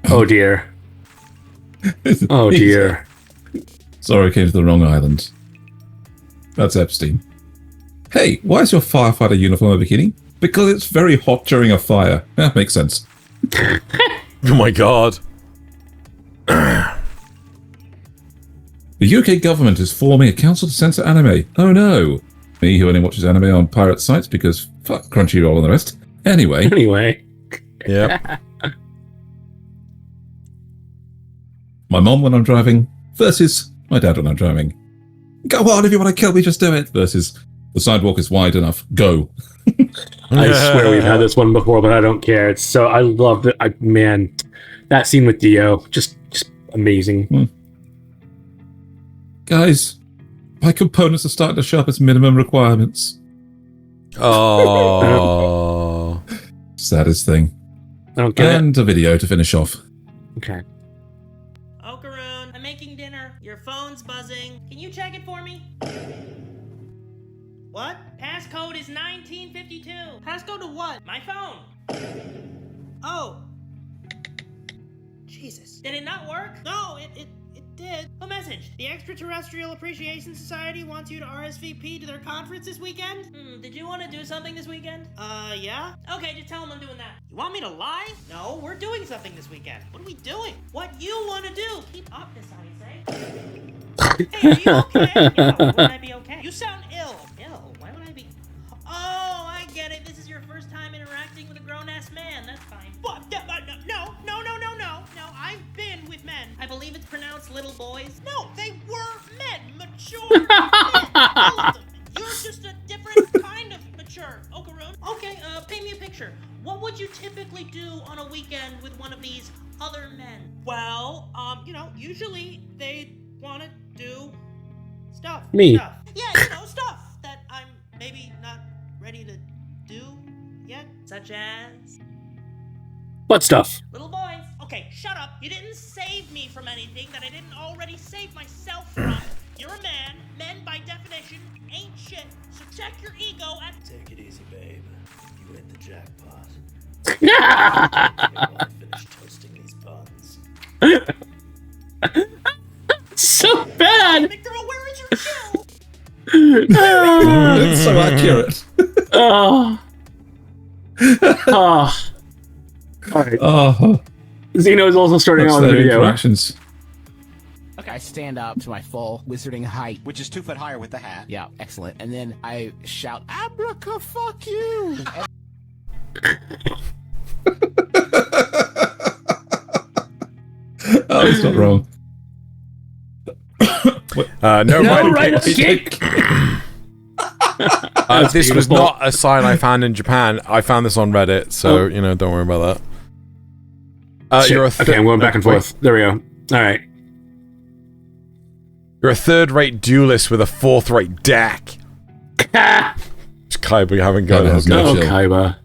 Oh dear. Oh dear. Sorry, I came to the wrong island. That's Epstein. Hey, why is your firefighter uniform a bikini? Because it's very hot during a fire. That makes sense. Oh my god. The UK government is forming a council to censor anime. Oh no. Me who only watches anime on pirate sites because fuck Crunchyroll and the rest. Anyway. Yep. My mom when I'm driving versus my dad when I'm driving. Go on, if you want to kill me, just do it. Versus the sidewalk is wide enough. Go. I swear we've had this one before, but I don't care. It's so I love it. Man, that scene with Dio, just amazing. Guys, my components are starting to show up as minimum requirements. Oh. Saddest thing. I don't get And a video to finish off. Okay. Okaroon, I'm making dinner. Your phone's buzzing. Can you check it for me? What? Passcode is 1952. Passcode to what? My phone. Oh. Jesus. Did it not work? No, it did. A message. The Extraterrestrial Appreciation Society wants you to RSVP to their conference this weekend? Did you want to do something this weekend? Yeah? Okay, just tell them I'm doing that. You want me to lie? No, we're doing something this weekend. What are we doing? What you want to do? Keep up, this how you say. Hey, are you okay? Yeah, why would I be okay? You sound ill. Ill? Why would I be... Oh, I get it. This is your first time interacting with a grown-ass man. That's fine. What? No. I've been with men. I believe it's pronounced little boys. No, they were men. Mature men. All of them. You're just a different kind of mature. Okaroon. Okay, paint me a picture. What would you typically do on a weekend with one of these other men? Well, usually they want to do stuff. Me. Stuff. Yeah, stuff that I'm maybe not ready to do yet. Such as... Butt stuff. Little boys. Okay, shut up. You didn't save me from anything that I didn't already save myself from. You're a man. Men, by definition, ain't shit. So check your ego and... Take it easy, babe. You hit the jackpot. Finish toasting these buns. So bad. McGirl, where is your shoe? It's so accurate. Oh. Oh. All right. Oh, Xeno is also starting out with the video. interactions. Okay, I stand up to my full wizarding height. Which is 2 foot higher with the hat. Yeah, excellent. And then I shout, Abraca, fuck you! Oh, it's not wrong. No, right up kick. This was not a sign I found in Japan. I found this on Reddit, so don't worry about that. You're Okay, I'm going back and forth. There we go. All right. You're a third-rate duelist with a fourth-rate deck. It's Kaiba, you haven't got it. No, chill. Kaiba.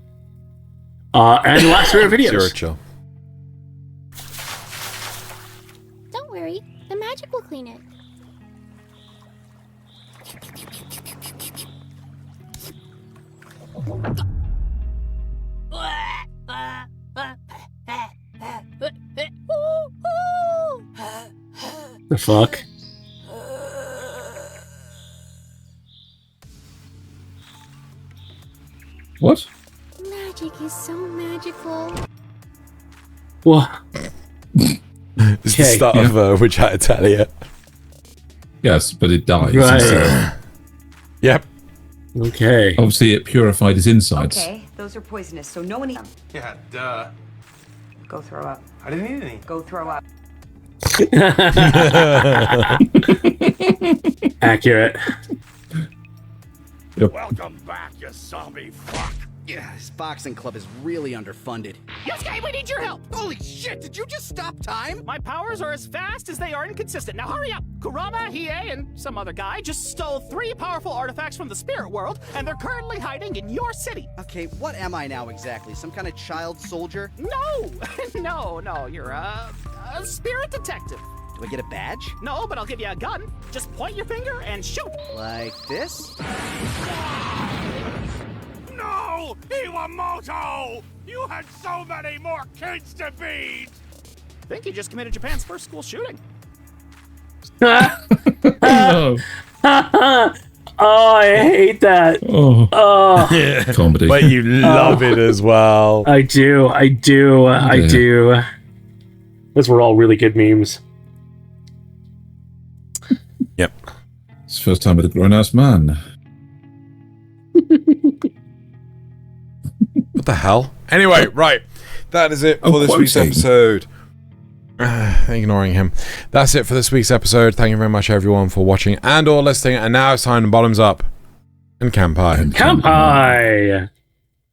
And the last 3 videos. Zero chill. Don't worry, the magic will clean it. The fuck? What? Magic is so magical. What? It's the start of which Hat Atelier. Yes, but it dies. Right. Yep. Okay. Obviously, it purified his insides. Okay, those are poisonous, so no one eat them. Yeah, duh. Go throw up. I didn't eat any. Go throw up. Accurate. Welcome back, you zombie fuck. Yeah, this boxing club is really underfunded. Yosuke, we need your help! Holy shit, did you just stop time? My powers are as fast as they are inconsistent. Now hurry up! Kurama, Hiei, and some other guy just stole 3 powerful artifacts from the spirit world, and they're currently hiding in your city. Okay, what am I now exactly? Some kind of child soldier? No! no, you're a spirit detective. Do I get a badge? No, but I'll give you a gun. Just point your finger and shoot. Like this? No! Iwamoto! You had so many more kids to beat! I think you just committed Japan's first school shooting. No. Oh, I hate that. Oh, Oh, comedy. But you love it as well. I do. Those were all really good memes. Yep. It's the first time with a grown-ass man. What the hell? Anyway, right. That is it for this week's episode. Ignoring him. That's it for this week's episode. Thank you very much, everyone, for watching and or listening. And now it's time to bottoms up and Kanpai. Kanpai!